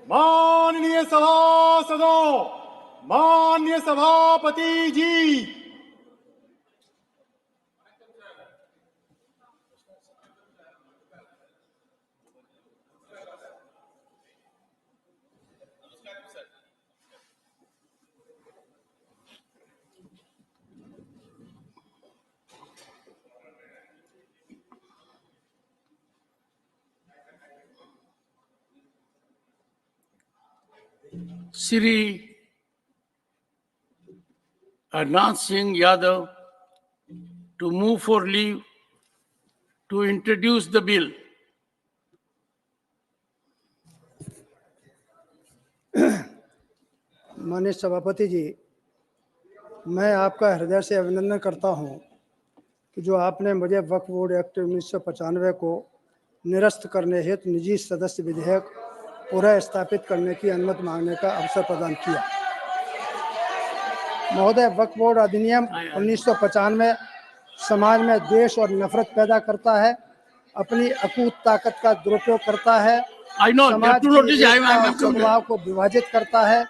माननीय सभासदों, माननीय सभापति जी, Shri Arnath Singh Yadav to move for leave to introduce the bill. माननीय सभापति जी, मैं आपका हृदय से अभिनंदन करता हूं कि जो आपने मुझे वक्फ बोर्ड एक्ट 1995 को निरस्त करने हेतु निजी सदस्य विधेयक पुनः स्थापित करने की अनुमति मांगने का अवसर प्रदान किया। महोदय, वक्फ बोर्ड अधिनियम 1995 समाज में द्वेष और नफरत पैदा करता है, अपनी अकूत ताकत का दुरुपयोग करता है, समाज की एकता और सद्भाव को विभाजित करता है,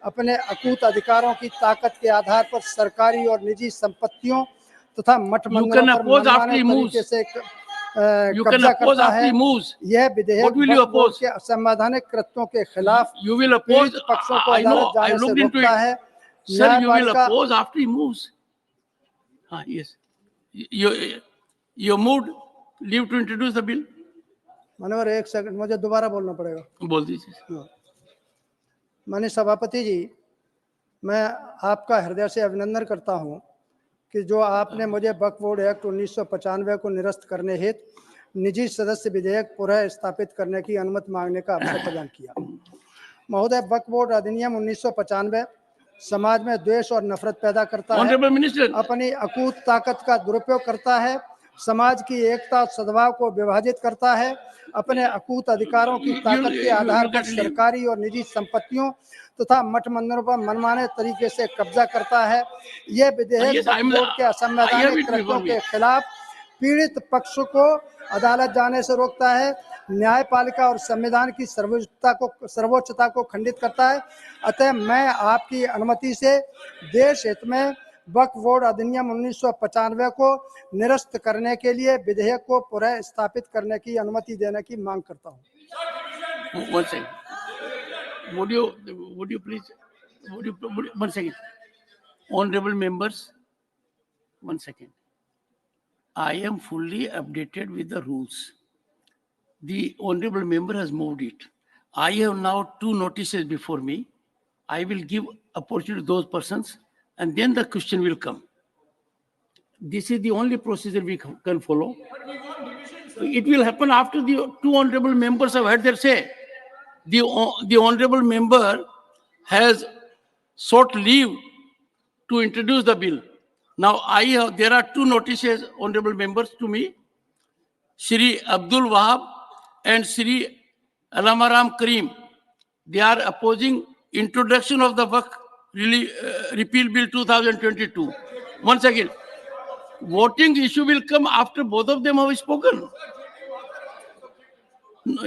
अपने अकूत अधिकारों की ताकत के आधार पर सरकारी और निजी संपत्तियों तथा मठ मंदिरों पर मनमाने तरीके से कब्जा करता है। यह विधेयक वक्फ बोर्ड के असंवैधानिक कृत्यों के खिलाफ पीड़ित पक्षों को अदालत जाने से रोकता है। Sir, you will oppose after he moves. Yes. You moved leave to introduce the bill. माननीय, एक सेकंड, मुझे दोबारा बोलना पड़ेगा। बोल दीजिए। माननीय सभापति जी, मैं आपका हृदय से अभिनंदन करता हूं कि जो आपने मुझे वक्फ बोर्ड एक्ट 1995 को निरस्त करने हेतु निजी सदस्य विधेयक पुनः स्थापित करने की अनुमति मांगने का अवसर प्रदान किया। महोदय, वक्फ बोर्ड अधिनियम 1995 समाज में द्वेष और नफरत पैदा करता है, अपनी अकूत ताकत का दुरुपयोग करता है, समाज की एकता और सद्भाव को विभाजित करता है, अपने अकूत अधिकारों की ताकत के आधार पर सरकारी और निजी संपत्तियों तथा मठ मंदिरों पर मनमाने तरीके से कब्जा करता है। यह विधेयक वक्फ बोर्ड के असंवैधानिक कृत्यों के खिलाफ पीड़ित पक्ष को अदालत जाने से रोकता है, न्यायपालिका और संविधान की सर्वोच्चता को खंडित करता है। अतः मैं आपकी अनुमति से देश हित में वक्फ बोर्ड अधिनियम 1995 को निरस्त करने के लिए विधेयक को पुनः स्थापित करने की अनुमति देने की मांग करता हूं। Would you please, one second. Honorable members, one second. I am fully updated with the rules. The honorable member has moved it. I have now 2 notices before me. I will give opportunity to those persons and then the question will come. This is the only procedure we can follow. It will happen after the 2 honorable members have had their say. The honorable member has sought leave to introduce the bill. Now, there are 2 notices, honorable members, to me. Shri Abdul Wahab and Shri Alamaram Karim. They are opposing introduction of the Waqf Repeal Bill 2022. Once again, voting issue will come after both of them have spoken. No,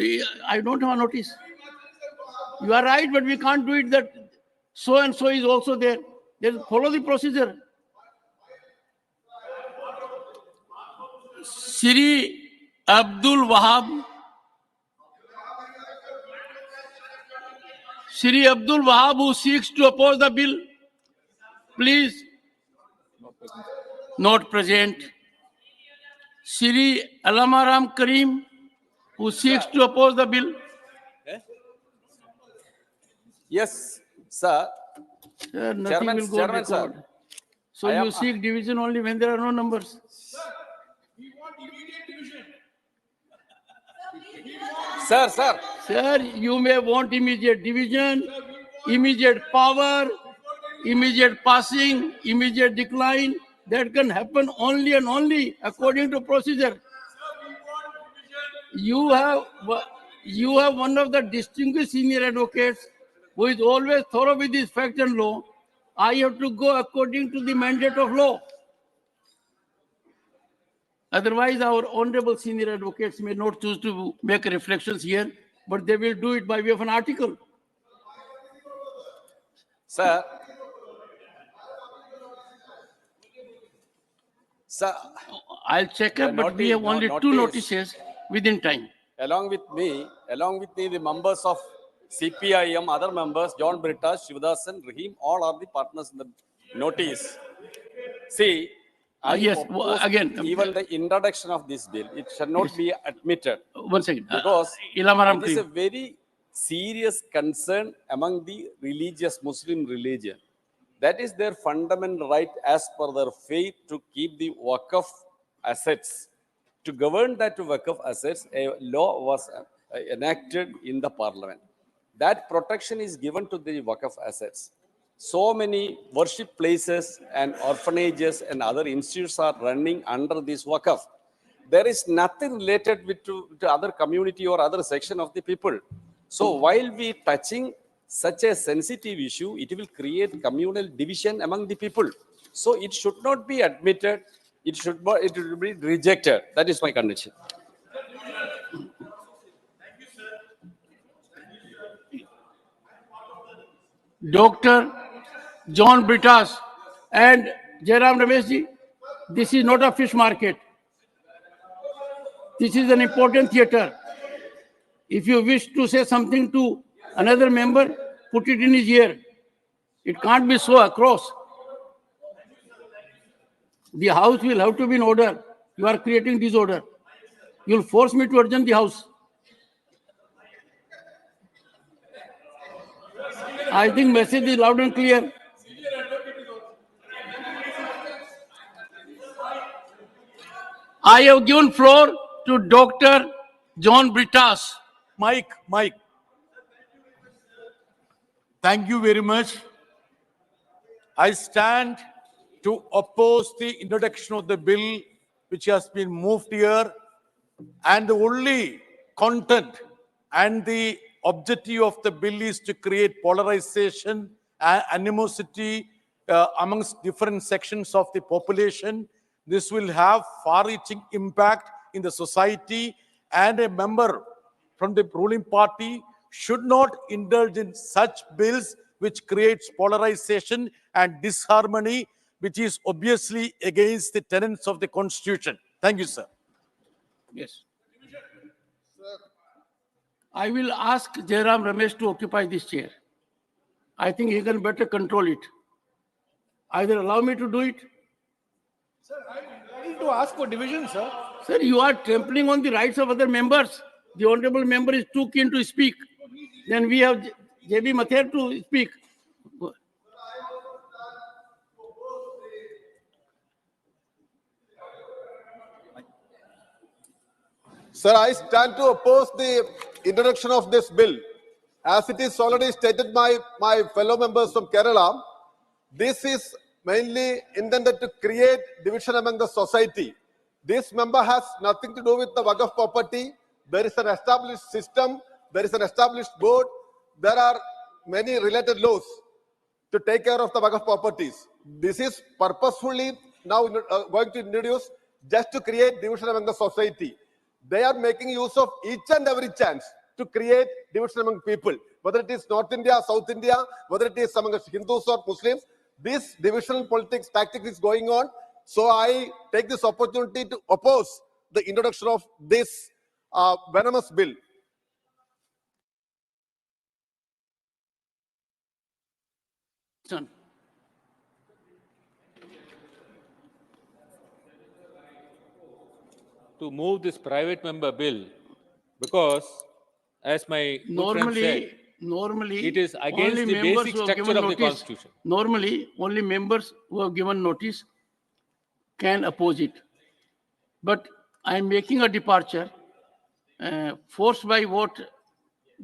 I don't have a notice. You are right, but we can't do it that so and so is also there. Then follow the procedure. Shri Abdul Wahab. Shri Abdul Wahab, who seeks to oppose the bill, please. Not present. Shri Alamaram Karim, who seeks to oppose the bill. Yes, sir. Sir, nothing will go on record. Sir. So you seek division only when there are no numbers. we want immediate division. Sir. Sir, you may want immediate division, immediate power, immediate passing, immediate decline. That can happen only and only according to procedure. You have one of the distinguished senior advocates who is always thorough with his fact and law. I have to go according to the mandate of law. Otherwise, our honorable senior advocates may not choose to make reflections here, but they will do it by way of an article. Sir, sir, I'll check up, but we have only two notices within time. along with me, the members of CPIM, other members, John Britta, Shivadasan, Rahim, all are the partners in the notice. See, I Yes, oppose again, even the introduction of this bill. It should not be admitted one second. because Ilamaram, it is a please. very serious concern among the religious Muslim religion. That is their fundamental right as per their faith to keep the Waqf assets. To govern that Waqf assets, a law was enacted in the parliament. That protection is given to the Waqf assets. So many worship places and orphanages and other institutes are running under this Waqf. There is nothing related to other community or other section of the people. So while we touching such a sensitive issue, it will create communal division among the people. So it should not be admitted. It should be rejected. That is my condition. Dr. John Britas and Jairam Rameshji, this is not a fish market. This is an important theater. If you wish to say something to another member, put it in his ear. It can't be so across. The house will have to be in order. You are creating disorder. You'll force me to adjourn the house. I think message is loud and clear. I have given floor to Dr. John Britas. Mike. Thank you very much. I stand to oppose the introduction of the bill which has been moved here, and the only content and the objective of the bill is to create polarization and animosity amongst different sections of the population. This will have far-reaching impact in the society, and a member from the ruling party should not indulge in such bills which creates polarization and disharmony, which is obviously against the tenets of the Constitution. Thank you, sir. Yes. I will ask Jairam Ramesh to occupy this chair. I think he can better control it. Either allow me to do it. Sir, I need to ask for division, sir. Sir, you are trampling on the rights of other members. The honorable member is too keen to speak. Then we have J.B. Mathur to speak. Sir, I stand to oppose the introduction of this bill. As it is already stated by my fellow members from Kerala, this is mainly intended to create division among the society. This member has nothing to do with the Waqf property. There is an established system. There is an established board. There are many related laws to take care of the Waqf properties. This is purposefully now going to introduce just to create division among the society. They are making use of each and every chance to create division among people, whether it is North India, South India, whether it is among Hindus or Muslims. This divisional politics tactic is going on. So I take this opportunity to oppose the introduction of this venomous bill. Son. To move this private member bill because, as my good friend said, Normally, it is against only the members basic who have structure given of the notice- Constitution. Normally, only members who have given notice can oppose it. But I am making a departure, forced by what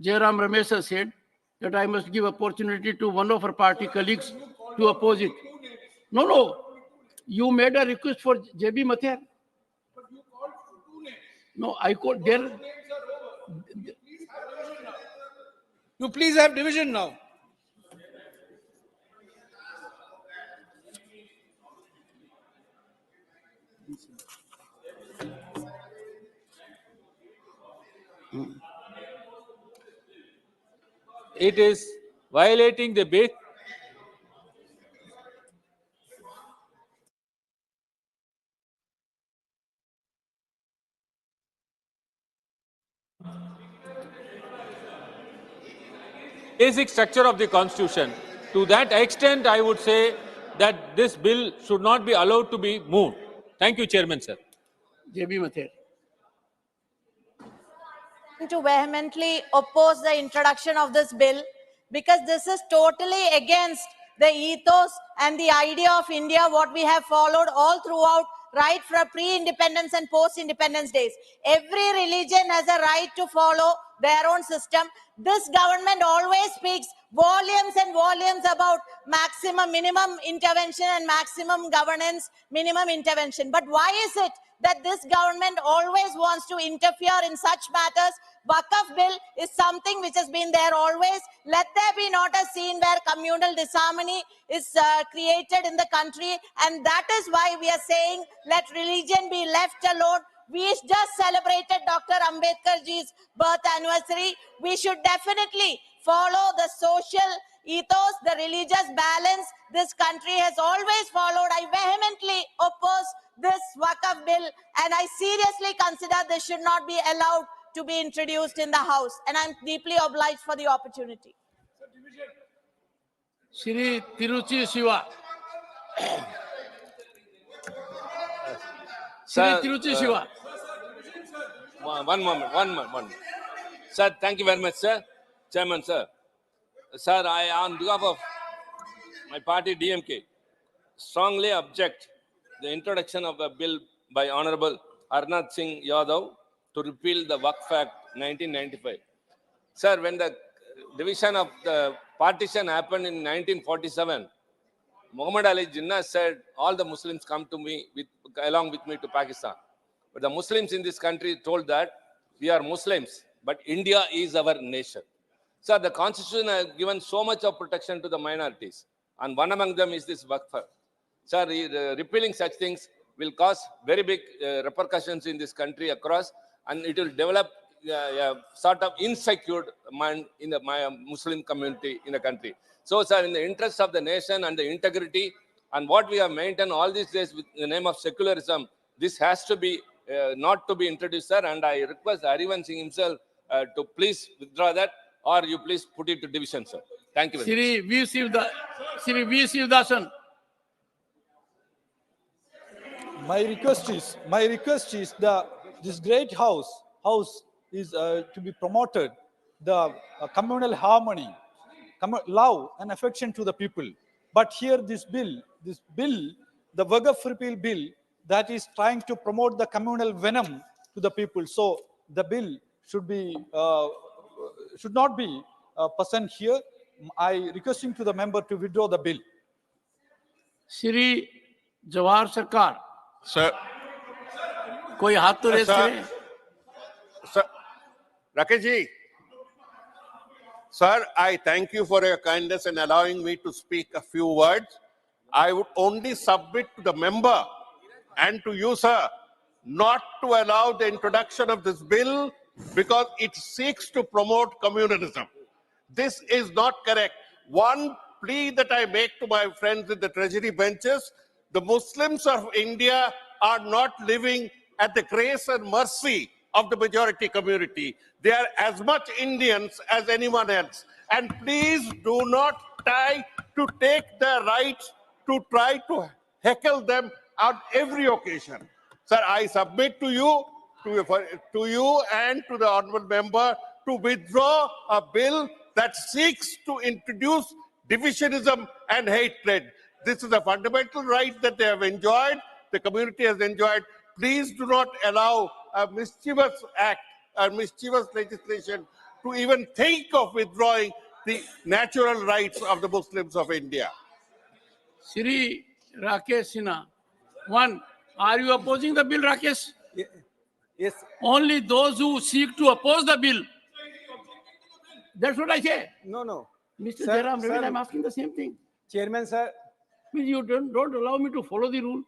Jairam Ramesh has said, that I must give opportunity to one of our party colleagues to oppose it. No. You made a request for J.B. Mathur. No, I called there. You please have division now. It is violating the basic structure of the constitution. To that extent, I would say that this bill should not be allowed to be moved. Thank you, Chairman, sir. JB Mathur. To vehemently oppose the introduction of this bill because this is totally against the ethos and the idea of India, what we have followed all throughout, right from pre-independence and post-independence days. Every religion has a right to follow their own system. This government always speaks volumes and volumes about minimum intervention and maximum governance, minimum intervention. But why is it that this government always wants to interfere in such matters? Waqf bill is something which has been there always. Let there be not a scene where communal disharmony is created in the country, and that is why we are saying let religion be left alone. We just celebrated Dr. Ambedkarji's birth anniversary. We should definitely follow the social ethos, the religious balance this country has always followed. I vehemently oppose this Waqf bill, and I seriously consider this should not be allowed to be introduced in the House. And I'm deeply obliged for the opportunity. Shri Tiruchi Shiva. Shri Sir, Tiruchi Shiva. One moment. Sir, thank you very much, sir. Chairman, sir. Sir, I, on behalf of my party DMK, strongly object the introduction of a bill by Honorable Arnath Singh Yadav to repeal the Waqf Act 1995. Sir, when the division of the partition happened in 1947, Muhammad Ali Jinnah said, all the Muslims come to me along with me to Pakistan. But the Muslims in this country told that we are Muslims, but India is our nation. Sir, the constitution has given so much of protection to the minorities, and one among them is this Waqf. Sir, repealing such things will cause very big repercussions in this country across, and it will develop a sort of insecure mind in the Muslim community in the country. So, sir, in the interest of the nation and the integrity and what we have maintained all these days with the name of secularism, this has to be not to be introduced, sir. And I request Harivansh Singh himself to please withdraw that, or you please put it to division, sir. Thank you very much. Shri V. Sivdasan. My request is this great house is to be promoted the communal harmony, love and affection to the people. But here this bill, the Waqf repeal bill, that is trying to promote the communal venom to the people. So the bill should not be present here. I requesting to the member to withdraw the bill. Shri Jawahar Sarkar. Sir, कोई हाथ तो race करे. sir, Rakesh ji, sir, I thank you for your kindness in allowing me to speak a few words. I would only submit to the member and to you, sir, not to allow the introduction of this bill because it seeks to promote communalism. This is not correct. One plea that I make to my friends in the treasury benches: the Muslims of India are not living at the grace and mercy of the majority community. They are as much Indians as anyone else. And please do not try to take their rights to try to heckle them on every occasion. Sir, I submit to you and to the honorable member to withdraw a bill that seeks to introduce divisionism and hatred. This is a fundamental right that they have enjoyed, the community has enjoyed. Please do not allow a mischievous act, a mischievous legislation to even think of withdrawing the natural rights of the Muslims of India. Shri Rakesh Sinha. One, are you opposing the bill, Rakesh? Yes. Only those who seek to oppose the bill. That's what I say. No. Mr. Sir, Jairam Ravi, sir. I'm asking the same thing. Chairman, sir. Please, you don't allow me to follow the rule.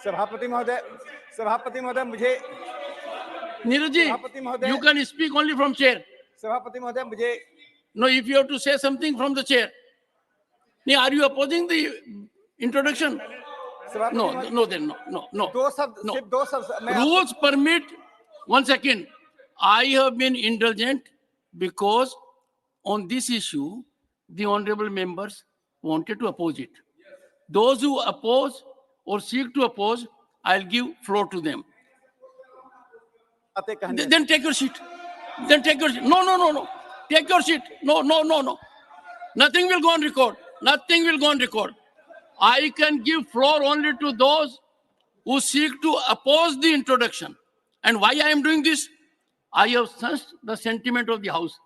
सभापति महोदय मुझे Neeraj ji, Sabhapati Mahoday. you can speak only from chair. सभापति महोदय मुझे No, if you have to say something from the chair. Are you opposing the introduction? No, then no. दो शब्द, No. सिर्फ दो शब्द मैं Rules permit, one second, I have been indulgent because on this issue, the honorable members wanted to oppose it. Those who oppose or seek to oppose, I'll give floor to them. बातें कहनी है। Then take your seat. Then take your seat. No. Take your seat. No. Nothing will go on record. Nothing will go on record. I can give floor only to those who seek to oppose the introduction. And why I am doing this? I have sensed the sentiment of the House.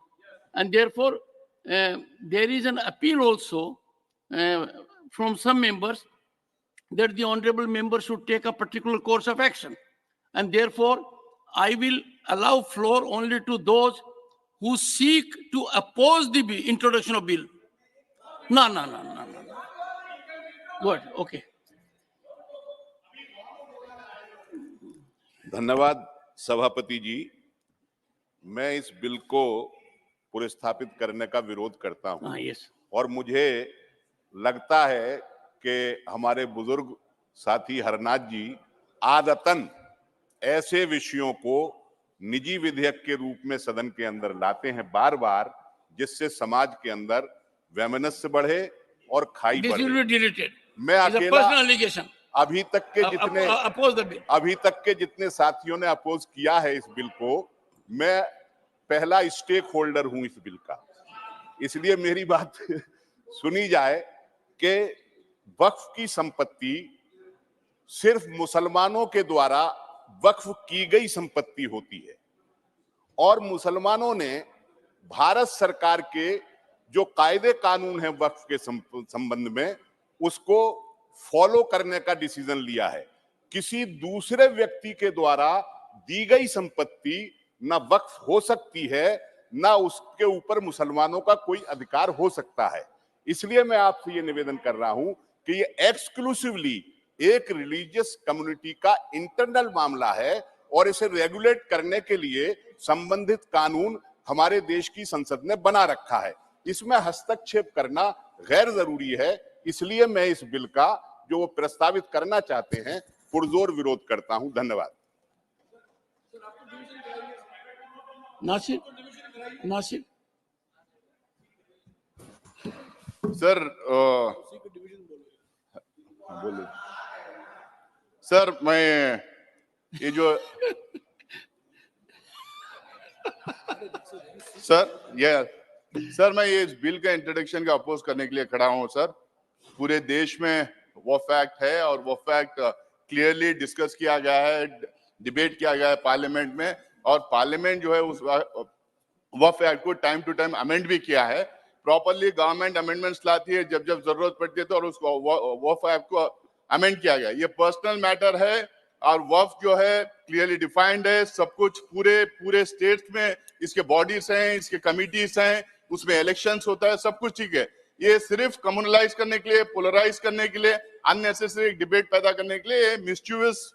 And therefore, there is an appeal also from some members that the honorable member should take a particular course of action. And therefore, I will allow floor only to those who seek to oppose the introduction of bill. No. Good, okay. धन्यवाद सभापति जी। मैं इस bill को पुनर्स्थापित करने का विरोध करता हूं। Yes. और मुझे लगता है कि हमारे बुजुर्ग साथी हरनाथ जी आदतन ऐसे विषयों को निजी विधेयक के रूप में सदन के अंदर लाते हैं बार बार, जिससे समाज के अंदर वैमनस्य बढ़े और खाई This will बढ़े। be deleted. मैं It's a अकेला personal allegation. अभी तक के जितने साथियों ने अपोज किया है इस बिल को, मैं पहला स्टेक होल्डर हूं इस बिल का। इसलिए मेरी बात सुनी जाए कि वक्फ की संपत्ति सिर्फ मुसलमानों के द्वारा वक्फ की गई संपत्ति होती है और मुसलमानों ने भारत सरकार के जो कायदे कानून है वक्फ के संबंध में उसको फॉलो करने का डिसीजन लिया है। किसी दूसरे व्यक्ति के द्वारा दी गई संपत्ति ना वक्फ हो सकती है, ना उसके ऊपर मुसलमानों का कोई अधिकार हो सकता है। इसलिए मैं आपसे ये निवेदन कर रहा हूं कि ये एक्सक्लूसिवली एक रिलीजियस कम्युनिटी का इंटरनल मामला है और इसे रेगुलेट करने के लिए संबंधित कानून हमारे देश की संसद ने बना रखा है। इसमें हस्तक्षेप करना गैर जरूरी है। इसलिए मैं इस बिल का जो वो प्रस्तावित करना चाहते हैं पुरजोर विरोध करता हूं। धन्यवाद। नासिर सर बोलो सर, मैं ये जो सर मैं ये इस बिल का इंट्रोडक्शन का अपोज करने के लिए खड़ा हूं सर। पूरे देश में वो फैक्ट है और वो फैक्ट क्लियरली डिस्कस किया गया है, डिबेट किया गया है पार्लियामेंट में, और पार्लियामेंट जो है उस वो फैक्ट को टाइम टू टाइम अमेंड भी किया है। प्रॉपरली गवर्नमेंट अमेंडमेंट्स लाती है जब जब जरूरत पड़ती है तो, और उसको वो फैक्ट को अमेंड किया गया। ये पर्सनल मैटर है और वक्फ जो है क्लियरली डिफाइंड है। सब कुछ पूरे स्टेट्स में इसके बॉडीज हैं, इसके कमिटीज हैं, उसमें इलेक्शंस होता है, सब कुछ ठीक है। ये सिर्फ कम्युनलाइज करने के लिए, पोलराइज करने के लिए, अननेसेसरी डिबेट पैदा करने के लिए मिसच्यूअस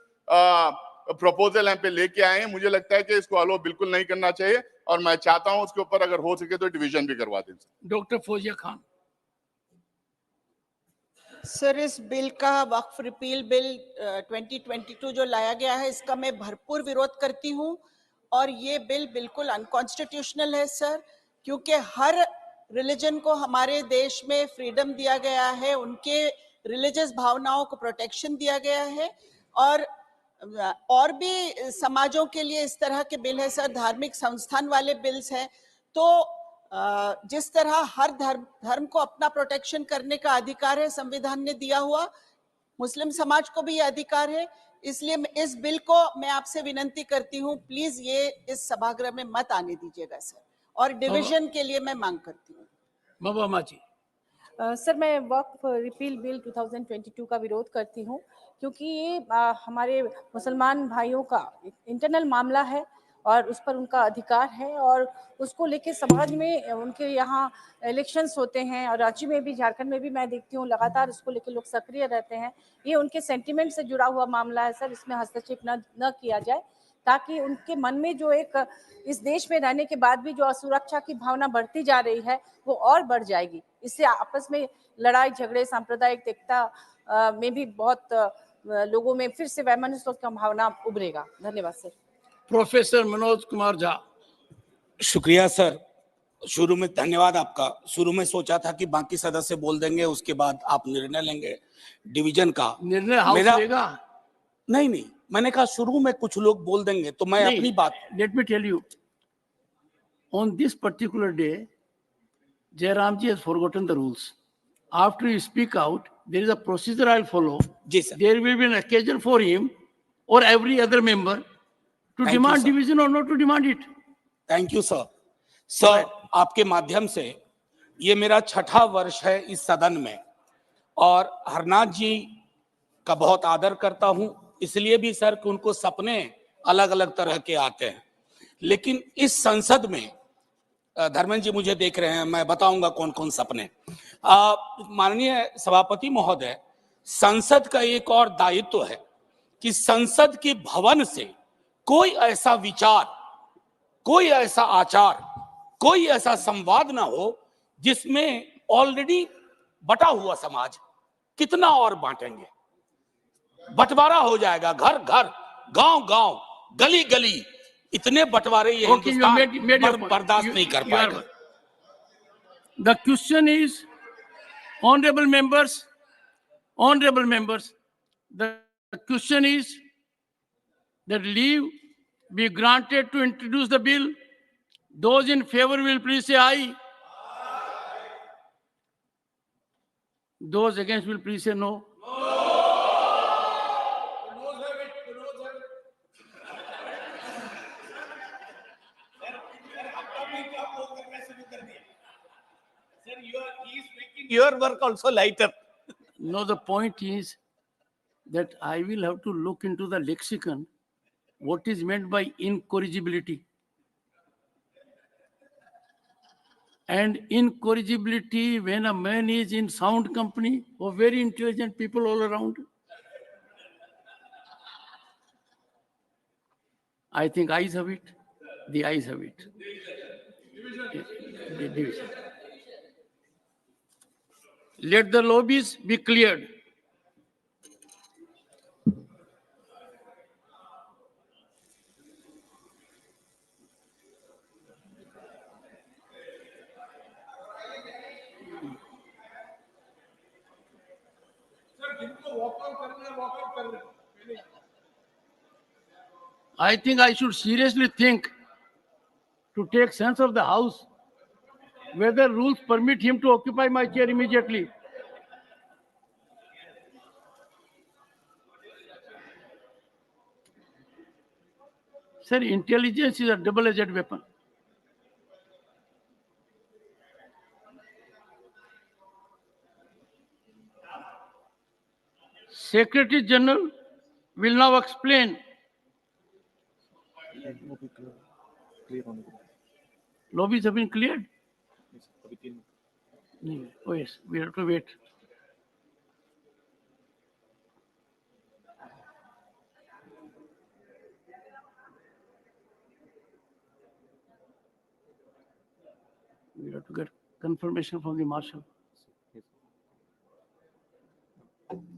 प्रपोजल यहाँ पे लेके आए हैं। मुझे लगता है कि इसको अलो बिल्कुल नहीं करना चाहिए और मैं चाहता हूं उसके ऊपर अगर हो सके तो डिवीजन भी करवा दें। डॉक्टर फौजिया खान। सर, इस बिल का वक्फ रिपील बिल 2022 जो लाया गया है इसका मैं भरपूर विरोध करती हूं और ये बिल बिल्कुल अनकॉन्स्टिट्यूशनल है सर, क्योंकि हर रिलीजन को हमारे देश में फ्रीडम दिया गया है, उनके रिलीजियस भावनाओं को प्रोटेक्शन दिया गया है और भी समाजों के लिए इस तरह के बिल है सर, धार्मिक संस्थान वाले बिल्स हैं। तो जिस तरह हर धर्म को अपना प्रोटेक्शन करने का अधिकार है संविधान ने दिया हुआ, मुस्लिम समाज को भी ये अधिकार है। इसलिए इस बिल को मैं आपसे विनंती करती हूँ, प्लीज ये इस सभागृह में मत आने दीजिएगा सर, और डिवीजन के लिए मैं मांग करती हूँ। बाबा माची। सर, मैं वक्फ रिपील बिल 2022 का विरोध करती हूँ क्योंकि ये हमारे मुसलमान भाइयों का इंटरनल मामला है और उस पर उनका अधिकार है और उसको लेके समाज में उनके यहाँ इलेक्शंस होते हैं और रांची में भी, झारखंड में भी मैं देखती हूँ लगातार इसको लेके लोग सक्रिय रहते हैं। ये उनके सेंटिमेंट से जुड़ा हुआ मामला है सर, इसमें हस्तक्षेप न किया जाए ताकि उनके मन में जो एक इस देश में रहने के बाद भी जो असुरक्षा की भावना बढ़ती जा रही है वो और बढ़ जाएगी। इससे आपस में लड़ाई झगड़े, सांप्रदायिक एकता में भी बहुत लोगों में फिर से वैमनस्य की भावना उभरेगा। धन्यवाद सर। प्रोफेसर मनोज कुमार झा। शुक्रिया सर। शुरू में धन्यवाद आपका। शुरू में सोचा था कि बाकी सदस्य बोल देंगे, उसके बाद आप निर्णय लेंगे डिवीजन का। निर्णय हाउस लेगा? नहीं, मैंने कहा शुरू में कुछ लोग बोल देंगे तो मैं अपनी बात। Let me tell you, on this particular day, Jairam ji has forgotten the rules. After you speak out, there is a procedure I'll follow. Yes, sir. There will be an occasion for him or every other member to Thank demand you, sir. division or not to demand it. Thank you sir. Sir, आपके माध्यम से ये मेरा 6ठा वर्ष है इस सदन में और हरनाथ जी का बहुत आदर करता हूं, इसलिए भी सर कि उनको सपने अलग अलग तरह के आते हैं। लेकिन इस संसद में धर्मेंद्र जी मुझे देख रहे हैं, मैं बताऊंगा कौन कौन सपने। माननीय सभापति महोदय, संसद का एक और दायित्व है कि संसद के भवन से कोई ऐसा विचार, कोई ऐसा आचार, कोई ऐसा संवाद ना हो जिसमें ऑलरेडी बटा हुआ समाज कितना और बांटेंगे, बंटवारा हो जाएगा। घर घर, गांव गांव, गली गली, इतने बंटवारे ये हिंदुस्तान बर्दाश्त नहीं कर पाएगा। The question is, honorable members, the question is that leave be granted to introduce the bill. Those in favor will please say aye. Those against will please say no. Your work also lighter. No, the point is that I will have to look into the lexicon, what is meant by incorrigibility. And incorrigibility, when a man is in sound company of very intelligent people all around, I think eyes have it. The eyes have it. The division. Let the lobbies be cleared. I think I should seriously think to take sense of the house, whether rules permit him to occupy my chair immediately. Sir, intelligence is a double-edged weapon. Secretary General will now explain. Lobbies have been cleared? Oh yes, we have to wait. We have to get confirmation from the marshal.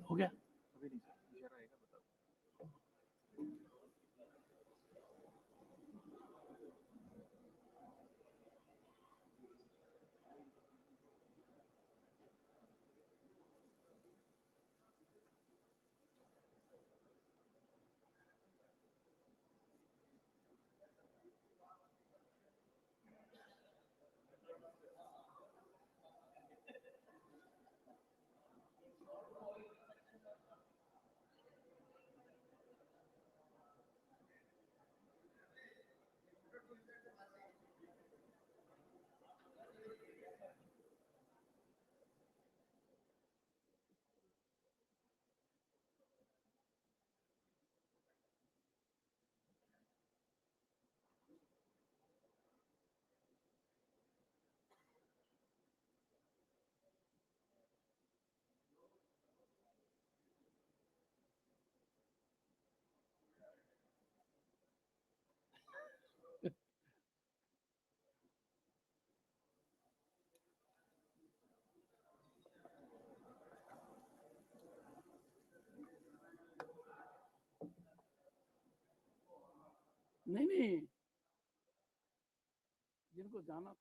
हो गया? नहीं नहीं, जिनको जाना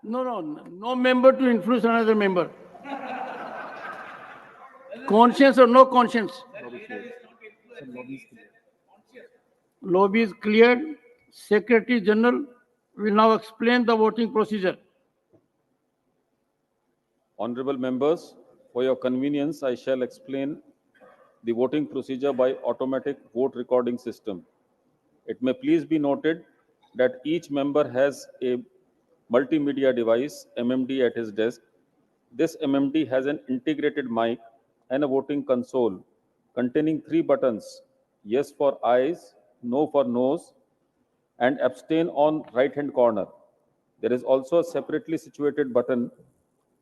no member to influence another member. Conscience or no conscience? Lobby is cleared. Secretary General will now explain the voting procedure. Honorable members, for your convenience, I shall explain the voting procedure by automatic vote recording system. It may please be noted that each member has a multimedia device, MMD, at his desk. This MMD has an integrated mic and a voting console containing 3 buttons: yes for ayes, no for noes, and abstain on right-hand corner. There is also a separately situated button,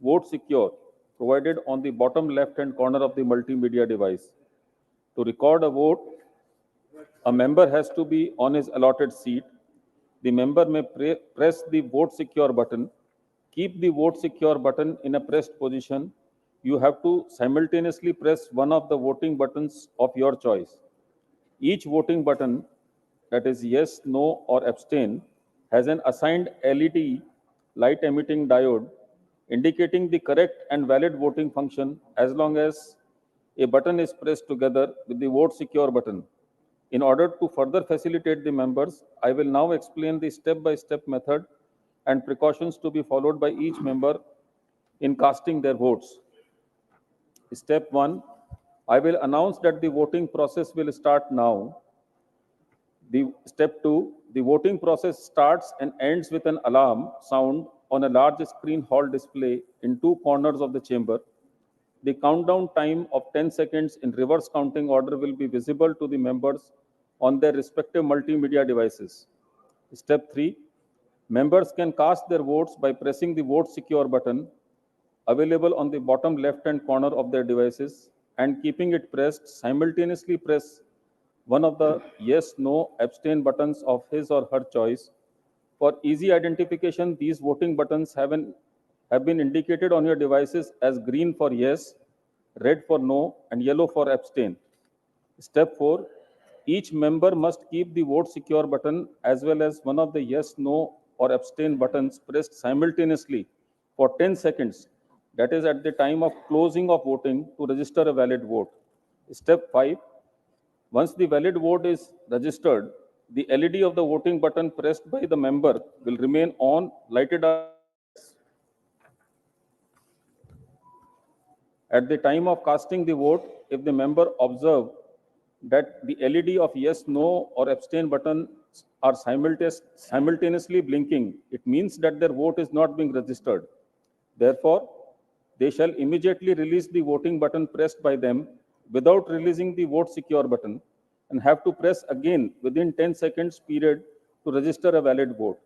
Vote Secure, provided on the bottom left-hand corner of the multimedia device. To record a vote, a member has to be on his allotted seat. The member may press the Vote Secure button. Keep the Vote Secure button in a pressed position. You have to simultaneously press one of the voting buttons of your choice. Each voting button, that is yes, no, or abstain, has an assigned LED light emitting diode indicating the correct and valid voting function as long as a button is pressed together with the Vote Secure button. In order to further facilitate the members, I will now explain the step-by-step method and precautions to be followed by each member in casting their votes. Step 1, I will announce that the voting process will start now. Step 2, the voting process starts and ends with an alarm sound on a large screen hall display in 2 corners of the chamber. The countdown time of 10 seconds in reverse counting order will be visible to the members on their respective multimedia devices. Step 3, members can cast their votes by pressing the Vote Secure button available on the bottom left-hand corner of their devices and keeping it pressed, simultaneously press one of the yes, no, abstain buttons of his or her choice. For easy identification, these voting buttons have been indicated on your devices as green for yes, red for no, and yellow for abstain. Step 4, each member must keep the Vote Secure button as well as one of the yes, no, or abstain buttons pressed simultaneously for 10 seconds, that is at the time of closing of voting, to register a valid vote. Step 5, once the valid vote is registered, the LED of the voting button pressed by the member will remain on, lighted up. At the time of casting the vote, if the member observe that the LED of yes, no, or abstain buttons are simultaneously blinking, it means that their vote is not being registered. Therefore, they shall immediately release the voting button pressed by them without releasing the Vote Secure button and have to press again within 10 seconds period to register a valid vote.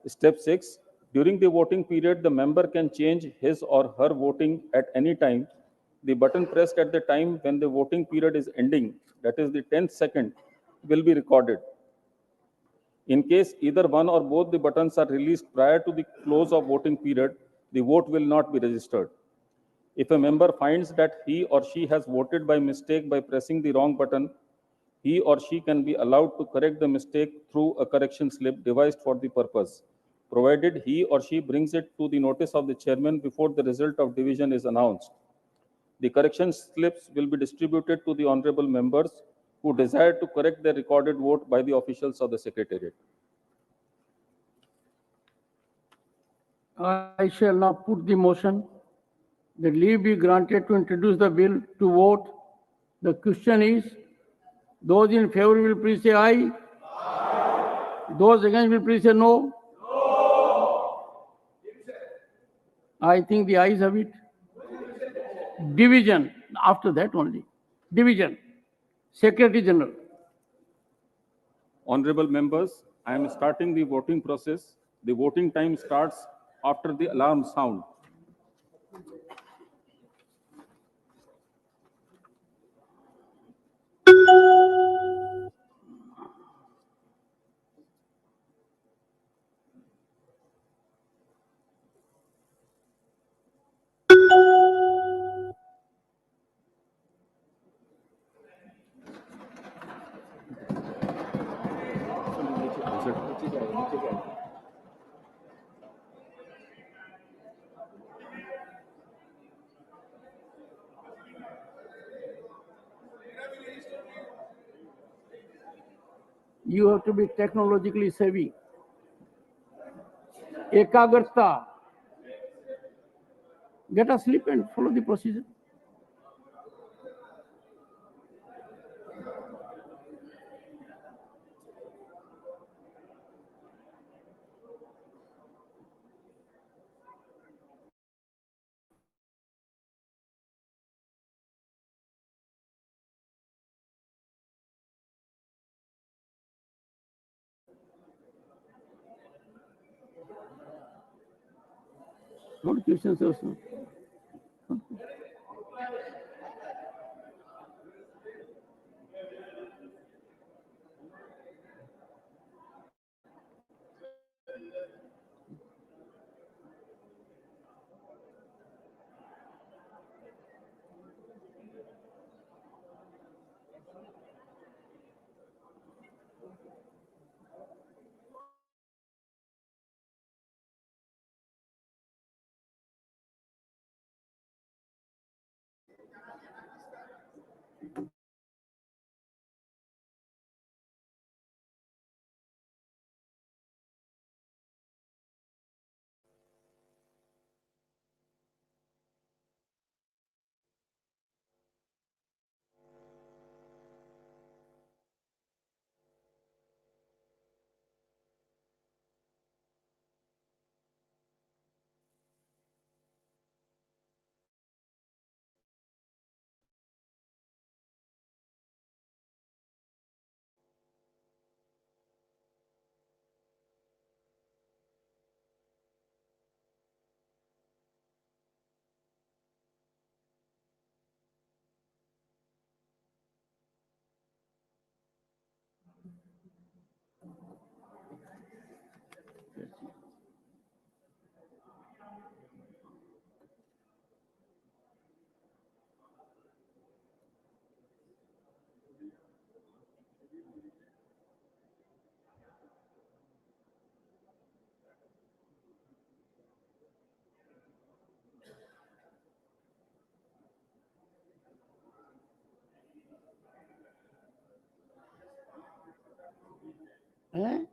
Step 6, during the voting period, the member can change his or her voting at any time. The button pressed at the time when the voting period is ending, that is the 10th second, will be recorded. In case either one or both the buttons are released prior to the close of voting period, the vote will not be registered. If a member finds that he or she has voted by mistake by pressing the wrong button, he or she can be allowed to correct the mistake through a correction slip devised for the purpose, provided he or she brings it to the notice of the chairman before the result of division is announced. The correction slips will be distributed to the honorable members who desire to correct their recorded vote by the officials of the Secretariat. I shall now put the motion that leave be granted to introduce the bill to vote. The question is, those in favor will please say aye. Those against will please say no. I think the ayes have it. Division, after that only. Division, Secretary General. Honorable members, I am starting the voting process. The voting time starts after the alarm sound. You have to be technologically savvy. Ekagrta. Get a sleep and follow the procedure. Good questions also. Eh?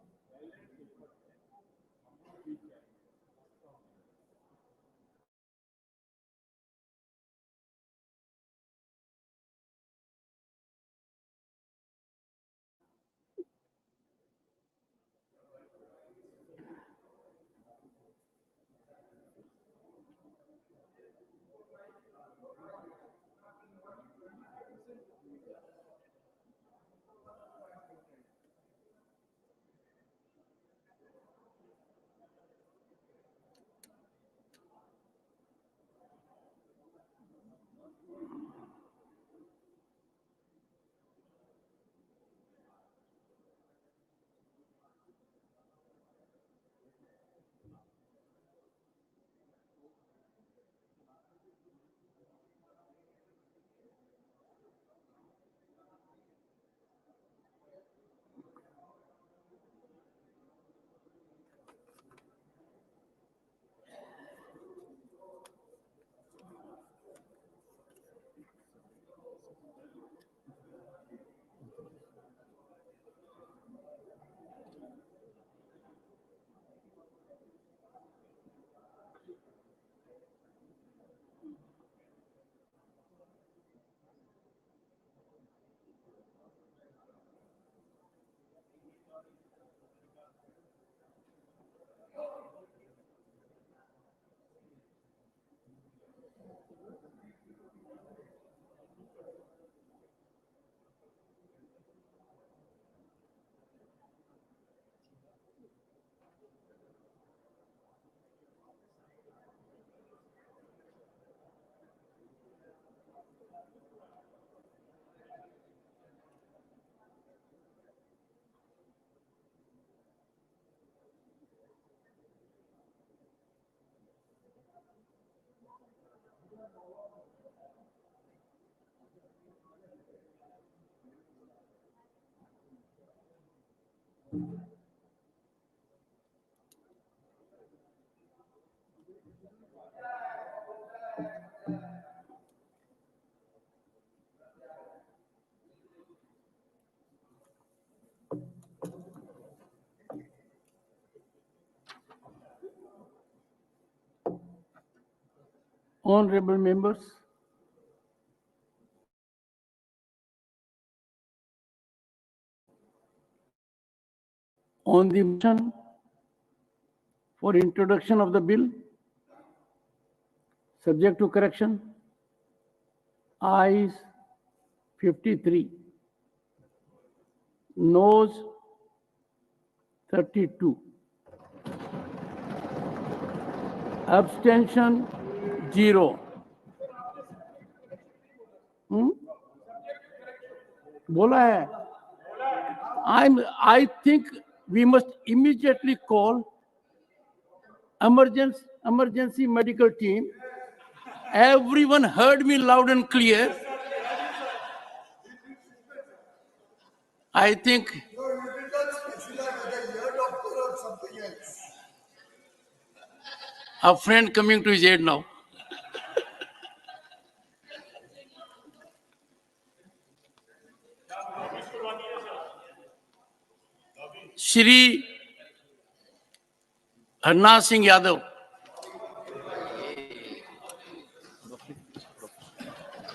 Honorable members, on the motion for introduction of the bill, subject to correction, ayes 53, noes 32, abstention 0. बोला है. I think we must immediately call emergency medical team. Everyone heard me loud and clear. I think a friend coming to his aid now. Shri Harnath Singh Yadav.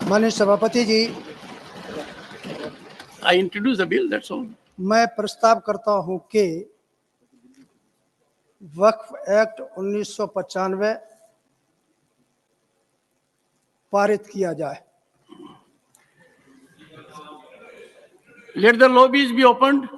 माननीय सभापति जी, I introduce the bill, that's all. मैं प्रस्ताव करता हूं कि वक्फ act 1995 पारित किया जाए. Let the lobbies be opened.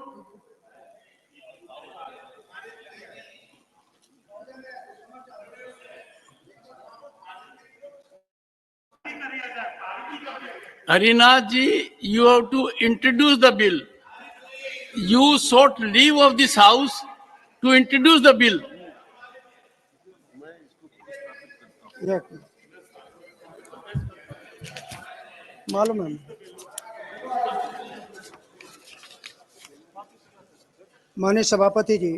Harinath ji, you have to introduce the bill. You sought leave of this house to introduce the bill. मालूम है. माननीय सभापति जी,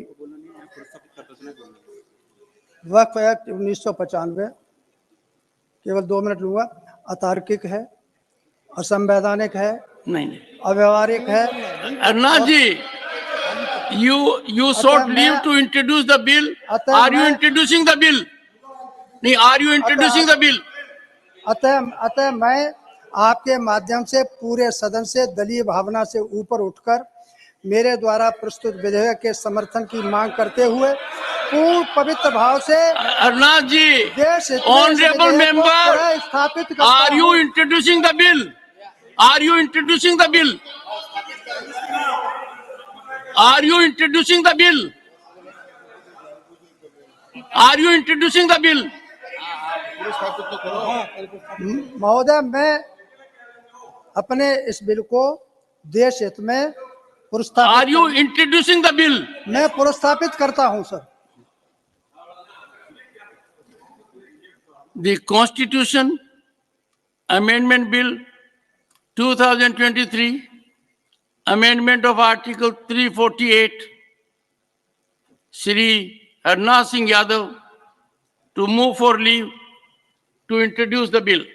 वक्फ एक्ट 1995 केवल 2 मिनट लूंगा. अतार्किक है, असंवैधानिक है, नहीं, अव्यवहारिक है. Harinath ji, you sought leave to introduce the bill. Are you introducing the bill? नहीं, are you introducing the bill? अतः मैं आपके माध्यम से पूरे सदन से दलीय भावना से ऊपर उठकर मेरे द्वारा प्रस्तुत विधेयक के समर्थन की मांग करते हुए पूर्ण पवित्र भाव से Harinath ji, honorable member, स्थापित are you introducing the bill? Are you introducing the bill? Are you introducing the bill? Are you introducing the bill? महोदय, मैं अपने इस बिल को देश हित में पुरस्कृत. Are you introducing the bill? मैं पुरस्कृत करता हूं sir. The Constitution Amendment Bill 2023, Amendment of Article 348, Shri Harnath Singh Yadav to move for leave to introduce the bill.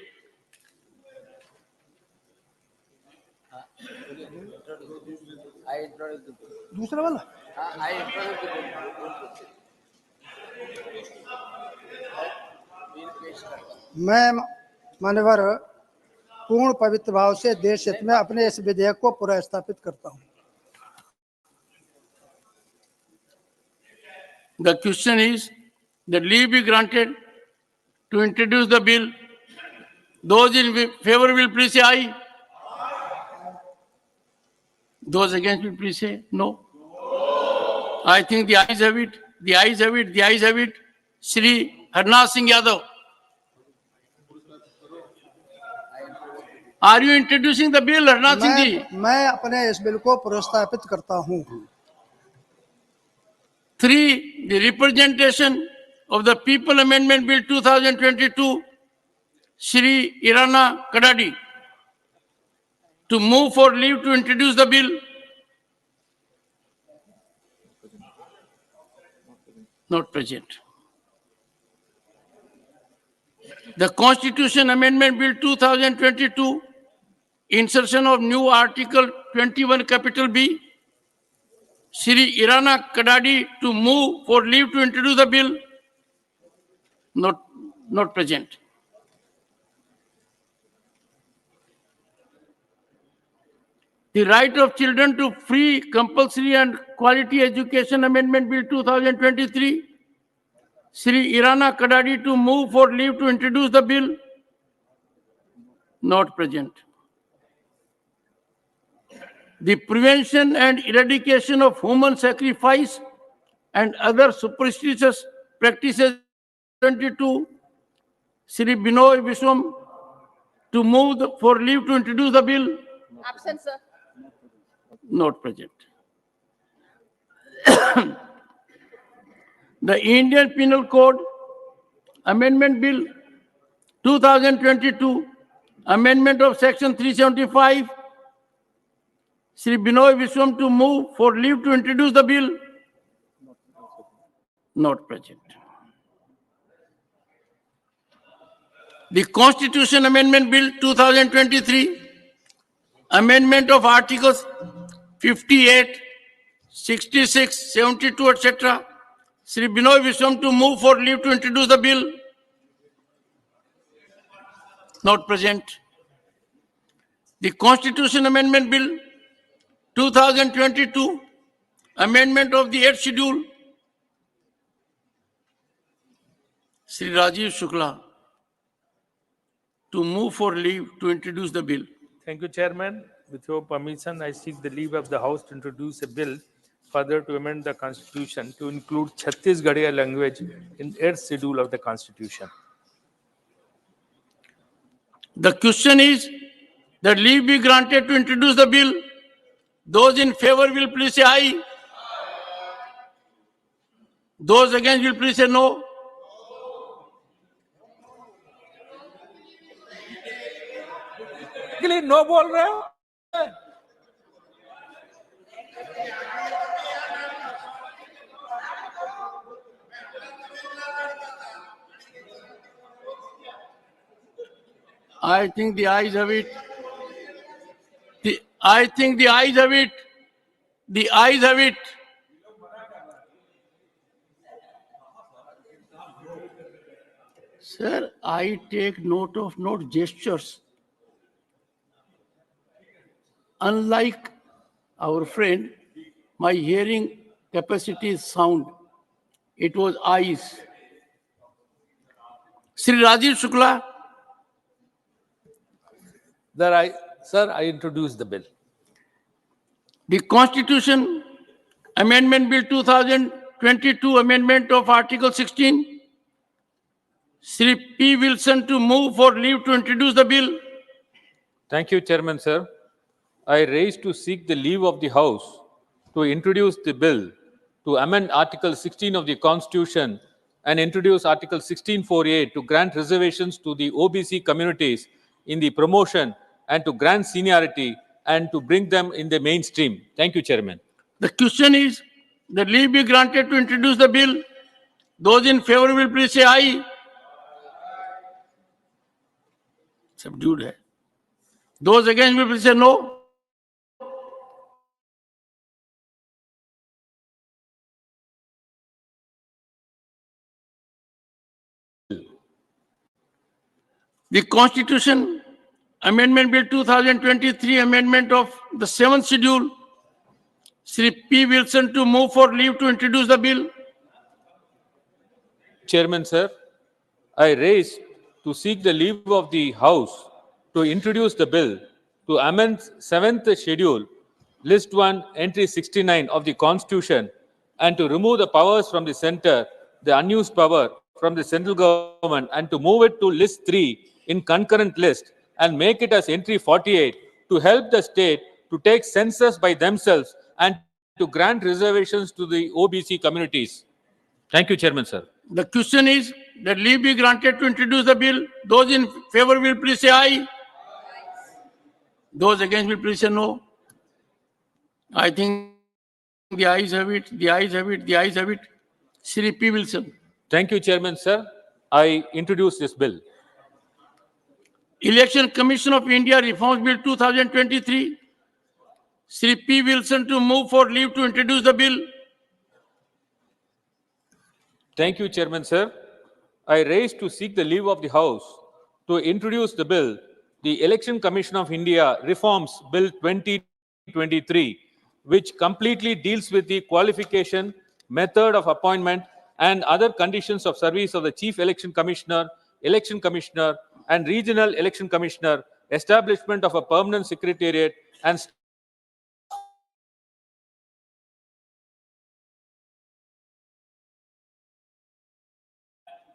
दूसरा वाला मैं माननीय पूर्ण पवित्र भाव से देश हित में अपने इस विधेयक को पुनर्स्थापित करता हूं. The question is that leave be granted to introduce the bill Those in favor will please say aye. Those against will please say no. I think the ayes have it. The ayes have it. The ayes have it. Shri Harnath Singh Yadav. Are you introducing the bill, Harnath Singh ji? मैं अपने इस bill को प्रस्तावित करता हूं। 3. The representation of the People Amendment Bill 2022, Shri Irana Kadadi, to move for leave to introduce the bill. Not present. The Constitution Amendment Bill 2022, insertion of new Article 21 capital B, Shri Irana Kadadi, to move for leave to introduce the bill. Not present. The Right of Children to Free, Compulsory and Quality Education Amendment Bill 2023, Shri Irana Kadadi, to move for leave to introduce the bill. Not present. The Prevention and Eradication of Human Sacrifice and Other Superstitious Practices 22, Shri Binoy Vishwam, to move for leave to introduce the bill. Absent, sir. Not present. The Indian Penal Code Amendment Bill 2022, amendment of Section 375, Shri Binoy Vishwam, to move for leave to introduce the bill. Not present. The Constitution Amendment Bill 2023, amendment of Articles 58, 66, 72, etc. Shri Binoy Vishwam, to move for leave to introduce the bill. Not present. The Constitution Amendment Bill 2022, amendment of the 8th schedule, Shri Rajiv Shukla, to move for leave to introduce the bill. Thank you, Chairman. With your permission, I seek the leave of the House to introduce a bill further to amend the Constitution to include Chhattisgarhi language in 8th schedule of the Constitution. The question is that leave be granted to introduce the bill. Those in favor will please say aye. Those against will please say no. No बोल रहे हो? I think the ayes have it. I think the ayes have it. The ayes have it. Sir, I take note of not gestures. Unlike our friend, my hearing capacity is sound. It was eyes. Sri Rajiv Shukla. Sir, I introduce the bill. The Constitution Amendment Bill 2022, amendment of Article 16. Sri P. Wilson, to move for leave to introduce the bill. Thank you, Chairman, sir. I raise to seek the leave of the House to introduce the bill to amend Article 16 of the Constitution and introduce Article 1648 to grant reservations to the OBC communities in the promotion and to grant seniority and to bring them in the mainstream. Thank you, Chairman. The question is that leave be granted to introduce the bill. Those in favor will please say aye. Subdued hai. Those against will please say no. The Constitution Amendment Bill 2023, amendment of the 7th schedule, Sri P. Wilson, to move for leave to introduce the bill. Chairman, sir, I raise to to seek the leave of the House to introduce the bill to amend 7th schedule, list 1, entry 69 of the Constitution, and to remove the powers from the center, the unused power from the central government, and to move it to list 3 in concurrent list and make it as entry 48 to help the state to take census by themselves and to grant reservations to the OBC communities. Thank you, Chairman, sir. The question is that leave be granted to introduce the bill. Those in favor will please say aye. Those against will please say no. I think the ayes have it, the ayes have it, the ayes have it. Shri P. Wilson. Thank you, Chairman, sir. I introduce this bill. Election Commission of India Reforms Bill 2023. Shri P. Wilson to move for leave to introduce the bill. Thank you, Chairman, sir. I raise to seek the leave of the House to introduce the bill, the Election Commission of India Reforms Bill 2023, which completely deals with the qualification, method of appointment, and other conditions of service of the Chief Election Commissioner, and Regional Election Commissioner, establishment of a permanent secretariat, and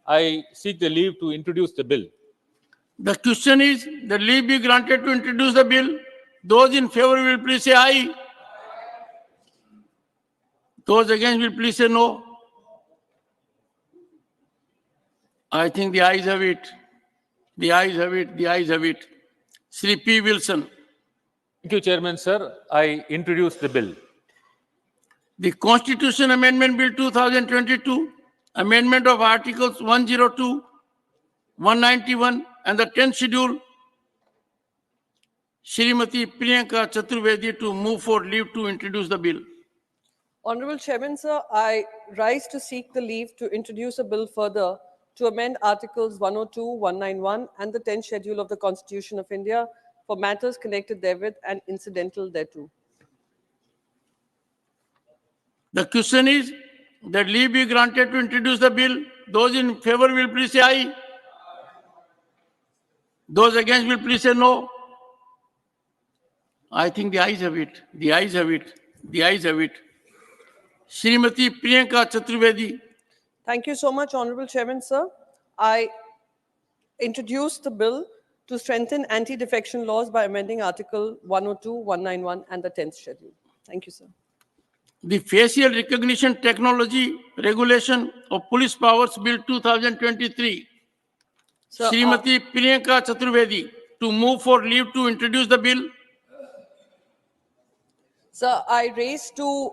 I seek the leave to introduce the bill. The question is that leave be granted to introduce the bill. Those in favor will please say aye. Those against will please say no. I think the ayes have it. The ayes have it. The ayes have it. Shri P. Wilson. Thank you, Chairman, sir. I introduce the bill. The Constitution Amendment Bill 2022, Amendment of Articles 102, 191, and the 10th Schedule. Shrimati Priyanka Chaturvedi to move for leave to introduce the bill. Honorable Chairman, sir, I rise to seek the leave to introduce a bill further to amend Articles 102, 191, and the 10th Schedule of the Constitution of India for matters connected therewith and incidental thereto. The question is that leave be granted to introduce the bill. Those in favor will please say aye. Those against will please say no. I think the ayes have it. The ayes have it. The ayes have it. Shrimati Priyanka Chaturvedi. Thank you so much, Honorable Chairman, sir. I introduce the bill to strengthen anti-defection laws by amending Article 102, 191, and the 10th Schedule. Thank you, sir. The Facial Recognition Technology Regulation of Police Powers Bill 2023. Sir, Shrimati Priyanka Chaturvedi to move for leave to introduce the bill. Sir, I raise to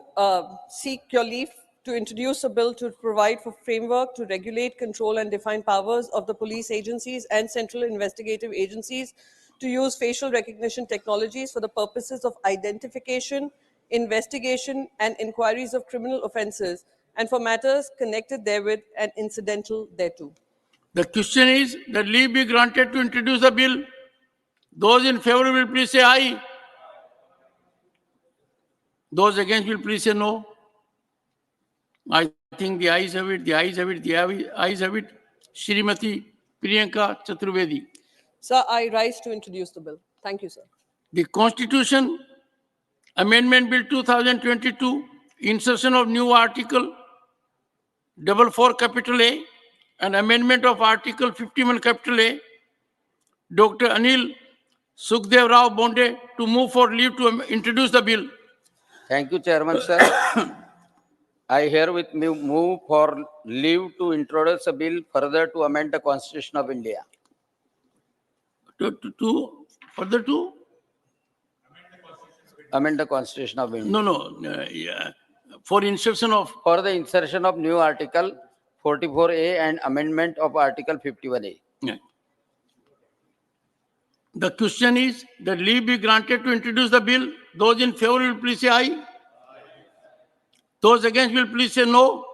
seek your leave to introduce a bill to provide for framework to regulate, control, and define powers of the police agencies and central investigative agencies to use facial recognition technologies for the purposes of identification, investigation, and inquiries of criminal offences, and for matters connected therewith and incidental thereto. The question is that leave be granted to introduce the bill. Those in favor will please say aye. Those against will please say no. I think the ayes have it, the ayes have it, the ayes have it. Shrimati Priyanka Chaturvedi. Sir, I rise to introduce the bill. Thank you, sir. The Constitution Amendment Bill 2022, insertion of new Article 44 capital A and amendment of Article 51 capital A. Dr. Anil Sukhdev Rao Bonde to move for leave to introduce the bill. Thank you, Chairman, sir. I herewith move for leave to introduce a bill further to amend the Constitution of India. Further to? Amend the Constitution of India. No. For insertion of? For the insertion of new Article 44A and amendment of Article 51A. Yeah. The question is that leave be granted to introduce the bill. Those in favor will please say aye. Those against will please say no.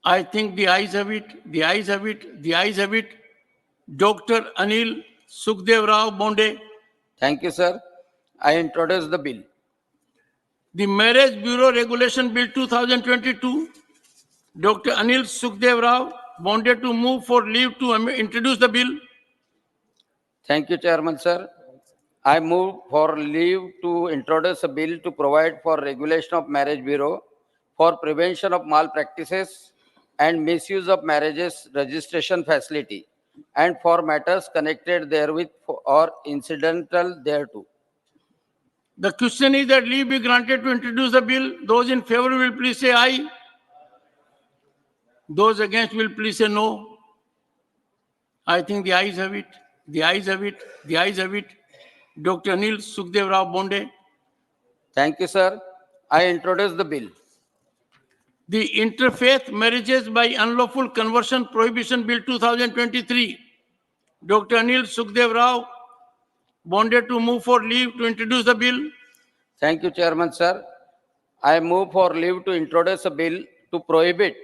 I think the ayes have it, the ayes have it, the ayes have it. Dr. Anil Sukhdev Rao Bonde. Thank you, sir. I introduce the bill. The Marriage Bureau Regulation Bill 2022. Dr. Anil Sukhdev Rao wanted to move for leave to introduce the bill. Thank you, Chairman, sir. I move for leave to introduce a bill to provide for regulation of marriage bureau for prevention of malpractices and misuse of marriages registration facility and for matters connected therewith or incidental thereto. The question is that leave be granted to introduce the bill. Those in favor will please say aye. Those against will please say no. I think the ayes have it. The ayes have it. The ayes have it. Dr. Anil Sukhdev Rao Bonde. Thank you, sir. I introduce the bill. The Interfaith Marriages by Unlawful Conversion Prohibition Bill 2023. Dr. Anil Sukhdev Rao wanted to move for leave to introduce the bill. Thank you, Chairman, sir. I move for leave to introduce a bill to prohibit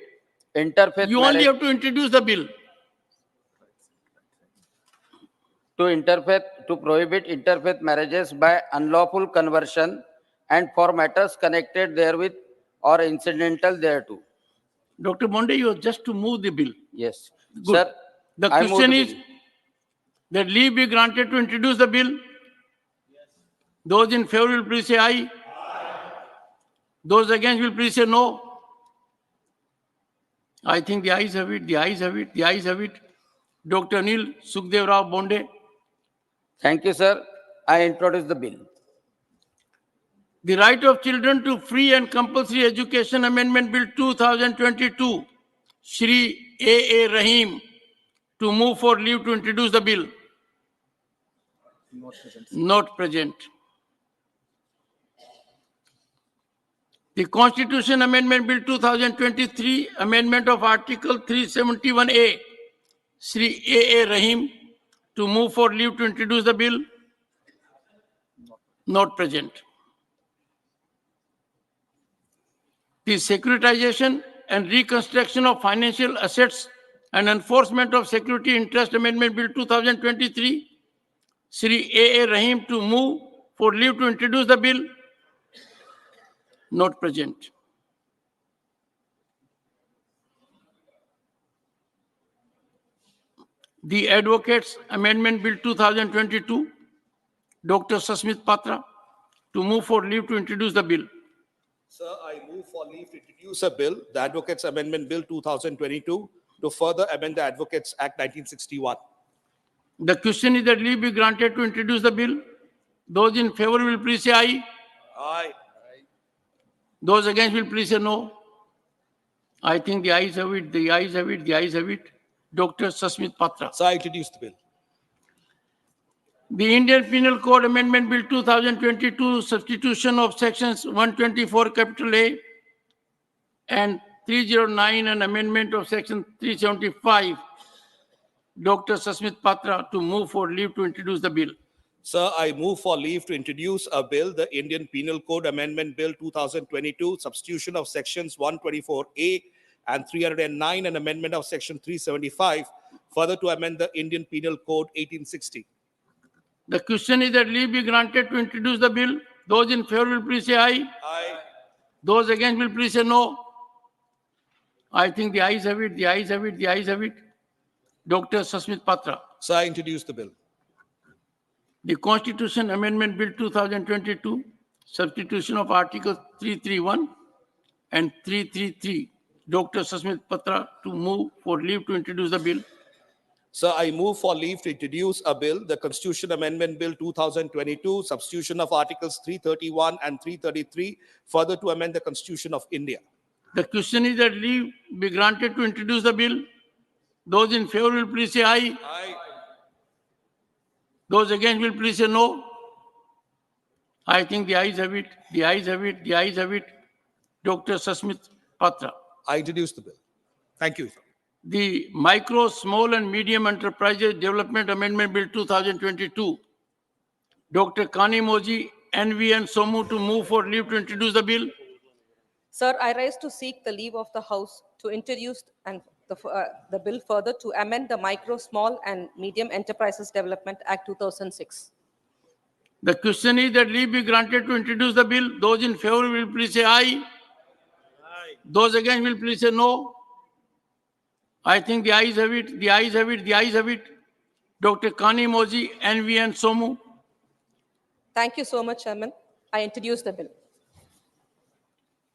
interfaith You only marriage. have to introduce the bill. To prohibit interfaith marriages by unlawful conversion and for matters connected therewith or incidental thereto. Dr. Bonde, you have just to move the bill. Yes. Good. Sir, The I move question the is bill. that leave be granted to introduce the bill. Those in favor will please say aye. Those against will please say no. I think the ayes have it, the ayes have it, the ayes have it. Dr. Anil Sukhdev Rao Bonde. Thank you, sir. I introduce the bill. The Right of Children to Free and Compulsory Education Amendment Bill 2022. Shri A. Rahim to move for leave to introduce the bill. Not present. The Constitution Amendment Bill 2023, Amendment of Article 371A. Shri A. Rahim to move for leave to introduce the bill. Not present. The Securitization and Reconstruction of Financial Assets and Enforcement of Security Interest Amendment Bill 2023. Shri A. Rahim to move for leave to introduce the bill. Not present. The Advocates Amendment Bill 2022. Dr. Sasmit Patra to move for leave to introduce the bill. Sir, I move for leave to introduce a bill, the Advocates Amendment Bill 2022, to further amend the Advocates Act 1961. The question is that leave be granted to introduce the bill. Those in favor will please say aye. Aye. Those against will please say no. I think the ayes have it, the ayes have it, the ayes have it. Dr. Sasmit Patra. Sir, I introduce the bill. The Indian Penal Code Amendment Bill 2022, substitution of sections 124 capital A and 309 and amendment of section 375. Dr. Sasmit Patra to move for leave to introduce the bill. Sir, I move for leave to introduce a bill, the Indian Penal Code Amendment Bill 2022, substitution of sections 124A and 309 and amendment of section 375, further to amend the Indian Penal Code 1860. The question is that leave be granted to introduce the bill. Those in favor will please say aye. Aye. Those against will please say no. I think the ayes have it, the ayes have it, the ayes have it. Dr. Sasmit Patra. Sir, I introduce the bill. The Constitution Amendment Bill 2022, substitution of Articles 331 and 333. Dr. Sasmit Patra to move for leave to introduce the bill. Sir, I move for leave to introduce a bill, the Constitution Amendment Bill 2022, substitution of Articles 331 and 333, further to amend the Constitution of India. The question is that leave be granted to introduce the bill. Those in favor will please say aye. Aye. Those against will please say no. I think the ayes have it, the ayes have it, the ayes have it. Dr. Sasmit Patra. I introduce the bill. Thank you. The Micro, Small and Medium Enterprises Development Amendment Bill 2022. Dr. Kani Moji, NV and Somu to move for leave to introduce the bill. Sir, I rise to seek the leave of the House to introduce the bill further to amend the Micro, Small and Medium Enterprises Development Act 2006. The question is that leave be granted to introduce the bill. Those in favor will please say aye. Aye. Those against will please say no. I think the ayes have it, the ayes have it, the ayes have it. Dr. Kani Moji, NVN Somu. Thank you so much, Chairman. I introduce the bill.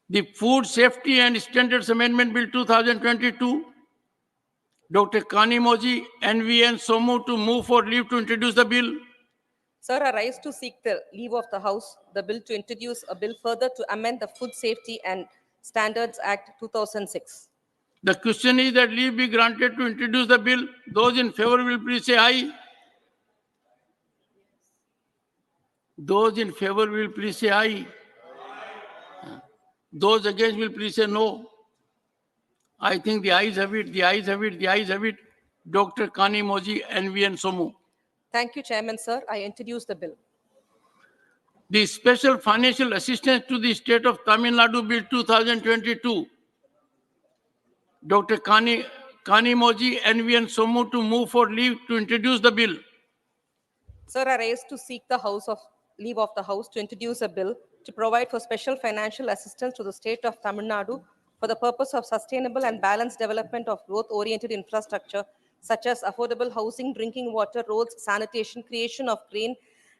The Food Safety and Standards Amendment Bill 2022. Dr. Kani Moji, NVN Somu to move for leave to introduce the bill. Sir, I rise to seek the leave of the House, the bill to introduce a bill further to amend the Food Safety and Standards Act 2006. The question is that leave be granted to introduce the bill. Those in favor will please say aye. Those in favor will please say aye. Those against will please say no. I think the ayes have it, the ayes have it, the ayes have it. Dr. Kani Moji, NVN Somu. Thank you, Chairman, sir. I introduce the bill. The Special Financial Assistance to the State of Tamil Nadu Bill 2022. Dr. Kani Moji, NVN Somu to move for leave to introduce the bill. Sir, I rise to seek the leave of the House to introduce a bill to provide for special financial assistance to the state of Tamil Nadu for the purpose of sustainable and balanced development of growth-oriented infrastructure such as affordable housing, drinking water, roads, sanitation, creation of grain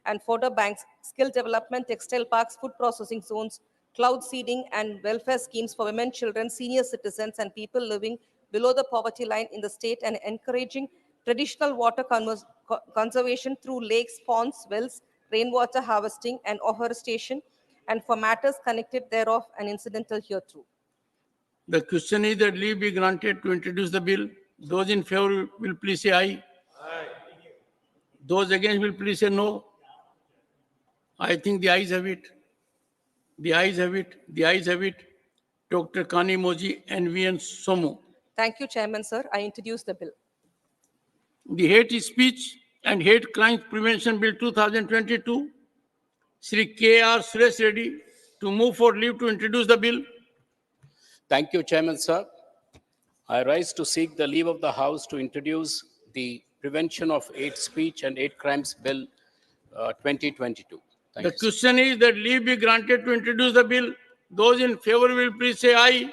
and fodder banks, skill development, textile parks, food processing zones, cloud seeding, and welfare schemes for women, children, senior citizens, and people living below the poverty line in the state, and encouraging traditional water conservation through lakes, ponds, wells, rainwater harvesting, and afforestation, and for matters connected thereof and incidental hereto. The question is that leave be granted to introduce the bill. Those in favor will please say aye. Aye. Those against will please say no. I think the ayes have it. The ayes have it. The ayes have it. Dr. Kani Moji, NVN Somu. Thank you, Chairman, sir. I introduce the bill. The Hate Speech and Hate Crimes Prevention Bill 2022. Sri K.R. Suresh Reddy to move for leave to introduce the bill. Thank you, Chairman, sir. I rise to seek the leave of the House to introduce the Prevention of Hate Speech and Hate Crimes Bill 2022. The question is that leave be granted to introduce the bill. Those in favor will please say aye. Aye.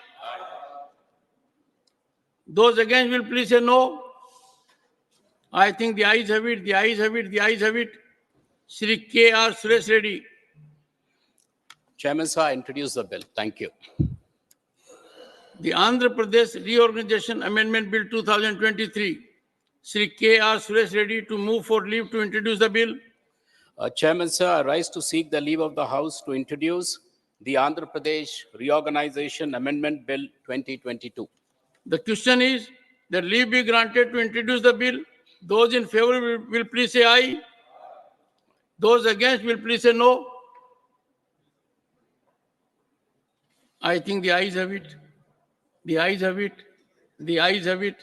Those against will please say no. I think the ayes have it, the ayes have it, the ayes have it. Sri K.R. Suresh Reddy. Chairman, sir, I introduce the bill. Thank you. The Andhra Pradesh Reorganization Amendment Bill 2023. Sri K.R. Suresh Reddy to move for leave to introduce the bill. Chairman, sir, I rise to seek the leave of the House to introduce the Andhra Pradesh Reorganization Amendment Bill 2022. The question is that leave be granted to introduce the bill. Those in favor will please say aye. Those against will please say no. I think the ayes have it. The ayes have it. The ayes have it.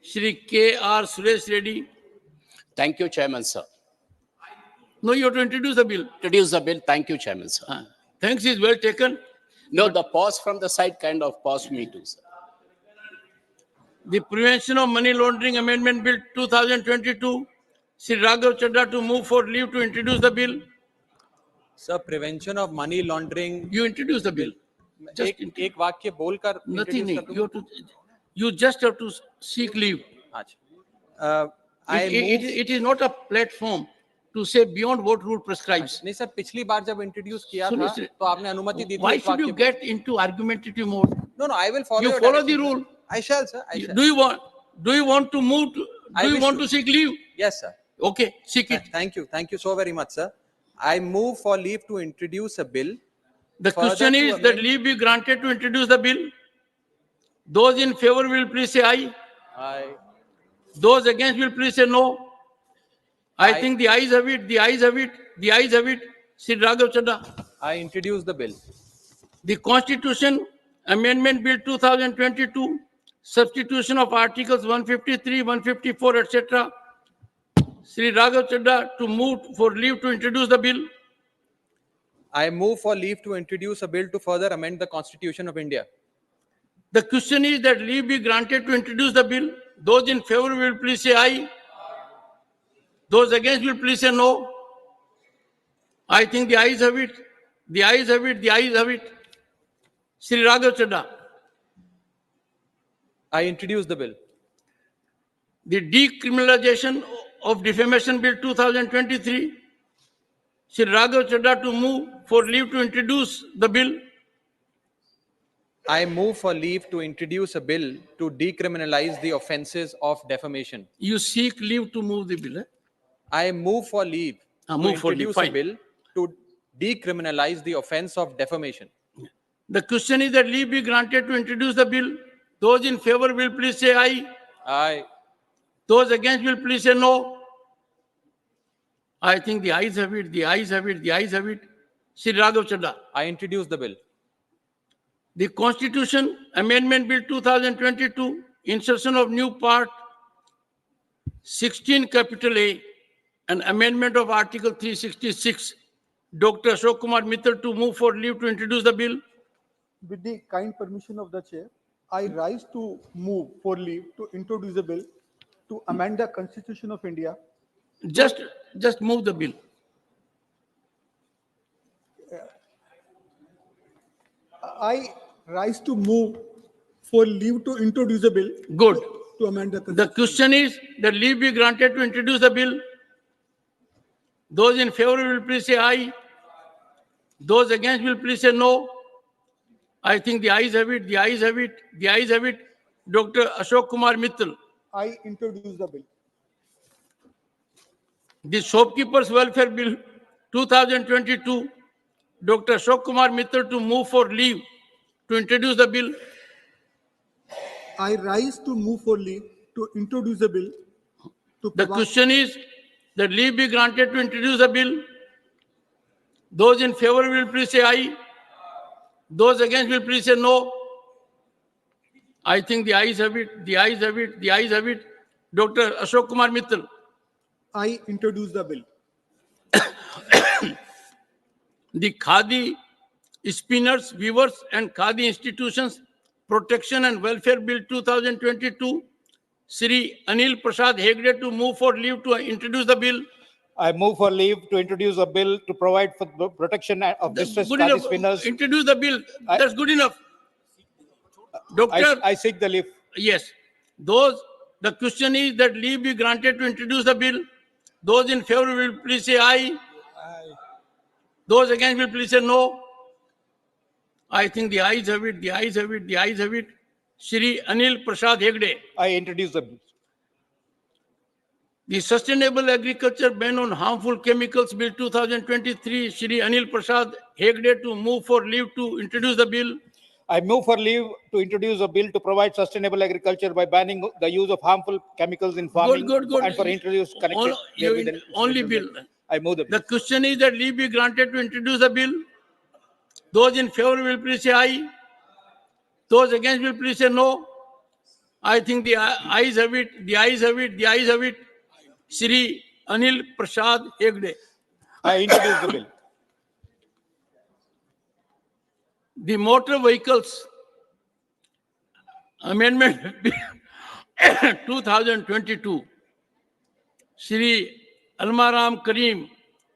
Shri K.R. Suresh Reddy. Thank you, Chairman, sir. No, you have to introduce the bill. Introduce the bill. Thank you, Chairman, sir. Thanks is well taken. No, the pause from the side kind of paused me too, sir. The Prevention of Money Laundering Amendment Bill 2022. Sri Raghav Chadha to move for leave to introduce the bill. Sir, prevention of money laundering. You introduce the bill. एक वाक्य बोलकर nothing. You just have to seek leave. It is not a platform to say beyond what rule prescribes. नहीं sir, पिछली बार जब introduce किया था तो आपने अनुमति दी थी. Why should you get into argumentative mode? No, I will follow. You follow the rule. I shall, sir. I shall. Do you want to move? Do you want to seek leave? Yes, sir. Okay, seek it. Thank you. Thank you so very much, sir. I move for leave to introduce a bill. The question is that leave be granted to introduce the bill. Those in favor will please say aye. Aye. Those against will please say no. I think the ayes have it, the ayes have it, the ayes have it. Sri Raghav Chadha. I introduce the bill. The Constitution Amendment Bill 2022, substitution of Articles 153, 154, etc. Sri Raghav Chadha to move for leave to introduce the bill. I move for leave to introduce a bill to further amend the Constitution of India. The question is that leave be granted to introduce the bill. Those in favor will please say aye. Those against will please say no. I think the ayes have it. The ayes have it. The ayes have it. Sri Raghav Chadha. I introduce the bill. The Decriminalization of Defamation Bill 2023. Shri Raghav Chadha to move for leave to introduce the bill. I move for leave to introduce a bill to decriminalize the offences of defamation. You seek leave to move the bill. I move for leave to Move for leave, introduce a fine. bill to decriminalize the offence of defamation. The question is that leave be granted to introduce the bill. Those in favor will please say aye. Aye. Those against will please say no. I think the ayes have it, the ayes have it, the ayes have it. Shri Raghav Chadha. I introduce the bill. The Constitution Amendment Bill 2022, insertion of new part 16 capital A, an amendment of Article 366. Dr. Ashok Kumar Mittal to move for leave to introduce the bill. With the kind permission of the chair, I rise to move for leave to introduce a bill to amend the Constitution of India. Just move the bill. I rise to move for leave to introduce a bill. Good. To amend the Constitution. The question is that leave be granted to introduce the bill. Those in favor will please say aye. Those against will please say no. I think the ayes have it, the ayes have it, the ayes have it. Dr. Ashok Kumar Mittal. I introduce the bill. The Shopkeepers Welfare Bill 2022. Dr. Ashok Kumar Mittal to move for leave to introduce the bill. I rise to move for leave to introduce a bill. The question is that leave be granted to introduce the bill. Those in favor will please say aye. Those against will please say no. I think the ayes have it, the ayes have it, the ayes have it. Dr. Ashok Kumar Mittal. I introduce the bill. The Khadi Spinners, Weavers and Khadi Institutions Protection and Welfare Bill 2022. Shri Anil Prasad Hegde to move for leave to introduce the bill. I move for leave to introduce a bill to provide for the protection of distressed Good Khadi enough. spinners. Introduce the bill. That's good enough. Doctor. I seek the leave. Yes. The question is that leave be granted to introduce the bill. Those in favor will please say aye. Those against will please say no. I think the ayes have it, the ayes have it, the ayes have it. Shri Anil Prasad Hegde. I introduce the bill. The Sustainable Agriculture Ban on Harmful Chemicals Bill 2023. Shri Anil Prasad Hegde to move for leave to introduce the bill. I move for leave to introduce a bill to provide sustainable agriculture by banning the use of harmful chemicals in farming Good. and for introduce connected. Only bill. I move the bill. The question is that leave be granted to introduce the bill. Those in favor will please say aye. Those against will please say no. I think the ayes have it, the ayes have it, the ayes have it. Shri Anil Prasad Hegde. I introduce the bill. The Motor Vehicles Amendment 2022. Shri Almaram Karim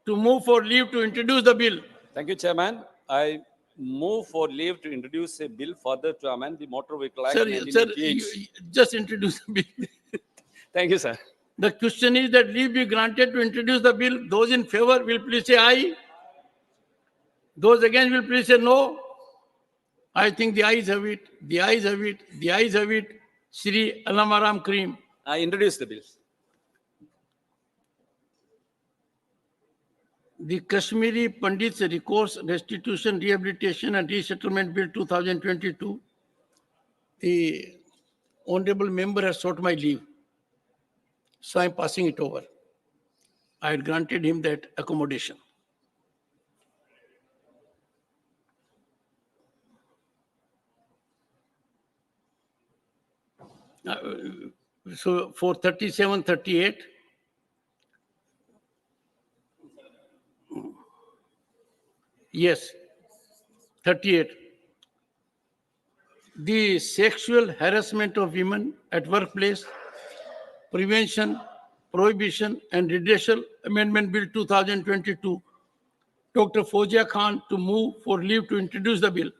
to move for leave to introduce the bill. Thank you, Chairman. I move for leave to introduce a bill further to amend the Motor Vehicle Act. Sir, 1988. you just introduce the bill. Thank you, sir. The question is that leave be granted to introduce the bill. Those in favor will please say aye. Those against will please say no. I think the ayes have it, the ayes have it, the ayes have it. Shri Alamaram Karim. I introduce the bill. The Kashmiri Pandits Recourse Restitution, Rehabilitation and Resettlement Bill 2022. The honorable member has sought my leave. So I am passing it over. I had granted him that accommodation. So for 37, 38. Yes, 38. The sexual harassment of women at workplace, prevention, prohibition and redressal amendment bill 2022. Dr. Fozia Khan to move for leave to introduce the bill.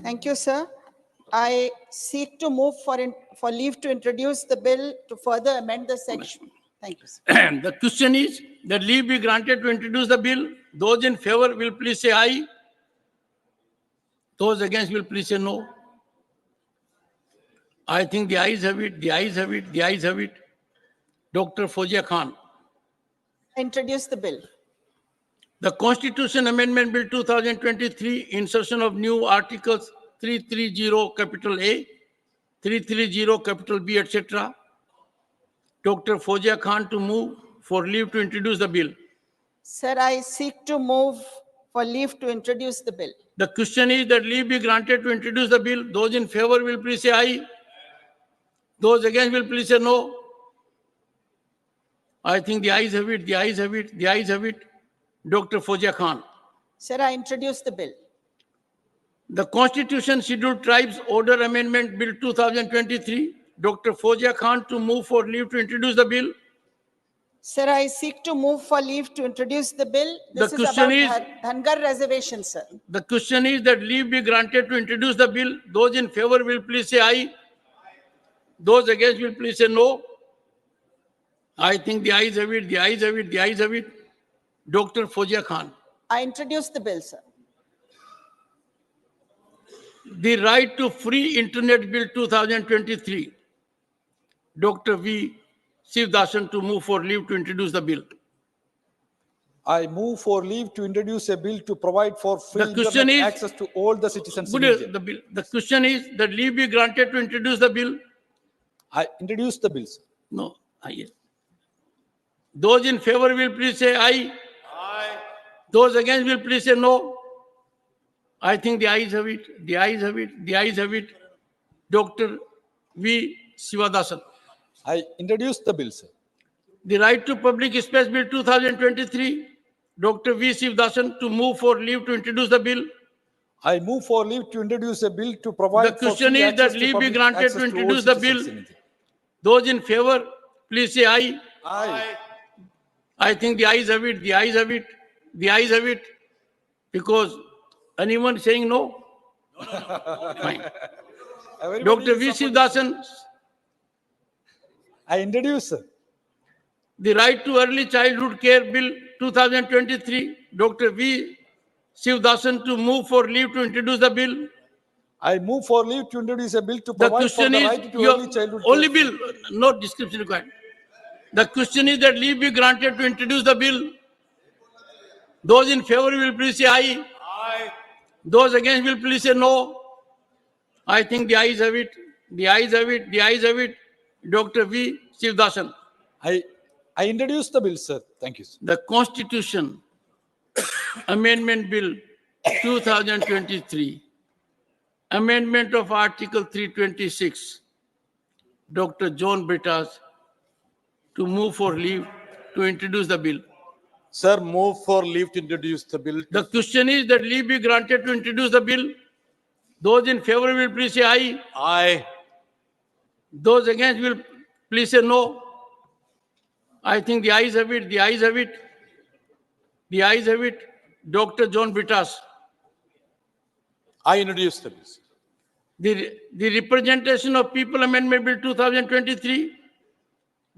Thank you, sir. I seek to move for leave to introduce the bill to further amend the section. Thank you, sir. The question is that leave be granted to introduce the bill. Those in favor will please say aye. Those against will please say no. I think the ayes have it, the ayes have it, the ayes have it. Dr. Fozia Khan. Introduce the bill. The Constitution Amendment Bill 2023, insertion of new articles 330 capital A, 330 capital B, etc. Dr. Fozia Khan to move for leave to introduce the bill. Sir, I seek to move for leave to introduce the bill. The question is that leave be granted to introduce the bill. Those in favor will please say aye. Those against will please say no. I think the ayes have it, the ayes have it, the ayes have it. Dr. Fozia Khan. Sir, I introduce the bill. The Constitution Scheduled Tribes Order Amendment Bill 2023. Dr. Fozia Khan to move for leave to introduce the bill. Sir, I seek to move for leave to introduce the bill. This The is question about is- Dhangar reservation, sir. The question is that leave be granted to introduce the bill. Those in favor will please say aye. Those against will please say no. I think the ayes have it, the ayes have it, the ayes have it. Dr. Fozia Khan. I introduce the bill, sir. The Right to Free Internet Bill 2023. Dr. V. Shivdasan to move for leave to introduce the bill. I move for leave to introduce a bill to provide for free The question internet is- access to all the citizens in Good, India. the question is that leave be granted to introduce the bill. I introduce the bill, sir. No. Aye. Those in favor will please say aye. Aye. Those against will please say no. I think the ayes have it, the ayes have it, the ayes have it. Dr. V. Shivadasan. I introduce the bill, sir. The Right to Public Space Bill 2023. Dr. V. Shivdasan to move for leave to introduce the bill. I move for leave to introduce a bill to provide The question for free is access that to leave be public granted access to all introduce the citizens bill. in India. Those in favor, please say aye. Aye. I think the ayes have it, the ayes have it, the ayes have it. Because anyone saying no? Fine. Everybody Dr. V. is supporting. Shivdasan. I introduce, sir. The Right to Early Childhood Care Bill 2023. Dr. V. Shivdasan to move for leave to introduce the bill. I move for leave to introduce a bill to The provide for question the is, right to your early childhood only care. bill, no description required. The question is that leave be granted to introduce the bill. Those in favor will please say aye. Aye. Those against will please say no. I think the ayes have it, the ayes have it, the ayes have it. Dr. V. Shivdasan. I introduce the bill, sir. Thank you, sir. The Constitution Amendment Bill 2023. Amendment of Article 326. Dr. John Brittas to move for leave to introduce the bill. Sir, move for leave to introduce the bill. The question is that leave be granted to introduce the bill. Those in favor will please say aye. Aye. Those against will please say no. I think the ayes have it, the ayes have it, the ayes have it. Dr. John Brittas. I introduce the bill, sir. The Representation of People Amendment Bill 2023.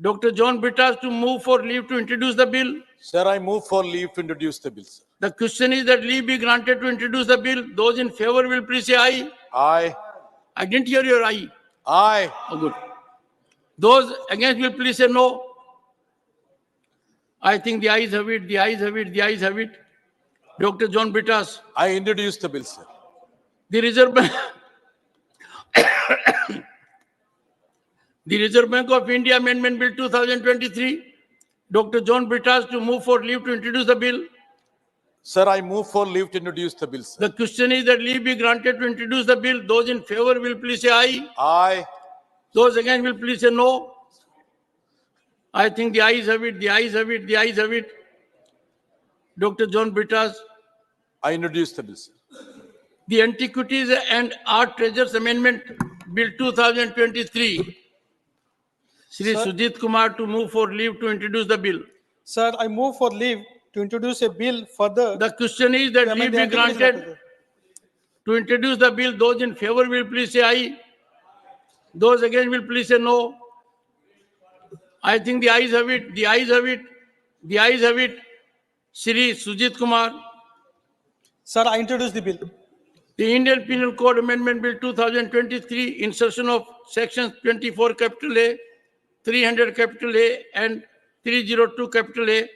Dr. John Brittas to move for leave to introduce the bill. Sir, I move for leave to introduce the bill, sir. The question is that leave be granted to introduce the bill. Those in favor will please say aye. Aye. I didn't hear your aye. Aye. Oh, good. Those against will please say no. I think the ayes have it, the ayes have it, the ayes have it. Dr. John Brittas. I introduce the bill, sir. The Reserve Bank. The Reserve Bank of India Amendment Bill 2023. Dr. John Brittas to move for leave to introduce the bill. Sir, I move for leave to introduce the bill, sir. The question is that leave be granted to introduce the bill. Those in favor will please say aye. Aye. Those against will please say no. I think the ayes have it, the ayes have it, the ayes have it. Dr. John Brittas. I introduce the bill, sir. The Antiquities and Art Treasures Amendment Bill 2023. Shri Sir. Sujit Kumar to move for leave to introduce the bill. Sir, I move for leave to introduce a bill further. The question is that to leave amend the be Antiquities granted. Act. to introduce the bill. Those in favor will please say aye. Those against will please say no. I think the ayes have it. The ayes have it. The ayes have it. Shri Sujit Kumar. Sir, I introduce the bill. The Indian Penal Code Amendment Bill 2023, insertion of sections 24 capital A, 300 capital A, and 302 capital A.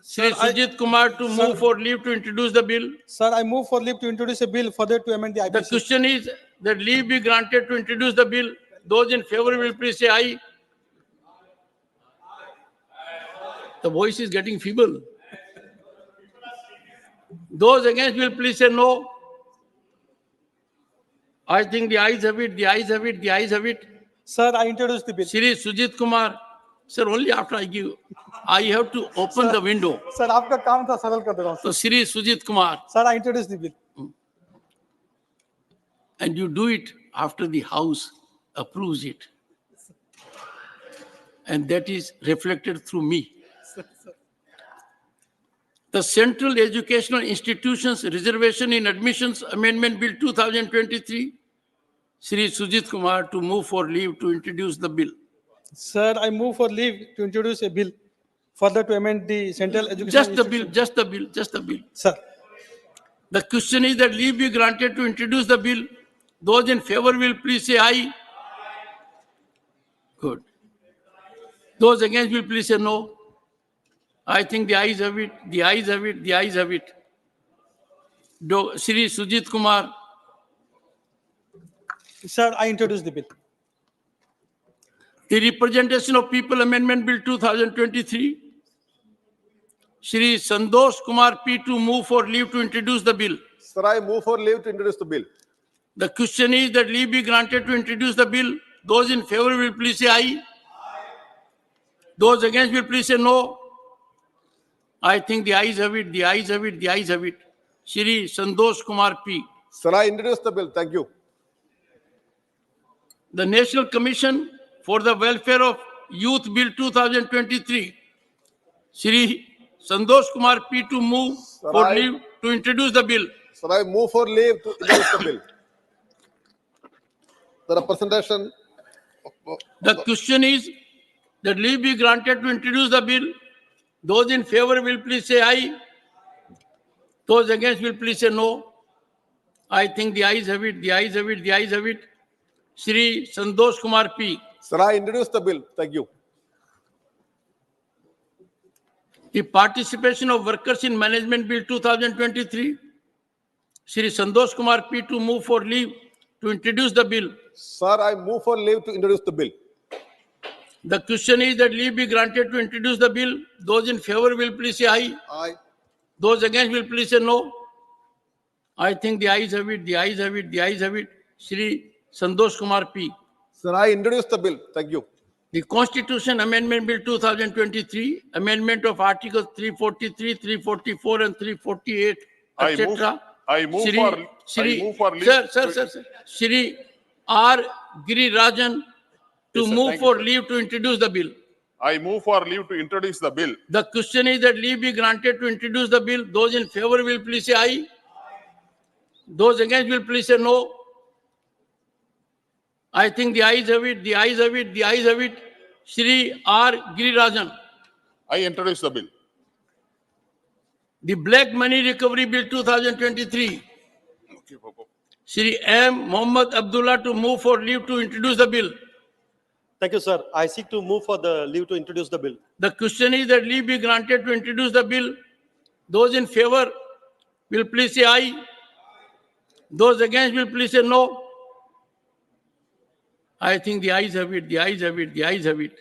Shri Sujit Kumar to move for leave to introduce the bill. Sir, I move for leave to introduce a bill further to amend the IPC. The question is that leave be granted to introduce the bill. Those in favor will please say aye. The voice is getting feeble. Those against will please say no. I think the ayes have it, the ayes have it, the ayes have it. Sir, I introduce the bill. Shri Sujit Kumar. Sir, only after I give, I have to open the window. Sir, आपका काम था सरल कर दे रहा हूँ. So Shri Sujit Kumar. Sir, I introduce the bill. And you do it after the House approves it. And that is reflected through me. The Central Educational Institutions Reservation in Admissions Amendment Bill 2023, Shri Sujit Kumar to move for leave to introduce the bill. Sir, I move for leave to introduce a bill further to amend the Central Education. Just the bill, just the bill, just the bill. Sir. The question is that leave be granted to introduce the bill. Those in favor will please say aye. Good. Those against will please say no. I think the ayes have it, the ayes have it, the ayes have it. Shri Sujit Kumar. Sir, I introduce the bill. The Representation of People Amendment Bill 2023. Shri Sandosh Kumar P to move for leave to introduce the bill. Sir, I move for leave to introduce the bill. The question is that leave be granted to introduce the bill. Those in favor will please say aye. Those against will please say no. I think the ayes have it, the ayes have it, the ayes have it. Shri Sandosh Kumar P. Sir, I introduce the bill. Thank you. The National Commission for the Welfare of Youth Bill 2023. Shri Sandosh Kumar P to move for leave to introduce the bill. Sir, I move for leave to introduce the bill. The representation. The question is that leave be granted to introduce the bill. Those in favor will please say aye. Those against will please say no. I think the ayes have it, the ayes have it, the ayes have it. Shri Sandosh Kumar P. Sir, I introduce the bill. Thank you. The Participation of Workers in Management Bill 2023. Shri Sandosh Kumar P to move for leave to introduce the bill. Sir, I move for leave to introduce the bill. The question is that leave be granted to introduce the bill. Those in favor will please say aye. Aye. Those against will please say no. I think the ayes have it, the ayes have it, the ayes have it. Shri Sandosh Kumar P. Sir, I introduce the bill. Thank you. The Constitution Amendment Bill 2023, amendment of Articles 343, 344, and 348, etc. I move for leave. Sir. Shri R. Girirajan to move for leave to introduce the bill. I move for leave to introduce the bill. The question is that leave be granted to introduce the bill. Those in favor will please say aye. Those against will please say no. I think the ayes have it, the ayes have it, the ayes have it. Shri R. Girirajan. I introduce the bill. The Black Money Recovery Bill 2023. Shri M. Mohammad Abdullah to move for leave to introduce the bill. Thank you, sir. I seek to move for the leave to introduce the bill. The question is that leave be granted to introduce the bill. Those in favor will please say aye. Those against will please say no. I think the ayes have it, the ayes have it, the ayes have it.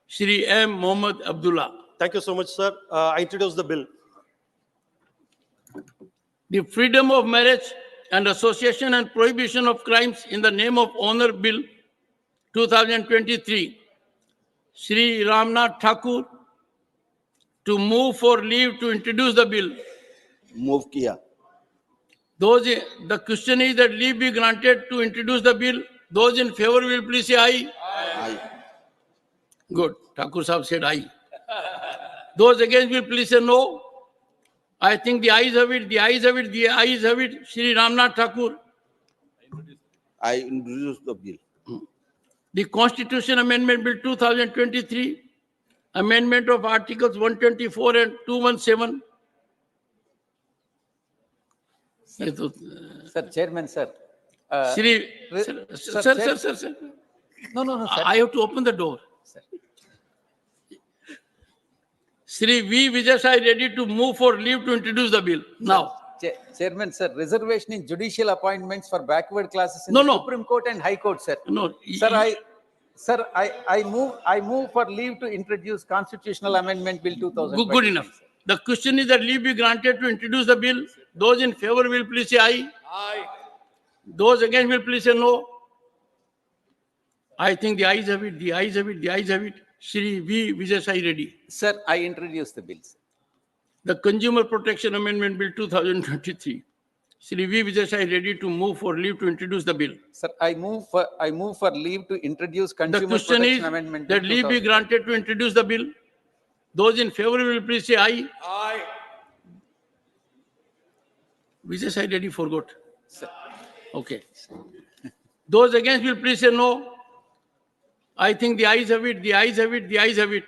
Shri M. Mohammad Abdullah. Thank you so much, sir. I introduce the bill. The Freedom of Marriage and Association and Prohibition of Crimes in the Name of Honor Bill 2023. Shri Ramnath Thakur to move for leave to introduce the bill. Move kiya. The question is that leave be granted to introduce the bill. Those in favor will please say aye. Aye. Good. Thakur Sahab said aye. Those against will please say no. I think the ayes have it, the ayes have it, the ayes have it. Shri Ramnath Thakur. I introduce the bill. The Constitution Amendment Bill 2023, amendment of Articles 124 and 217. Sir, Chairman, sir. Shri, sir. No, sir. I have to open the door. Shri V. Vijay ready to move for leave to introduce the bill. Now. Chairman, sir, reservation in judicial appointments for backward classes in the Supreme Court and High Court, sir. No. Sir, I move for leave to introduce Constitutional Amendment Bill 2000. Good enough. The question is that leave be granted to introduce the bill. Those in favor will please say aye. Aye. Those against will please say no. I think the ayes have it, the ayes have it, the ayes have it. Shri V. Vijay ready. Sir, I introduce the bills. The Consumer Protection Amendment Bill 2023. Shri V. Vijay ready to move for leave to introduce the bill. Sir, I move for leave to introduce Consumer The question Protection is Amendment that Bill leave be 2000. granted to introduce the bill. Those in favor will please say aye. Aye. Vijay ready forgot. Sir. Okay. Those against will please say no. I think the ayes have it, the ayes have it, the ayes have it.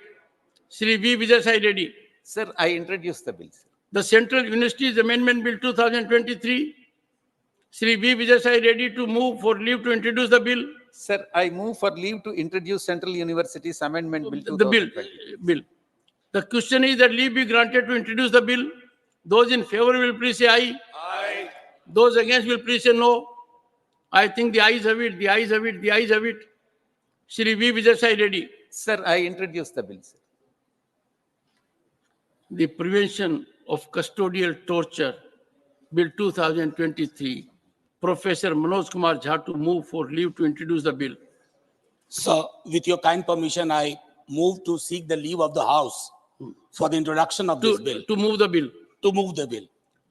Shri V. Vijay ready. Sir, I introduce the bills. The Central Universities Amendment Bill 2023. Shri V. Vijay ready to move for leave to introduce the bill. Sir, I move for leave to introduce Central Universities Amendment Bill 2023. The bill. The question is that leave be granted to introduce the bill. Those in favor will please say aye. Aye. Those against will please say no. I think the ayes have it, the ayes have it, the ayes have it. Shri V. Vijay ready. Sir, I introduce the bill, sir. The Prevention of Custodial Torture Bill 2023. Professor Manoj Kumar Jha to move for leave to introduce the bill. Sir, with your kind permission, I move to seek the leave of the House for the introduction of this bill. To move the bill. To move the bill.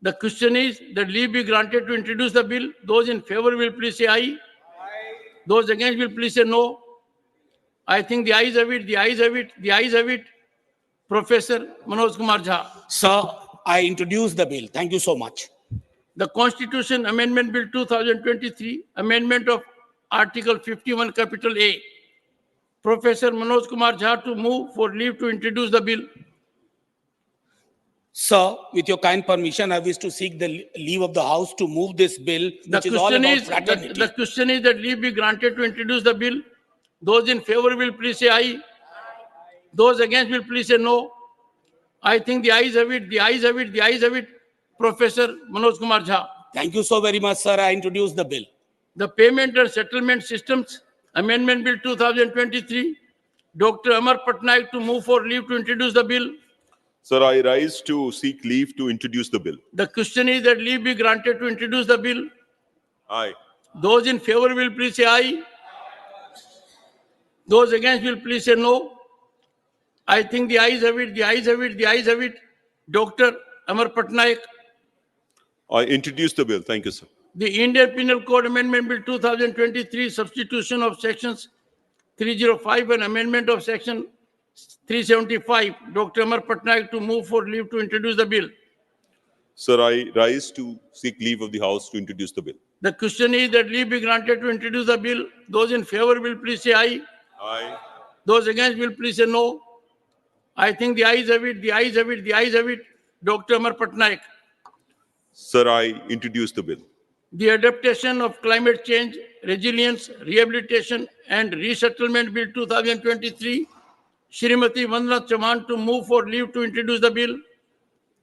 The question is that leave be granted to introduce the bill. Those in favor will please say aye. Aye. Those against will please say no. I think the ayes have it, the ayes have it, the ayes have it. Professor Manoj Kumar Jha. Sir, I introduce the bill. Thank you so much. The Constitution Amendment Bill 2023, amendment of Article 51, capital A. Professor Manoj Kumar Jha to move for leave to introduce the bill. Sir, with your kind permission, I wish to seek the leave of the House to move this bill, which is all about fraternity. The question is that leave be granted to introduce the bill. Those in favor will please say aye. Those against will please say no. I think the ayes have it, the ayes have it, the ayes have it. Professor Manoj Kumar Jha. Thank you so very much, sir. I introduce the bill. The Payment and Settlement Systems Amendment Bill 2023. Dr. Amar Patnaik to move for leave to introduce the bill. Sir, I rise to seek leave to introduce the bill. The question is that leave be granted to introduce the bill. Aye. Those in favor will please say aye. Those against will please say no. I think the ayes have it, the ayes have it, the ayes have it. Dr. Amar Patnaik. I introduce the bill. Thank you, sir. The Indian Penal Code Amendment Bill 2023, substitution of sections 305 and amendment of section 375. Dr. Amar Patnaik to move for leave to introduce the bill. Sir, I rise to seek leave of the House to introduce the bill. The question is that leave be granted to introduce the bill. Those in favor will please say aye. Aye. Those against will please say no. I think the ayes have it, the ayes have it, the ayes have it. Dr. Amar Patnaik. Sir, I introduce the bill. The Adaptation of Climate Change, Resilience, Rehabilitation and Resettlement Bill 2023. Shrimati Vandana Chauhan to move for leave to introduce the bill.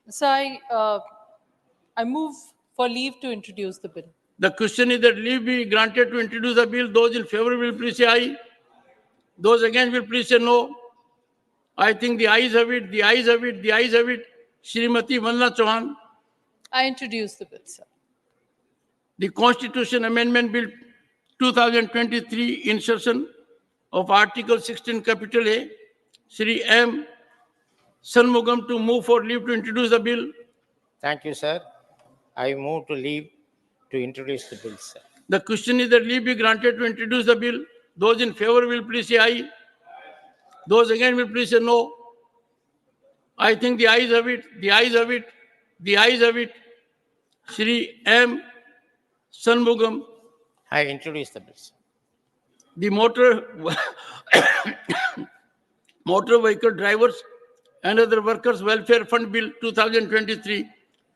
So I move for leave to introduce the bill. The question is that leave be granted to introduce the bill. Those in favor will please say aye. Those against will please say no. I think the ayes have it, the ayes have it, the ayes have it. Shrimati Vandana Chauhan. I introduce the bill, sir. The Constitution Amendment Bill 2023, insertion of Article 16, capital A. Shri M. Shanmugam to move for leave to introduce the bill. Thank you, sir. I move to leave to introduce the bill, sir. The question is that leave be granted to introduce the bill. Those in favor will please say aye. Those against will please say no. I think the ayes have it, the ayes have it. The ayes have it. Shri M. Shanmugam. I introduce the bill, sir. The Motor Vehicle Drivers and Other Workers Welfare Fund Bill 2023,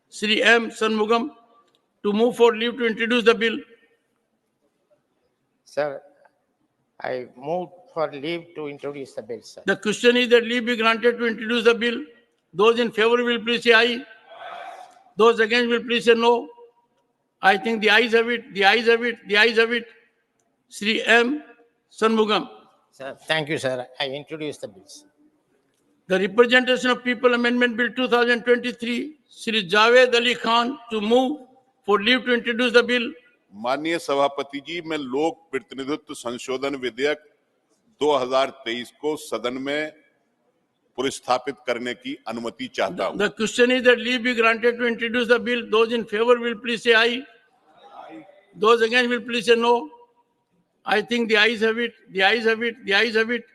Shri M. Shanmugam, to move for leave to introduce the bill. Sir, I move for leave to introduce the bill, sir. The question is that leave be granted to introduce the bill. Those in favor will please say aye. Those against will please say no. I think the ayes have it, the ayes have it, the ayes have it. Shri M. Shanmugam. Sir, thank you, sir. I introduce the bill, sir. The Representation of People Amendment Bill 2023, Shri Javed Ali Khan, to move for leave to introduce the bill. माननीय सभापति जी, मैं लोक प्रतिनिधित्व संशोधन विधेयक 2023 को सदन में पुरस्थापित करने की अनुमति चाहता हूं। The question is that leave be granted to introduce the bill. Those in favor will please say aye. Those against will please say no. I think the ayes have it, the ayes have it, the ayes have it.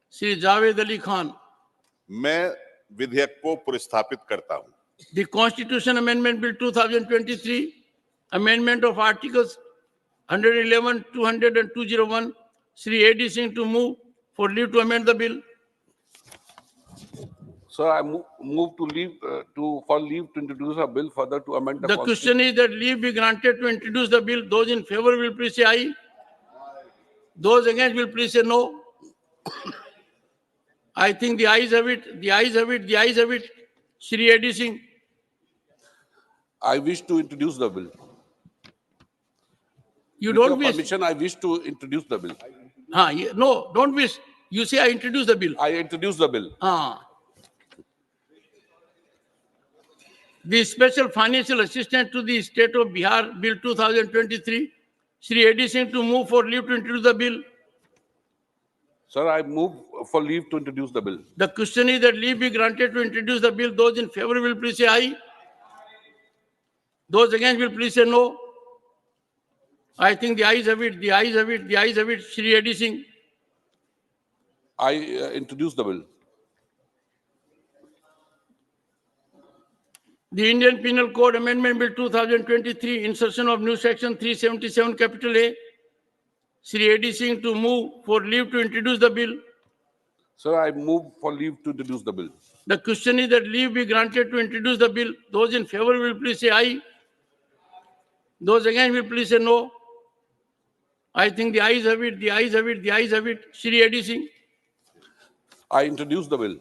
Shri Javed Ali Khan. मैं विधेयक को पुरस्थापित करता हूं। The Constitution Amendment Bill 2023, Amendment of Articles 111, 200 and 201, Shri A.D. Singh, to move for leave to amend the bill. Sir, I move to leave for leave to introduce a bill further to amend The question is that leave be granted to introduce the bill. Those in favor will please say aye. Those against will please say no. I think the ayes have it, the ayes have it, the ayes have it. Shri A.D. Singh. I wish to introduce the bill. You With don't your wish. permission, I wish to introduce the bill. No, don't wish. You say I introduce the bill. I introduce the bill. The Special Financial Assistant to the State of Bihar Bill 2023, Shri A.D. Singh, to move for leave to introduce the bill. Sir, I move for leave to introduce the bill. The question is that leave be granted to introduce the bill. Those in favor will please say aye. Those against will please say no. I think the ayes have it, the ayes have it, the ayes have it. Shri A.D. Singh. I introduce the bill. The Indian Penal Code Amendment Bill 2023, insertion of new section 377 capital A. Shri A.D. Singh, to move for leave to introduce the bill. Sir, I move for leave to introduce the bill. The question is that leave be granted to introduce the bill. Those in favor will please say aye. Those against will please say no. I think the ayes have it, the ayes have it, the ayes have it. Shri A.D. Singh. I introduce the bill.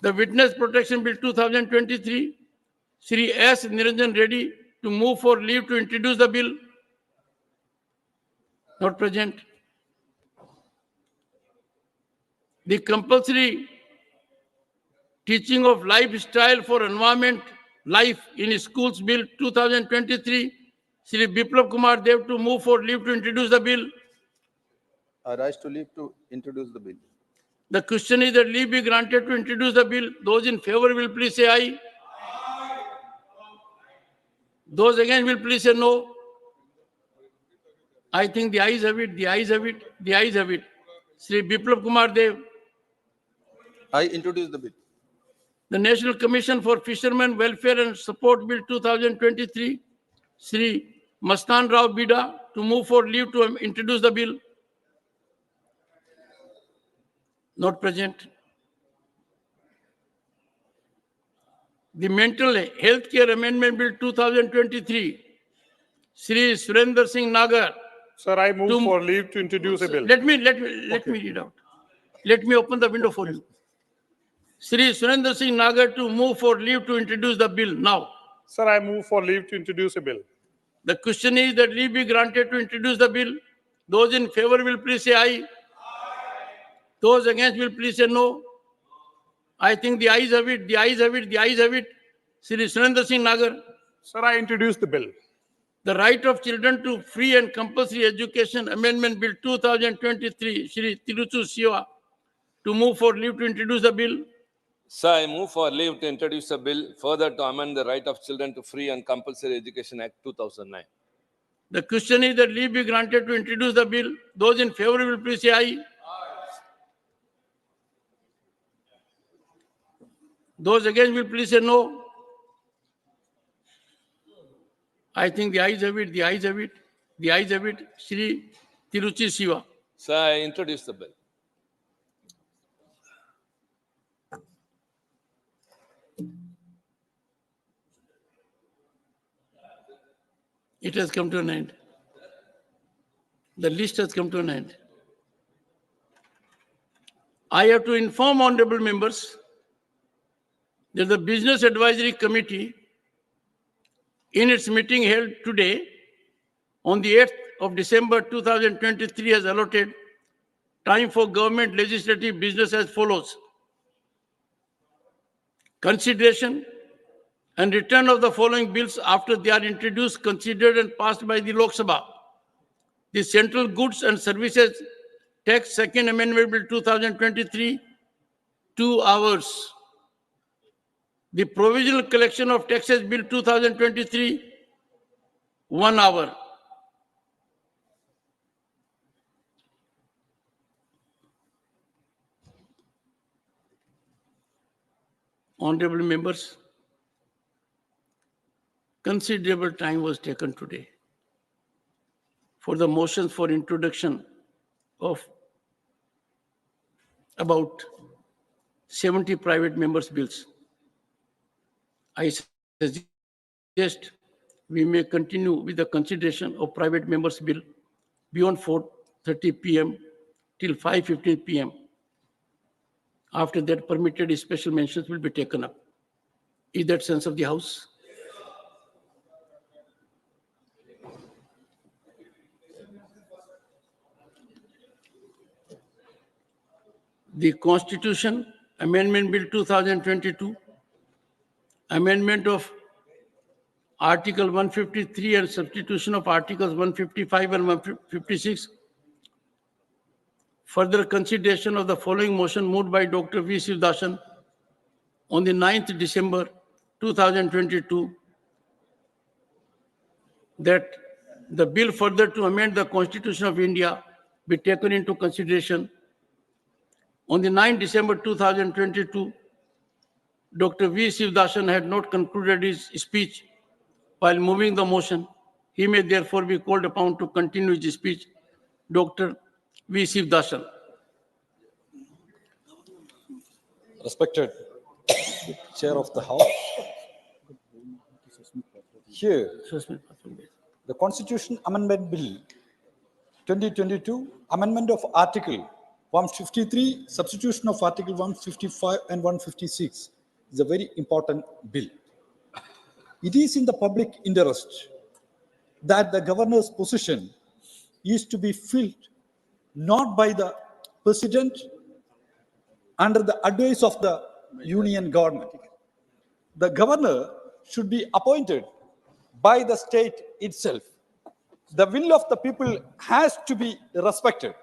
The Witness Protection Bill 2023, Shri S. Niranjan Reddy, to move for leave to introduce the bill. Not present. The Compulsory Teaching of Lifestyle for Environment Life in Schools Bill 2023, Shri Biplab Kumar Dev, to move for leave to introduce the bill. I rise to leave to introduce the bill. The question is that leave be granted to introduce the bill. Those in favor will please say aye. Those against will please say no. I think the ayes have it, the ayes have it, the ayes have it. Shri Biplab Kumar Dev. I introduce the bill. The National Commission for Fishermen Welfare and Support Bill 2023, Shri Mastan Rao Bida, to move for leave to introduce the bill. Not present. The Mental Health Care Amendment Bill 2023, Shri Surendra Singh Nagar. Sir, I move for leave to introduce a bill. Let me read out. Let me open the window for you. Shri Surendra Singh Nagar, to move for leave to introduce the bill now. Sir, I move for leave to introduce a bill. The question is that leave be granted to introduce the bill. Those in favor will please say aye. Those against will please say no. I think the ayes have it, the ayes have it, the ayes have it. Shri Surendra Singh Nagar. Sir, I introduce the bill. The Right of Children to Free and Compulsory Education Amendment Bill 2023, Shri Tiruchu Siva, to move for leave to introduce the bill. Sir, I move for leave to introduce a bill further to amend the Right of Children to Free and Compulsory Education Act 2009. The question is that leave be granted to introduce the bill. Those in favor will please say aye. Those against will please say no. I think the ayes have it, the ayes have it, the ayes have it. Shri Tiruchi Siva. Sir, I introduce the bill. It has come to an end. The list has come to an end. I have to inform honorable members that the Business Advisory Committee, in its meeting held today, on the 8th of December 2023, has allotted time for government legislative business as follows: consideration and return of the following bills after they are introduced, considered and passed by the Lok Sabha. The Central Goods and Services Tax Second Amendment Bill 2023, 2 hours. The Provisional Collection of Taxes Bill 2023, 1 hour. Honorable members, considerable time was taken today for the motions for introduction of about 70 private members' bills. I suggest we may continue with the consideration of private members' bill beyond 4:30 p.m. till 5:15 p.m. After that, permitted special mentions will be taken up. Is that sense of the House? The Constitution Amendment Bill 2022, amendment of Article 153 and substitution of Articles 155 and 156. Further consideration of the following motion moved by Dr. V. Sivdasan on the 9th December 2022, that the bill further to amend the Constitution of India be taken into consideration. On the 9th December 2022, Dr. V. Sivdasan had not concluded his speech while moving the motion. He may therefore be called upon to continue his speech. Dr. V. Sivdasan. Respected Chair of the House, here the Constitution Amendment Bill 2022, amendment of Article 153, substitution of Article 155 and 156 is a very important bill. It is in the public interest that the governor's position is to be filled not by the president under the advice of the union government. The governor should be appointed by the state itself. The will of the people has to be respected.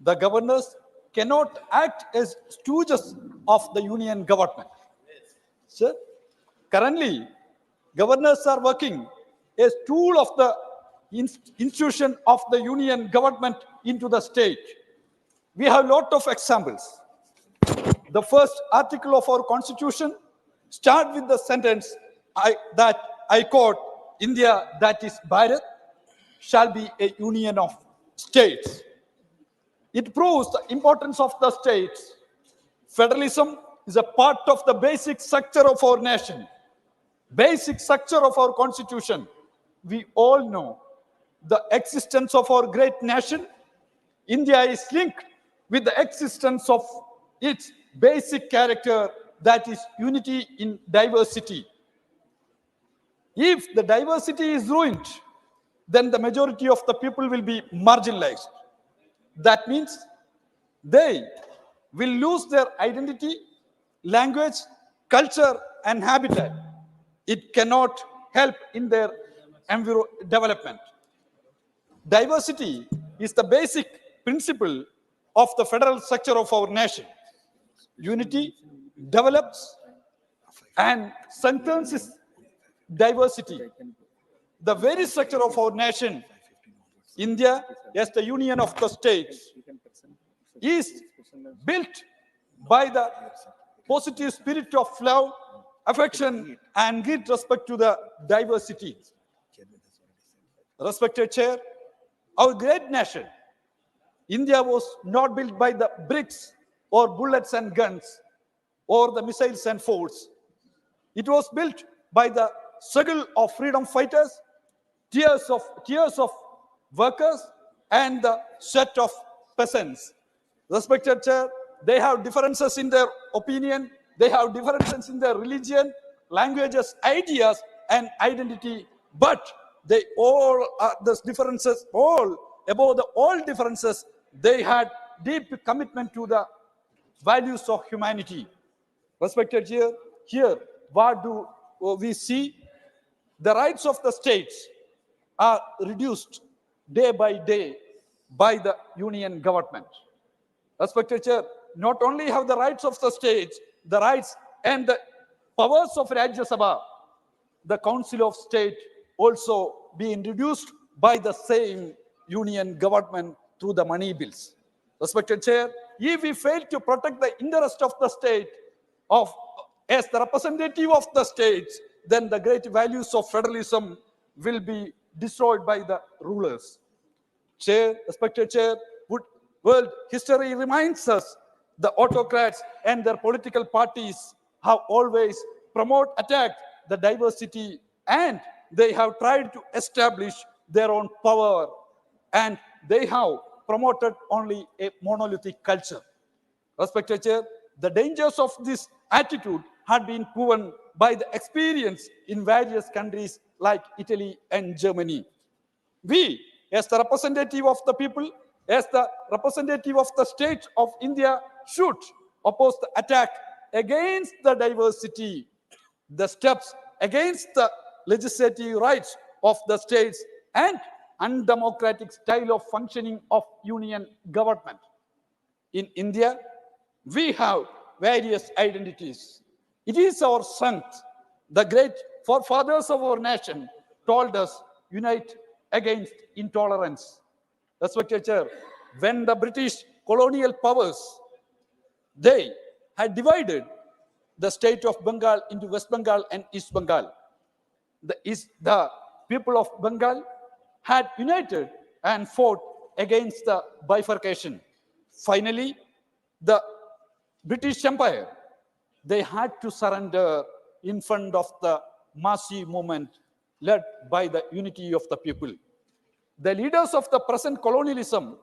The governors cannot act as stooges of the union government. Sir, currently, governors are working as tool of the institution of the union government into the state. We have a lot of examples. The first article of our constitution starts with the sentence that I quote, India, that is Bharat, shall be a union of states. It proves the importance of the states. Federalism is a part of the basic structure of our nation, basic structure of our constitution. We all know the existence of our great nation. India is linked with the existence of its basic character, that is unity in diversity. If the diversity is ruined, then the majority of the people will be marginalized. That means they will lose their identity, language, culture, and habitat. It cannot help in their development. Diversity is the basic principle of the federal structure of our nation. Unity develops and strengthens its diversity. The very structure of our nation, India, as the union of the states, is built by the positive spirit of love, affection, and great respect to the diversity. Respected Chair, our great nation, India was not built by the bricks or bullets and guns or the missiles and forts. It was built by the struggle of freedom fighters, tears of workers, and the sweat of peasants. Respected Chair, they have differences in their opinion, they have differences in their religion, languages, ideas, and identity, but they all are those differences, all above the all differences, they had deep commitment to the values of humanity. Respected here, what do we see? The rights of the states are reduced day by day by the union government. Respected Chair, not only have the rights of the states, the rights and the powers of Rajya Sabha, the Council of State also being reduced by the same union government through the money bills. Respected Chair, if we fail to protect the interest of the state as the representative of the states, then the great values of federalism will be destroyed by the rulers. Chair, respected Chair, world history reminds us the autocrats and their political parties have always attacked the diversity, and they have tried to establish their own power, and they have promoted only a monolithic culture. Respected Chair, the dangers of this attitude had been proven by the experience in various countries like Italy and Germany. We, as the representative of the people, as the representative of the state of India, should oppose the attack against the diversity, the steps against the legislative rights of the states, and undemocratic style of functioning of union government. In India, we have various identities. It is our strength. The great forefathers of our nation told us, unite against intolerance. Respected Chair, when the British colonial powers, they had divided the state of Bengal into West Bengal and East Bengal. The people of Bengal had united and fought against the bifurcation. Finally, the British Empire, they had to surrender in front of the massive movement led by the unity of the people. The leaders of the present colonialism,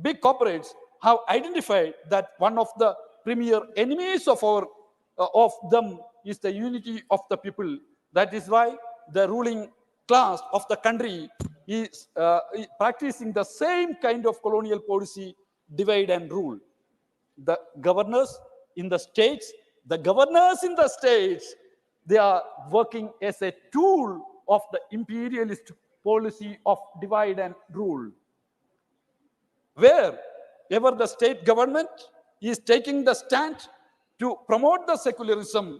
big corporates, have identified that one of the premier enemies of them is the unity of the people. That is why the ruling class of the country is practicing the same kind of colonial policy, divide and rule. The governors in the states, they are working as a tool of the imperialist policy of divide and rule. Wherever the state government is taking the stand to promote the secularism,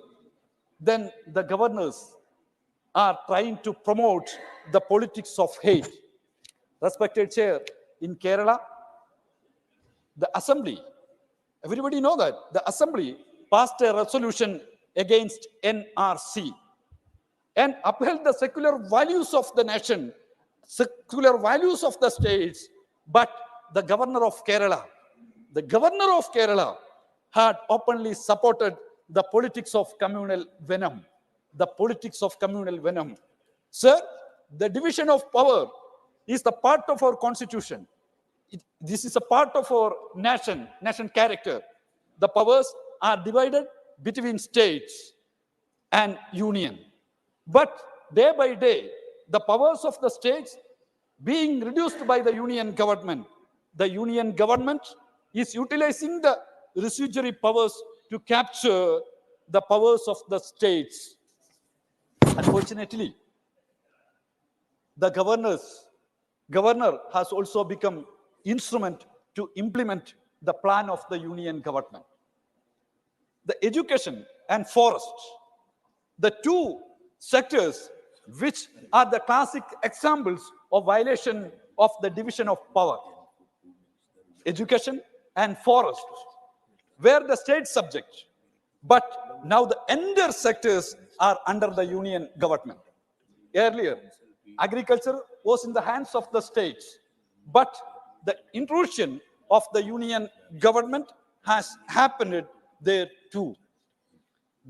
then the governors are trying to promote the politics of hate. Respected Chair, in Kerala, the Assembly, everybody know that, the Assembly passed a resolution against NRC and upheld the secular values of the nation, secular values of the states, but the governor of Kerala had openly supported the politics of communal venom. Sir, the division of power is the part of our constitution. This is a part of our nation character. The powers are divided between states and union. But day by day, the powers of the states being reduced by the union government. The union government is utilizing the residuary powers to capture the powers of the states. Unfortunately, the governor has also become instrument to implement the plan of the union government. The education and forest, the two sectors which are the classic examples of violation of the division of power. Education and forest, where the state subject, but now the entire sectors are under the union government. Earlier, agriculture was in the hands of the states, but the intrusion of the union government has happened there too.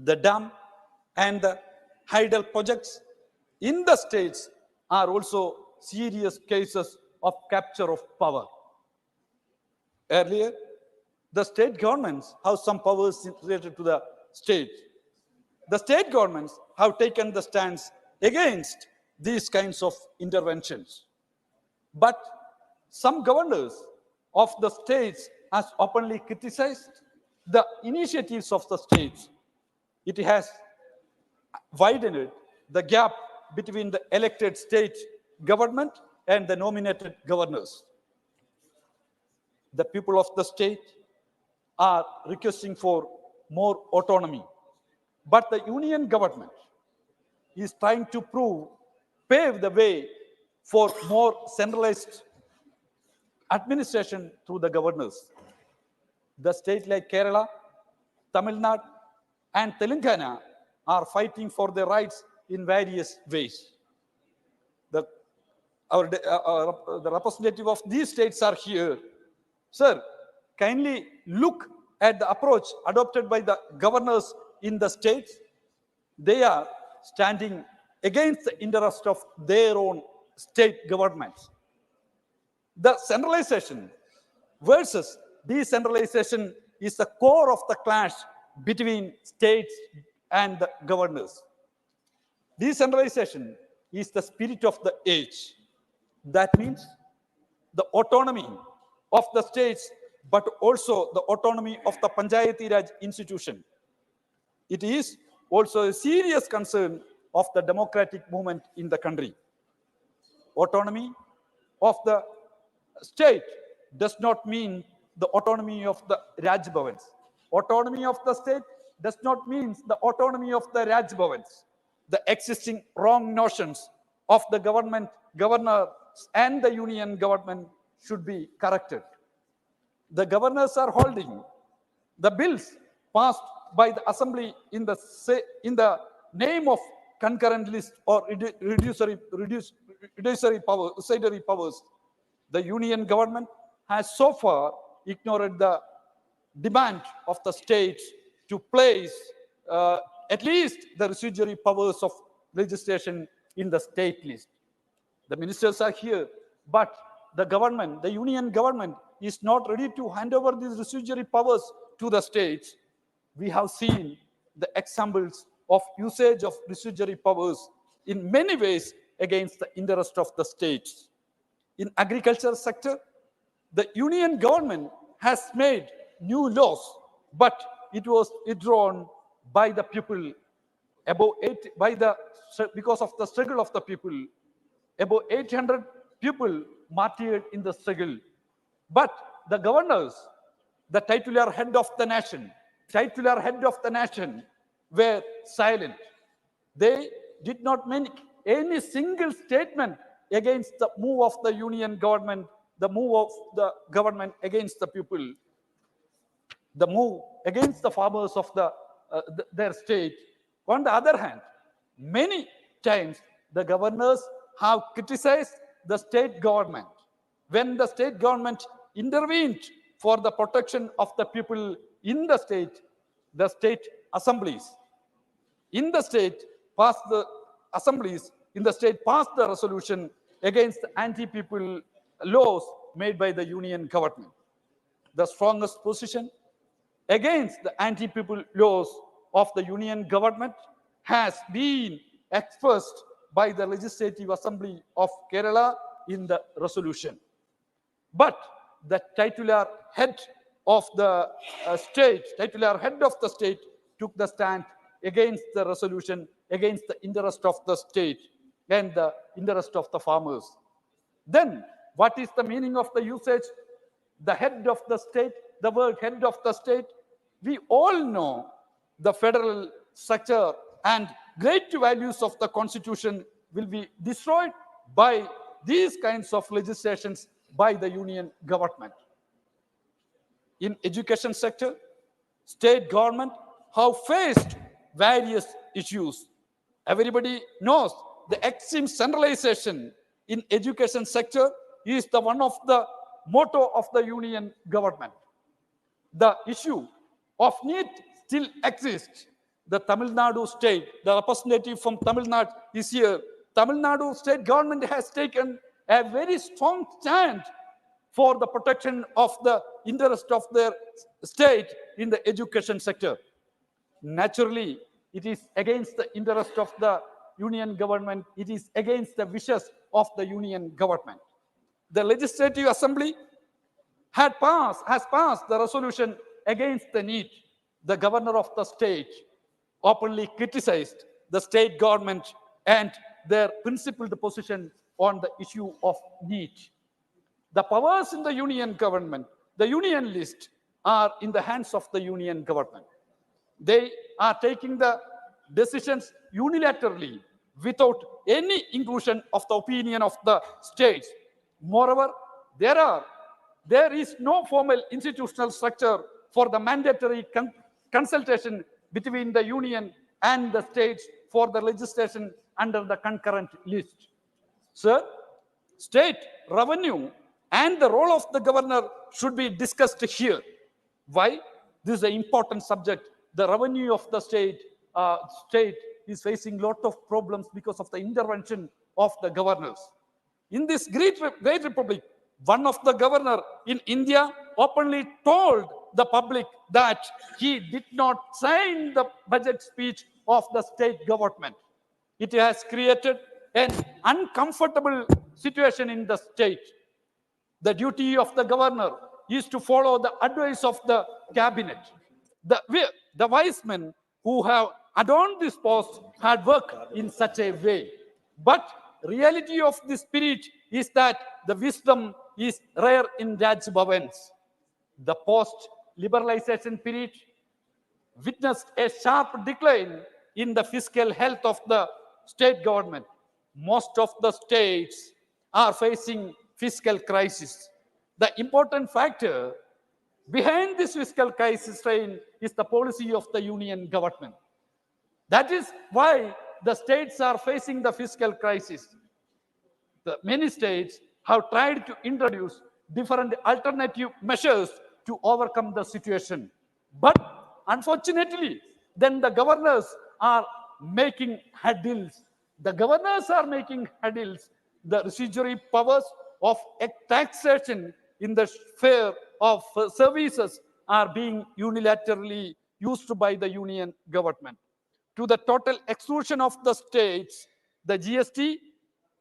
The dam and the hydel projects in the states are also serious cases of capture of power. Earlier, the state governments have some powers related to the state. The state governments have taken the stance against these kinds of interventions. But some governors of the states has openly criticized the initiatives of the states. It has widened the gap between the elected state government and the nominated governors. The people of the state are requesting for more autonomy. But the union government is trying to pave the way for more centralized administration through the governors. The states like Kerala, Tamil Nadu, and Telangana are fighting for their rights in various ways. The representative of these states are here. Sir, kindly look at the approach adopted by the governors in the states. They are standing against the interest of their own state governments. The centralization versus decentralization is the core of the clash between states and the governors. Decentralization is the spirit of the age. That means the autonomy of the states, but also the autonomy of the Panchayati Raj institution. It is also a serious concern of the democratic movement in the country. Autonomy of the state does not mean the autonomy of the Raj Bhavans. Autonomy of the state does not mean the autonomy of the Raj Bhavans. The existing wrong notions of the government, governor, and the union government should be corrected. The governors are holding the bills passed by the assembly in the name of concurrent list or reductory powers. The union government has so far ignored the demand of the states to place at least the residuary powers of legislation in the state list. The ministers are here, but the government, the union government, is not ready to hand over these residuary powers to the states. We have seen the examples of usage of residuary powers in many ways against the interest of the states. In agriculture sector, the union government has made new laws, but it was withdrawn by the people because of the struggle of the people. About 800 people martyred in the struggle. But the governors, the titular head of the nation, were silent. They did not make any single statement against the move of the union government, the move of the government against the people, the move against the farmers of their state. On the other hand, many times the governors have criticized the state government. When the state government intervened for the protection of the people in the state assemblies, in the state passed the assemblies, in the state passed the resolution against the anti-people laws made by the union government. The strongest position against the anti-people laws of the union government has been expressed by the Legislative Assembly of Kerala in the resolution. But the titular head of the state took the stand against the resolution, against the interest of the state and the interest of the farmers. Then what is the meaning of the usage? The head of the state, the word head of the state. We all know the federal structure and great values of the constitution will be destroyed by these kinds of legislations by the union government. In education sector, state government have faced various issues. Everybody knows the extreme centralization in education sector is the one of the motto of the union government. The issue of NEET still exists. The Tamil Nadu state, the representative from Tamil Nadu is here. Tamil Nadu state government has taken a very strong stand for the protection of the interest of their state in the education sector. Naturally, it is against the interest of the union government. It is against the wishes of the union government. The Legislative Assembly has passed the resolution against the NEET. The governor of the state openly criticized the state government and their principled position on the issue of NEET. The powers in the union government, the union list, are in the hands of the union government. They are taking the decisions unilaterally without any inclusion of the opinion of the states. Moreover, there is no formal institutional structure for the mandatory consultation between the union and the states for the legislation under the concurrent list. Sir, state revenue and the role of the governor should be discussed here. Why? This is an important subject. The revenue of the state is facing a lot of problems because of the intervention of the governors. In this great republic, one of the governor in India openly told the public that he did not sign the budget speech of the state government. It has created an uncomfortable situation in the state. The duty of the governor is to follow the advice of the cabinet. The wise men who have adorned this post had worked in such a way. But reality of this spirit is that the wisdom is rare in Raj Bhavans. The post-liberalization period witnessed a sharp decline in the fiscal health of the state government. Most of the states are facing fiscal crisis. The important factor behind this fiscal crisis strain is the policy of the union government. That is why the states are facing the fiscal crisis. Many states have tried to introduce different alternative measures to overcome the situation. But unfortunately, then the governors are making headwinds. The governors are making headwinds. The residuary powers of taxation in the sphere of services are being unilaterally used by the union government. To the total exclusion of the states, the GST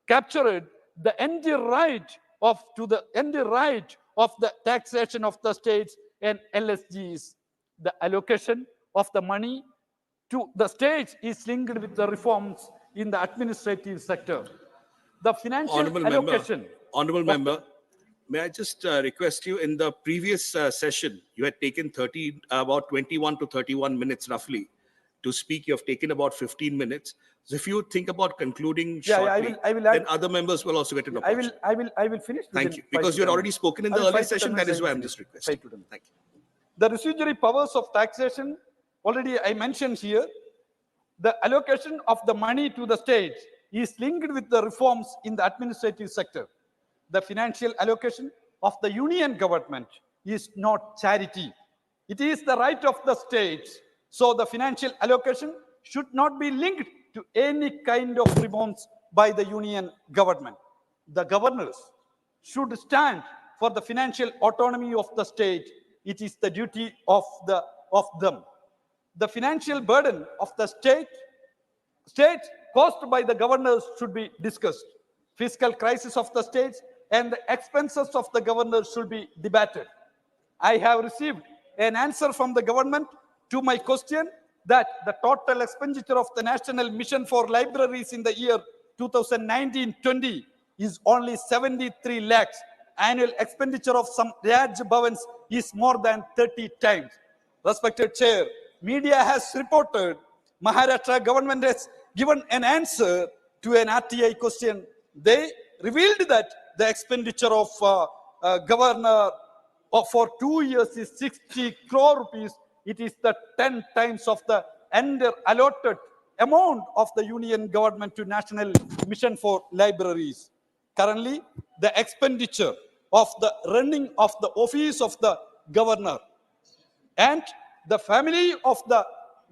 captured the entire right of the taxation of the states and LSGs. The allocation of the money to the states is linked with the reforms in the administrative sector. The financial allocation. Honorable member, may I just request you, in the previous session, you had taken about 21 to 31 minutes roughly to speak. You have taken about 15 minutes. So if you think about concluding shortly, then other members will also get an opportunity. I will finish. Thank you. Because you had already spoken in the earlier session, that is why I'm just requesting. Thank you. The residuary powers of taxation, already I mentioned here, the allocation of the money to the states is linked with the reforms in the administrative sector. The financial allocation of the union government is not charity. It is the right of the states. So the financial allocation should not be linked to any kind of reforms by the union government. The governors should stand for the financial autonomy of the state. It is the duty of them. The financial burden of the state caused by the governors should be discussed. Fiscal crisis of the states and the expenses of the governors should be debated. I have received an answer from the government to my question that the total expenditure of the National Mission for Libraries in the year 2019-20 is only 73 lakhs. Annual expenditure of some Raj Bhavans is more than 30 times. Respected Chair, media has reported Maharashtra government has given an answer to an RTI question. They revealed that the expenditure of governor for 2 years is 60 crore rupees. It is the 10 times of the allotted amount of the union government to National Mission for Libraries. Currently, the expenditure of the running of the office of the governor and the family of the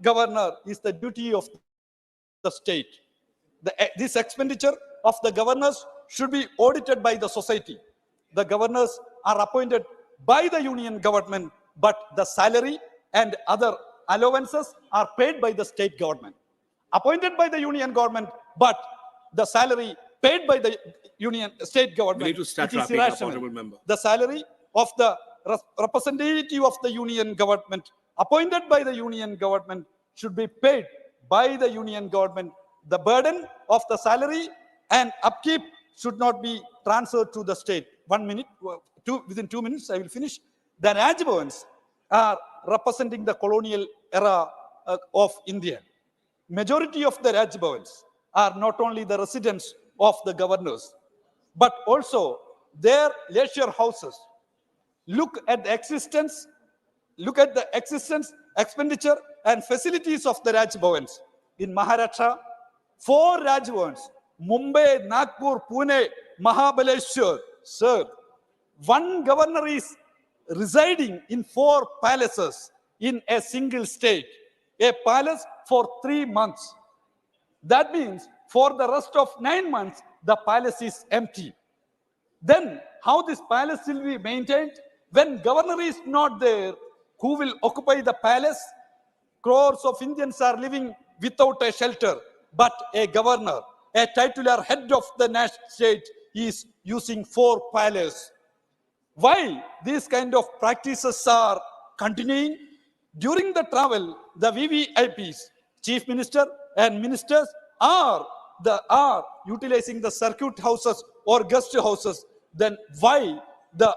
governor is the duty of the state. This expenditure of the governors should be audited by the society. The governors are appointed by the union government, but the salary and other allowances are paid by the state government. Appointed by the union government, but the salary paid by the union state government. We need to start it is wrapping up, irrational. honorable member. The salary of the representative of the union government appointed by the union government should be paid by the union government. The burden of the salary and upkeep should not be transferred to the state. 1 minute, within 2 minutes, I will finish. The Rajbhavans are representing the colonial era of India. Majority of the Rajbhavans are not only the residents of the governors, but also their leisure houses. Look at the existence, expenditure, and facilities of the Rajbhavans. In Maharashtra, 4 Rajbhavans, Mumbai, Nagpur, Pune, Mahabaleshwar. Sir, one governor is residing in 4 palaces in a single state. A palace for 3 months. That means for the rest of 9 months, the palace is empty. Then how this palace will be maintained? When governor is not there, who will occupy the palace? Crores of Indians are living without a shelter, but a governor, a titular head of the national state, is using 4 palaces. Why these kind of practices are continuing? During the travel, the VVIPs, chief minister and ministers are utilizing the circuit houses or guest houses. Then why the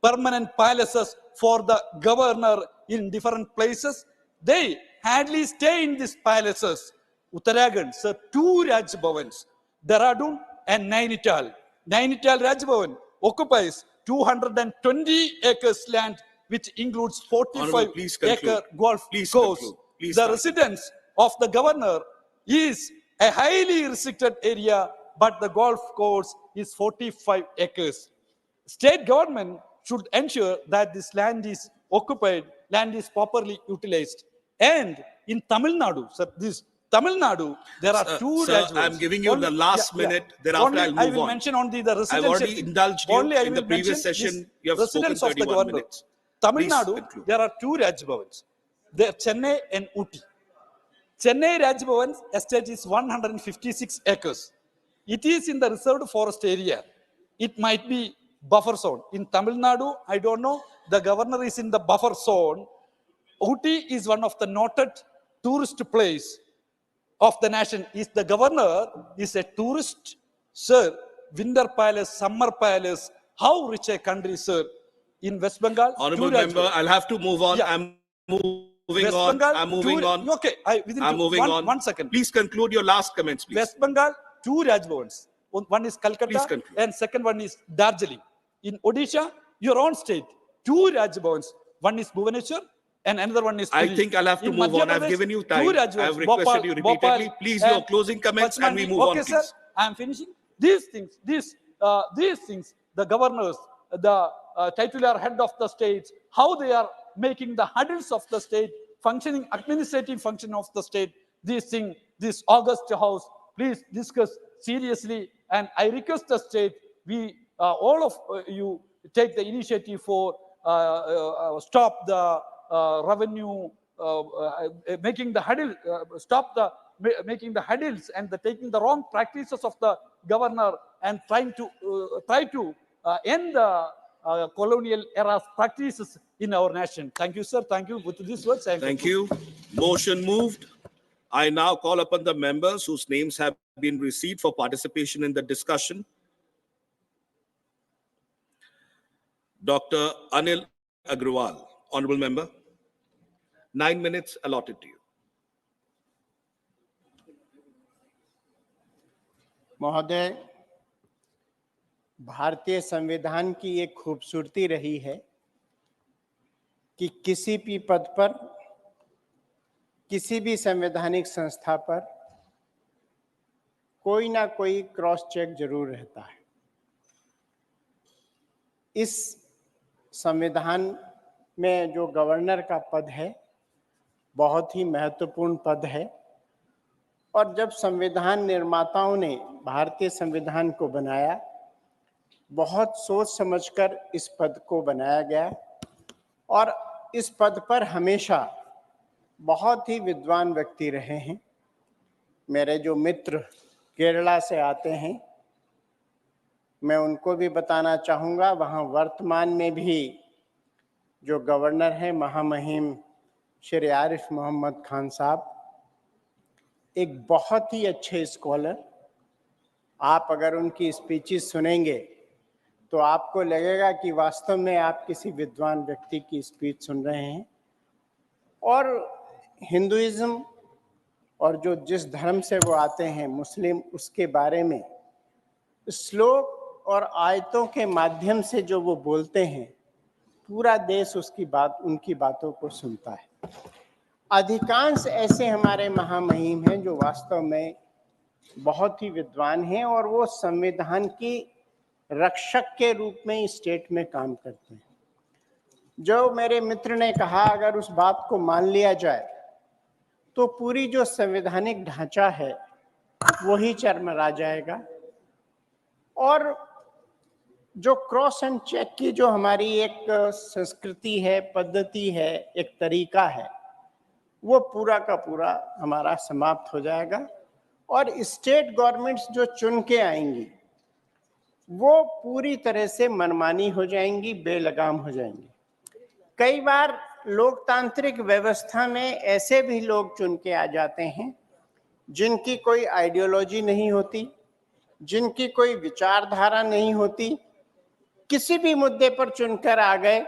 permanent palaces for the governor in different places? They hardly stay in these palaces. Uttarakhand, sir, 2 Rajbhavans, Dehradun and Nainital. Nainital Rajbhavan occupies 220 acres land, which includes 45-acre golf course. The residence of the governor is a highly restricted area, but the golf course is 45 acres. State government should ensure that this land is occupied, land is properly utilized. And in Tamil Nadu, sir, there are 2 Sir, Rajbhavans. I'm giving you the last minute, thereafter Only I'll move I will on. mention on the residential. I've already thing. indulged you Only I in the will previous mention session. this You have spoken residence of the 31 governor. minutes. Tamil Please Nadu, conclude. there are 2 Rajbhavans. There are Chennai and Ooty. Chennai Rajbhavan estate is 156 acres. It is in the reserved forest area. It might be buffer zone. In Tamil Nadu, I don't know, the governor is in the buffer zone. Ooty is one of the noted tourist place of the nation. Is the governor is a tourist, sir? Winter palace, summer palace. How rich a country, sir? In West Bengal, Honorable 2 member, Rajbhavans. I'll have to move on. Yeah. I'm moving West on. Bengal, I'm moving 2 on. Okay, within I'm moving on. 1 second. Please conclude your last comments, please. West Bengal, 2 Rajbhavans. One is Calcutta and second one is Darjeeling. In Odisha, your own state, 2 Rajbhavans. One is Bhubaneswar and another one is I Puri. think I'll have to In move Madhya on. I've Pradesh, given you 2 time. Rajbhavans. I've requested you repeatedly. Please, your and closing comments and we Pachmandi. move on, Okay, sir, please. I am finishing. These things, the governors, the titular head of the states, how they are making the huddles of the state, functioning, administrative function of the state, these things, this August House, please discuss seriously. And I request the state, all of you take the initiative for stop the revenue, making the huddle, making the huddles and taking the wrong practices of the governor and try to end the colonial era practices in our nation. Thank you, sir. Thank you. With these words, Thank you. Motion moved. I now call upon the members whose names have been received for participation in the discussion. Dr. Anil Agrawal, Honorable Member. 9 minutes allotted to you. महोदय, भारतीय संविधान की एक खूबसूरती रही है कि किसी भी पद पर, किसी भी संवैधानिक संस्था पर कोई ना कोई क्रॉस चेक जरूर रहता है। इस संविधान में जो गवर्नर का पद है बहुत ही महत्वपूर्ण पद है, और जब संविधान निर्माताओं ने भारतीय संविधान को बनाया, बहुत सोच समझकर इस पद को बनाया गया, और इस पद पर हमेशा बहुत ही विद्वान व्यक्ति रहे हैं। मेरे जो मित्र केरला से आते हैं, मैं उनको भी बताना चाहूँगा, वहाँ वर्तमान में भी जो गवर्नर हैं महामहिम श्री आरिफ मोहम्मद खान साहब, एक बहुत ही अच्छे स्कॉलर। आप अगर उनकी स्पीचेस सुनेंगे तो आपको लगेगा कि वास्तव में आप किसी विद्वान व्यक्ति की स्पीच सुन रहे हैं। और हिंदुइज्म और जो जिस धर्म से वो आते हैं मुस्लिम, उसके बारे में श्लोक और आयतों के माध्यम से जो वो बोलते हैं, पूरा देश उनकी बातों को सुनता है। अधिकांश ऐसे हमारे महामहिम हैं जो वास्तव में बहुत ही विद्वान हैं, और वो संविधान की रक्षक के रूप में इस स्टेट में काम करते हैं। जो मेरे मित्र ने कहा, अगर उस बात को मान लिया जाए तो पूरी जो संवैधानिक ढांचा है वो ही चरमरा जाएगा, और जो क्रॉस एंड चेक की जो हमारी एक संस्कृति है, पद्धति है, एक तरीका है, वो पूरा का पूरा हमारा समाप्त हो जाएगा। और स्टेट गवर्नमेंट्स जो चुन के आएंगी वो पूरी तरह से मनमानी हो जाएंगी, बेलगाम हो जाएंगी। कई बार लोकतांत्रिक व्यवस्था में ऐसे भी लोग चुन के आ जाते हैं जिनकी कोई आइडियोलॉजी नहीं होती, जिनकी कोई विचारधारा नहीं होती, किसी भी मुद्दे पर चुनकर आ गए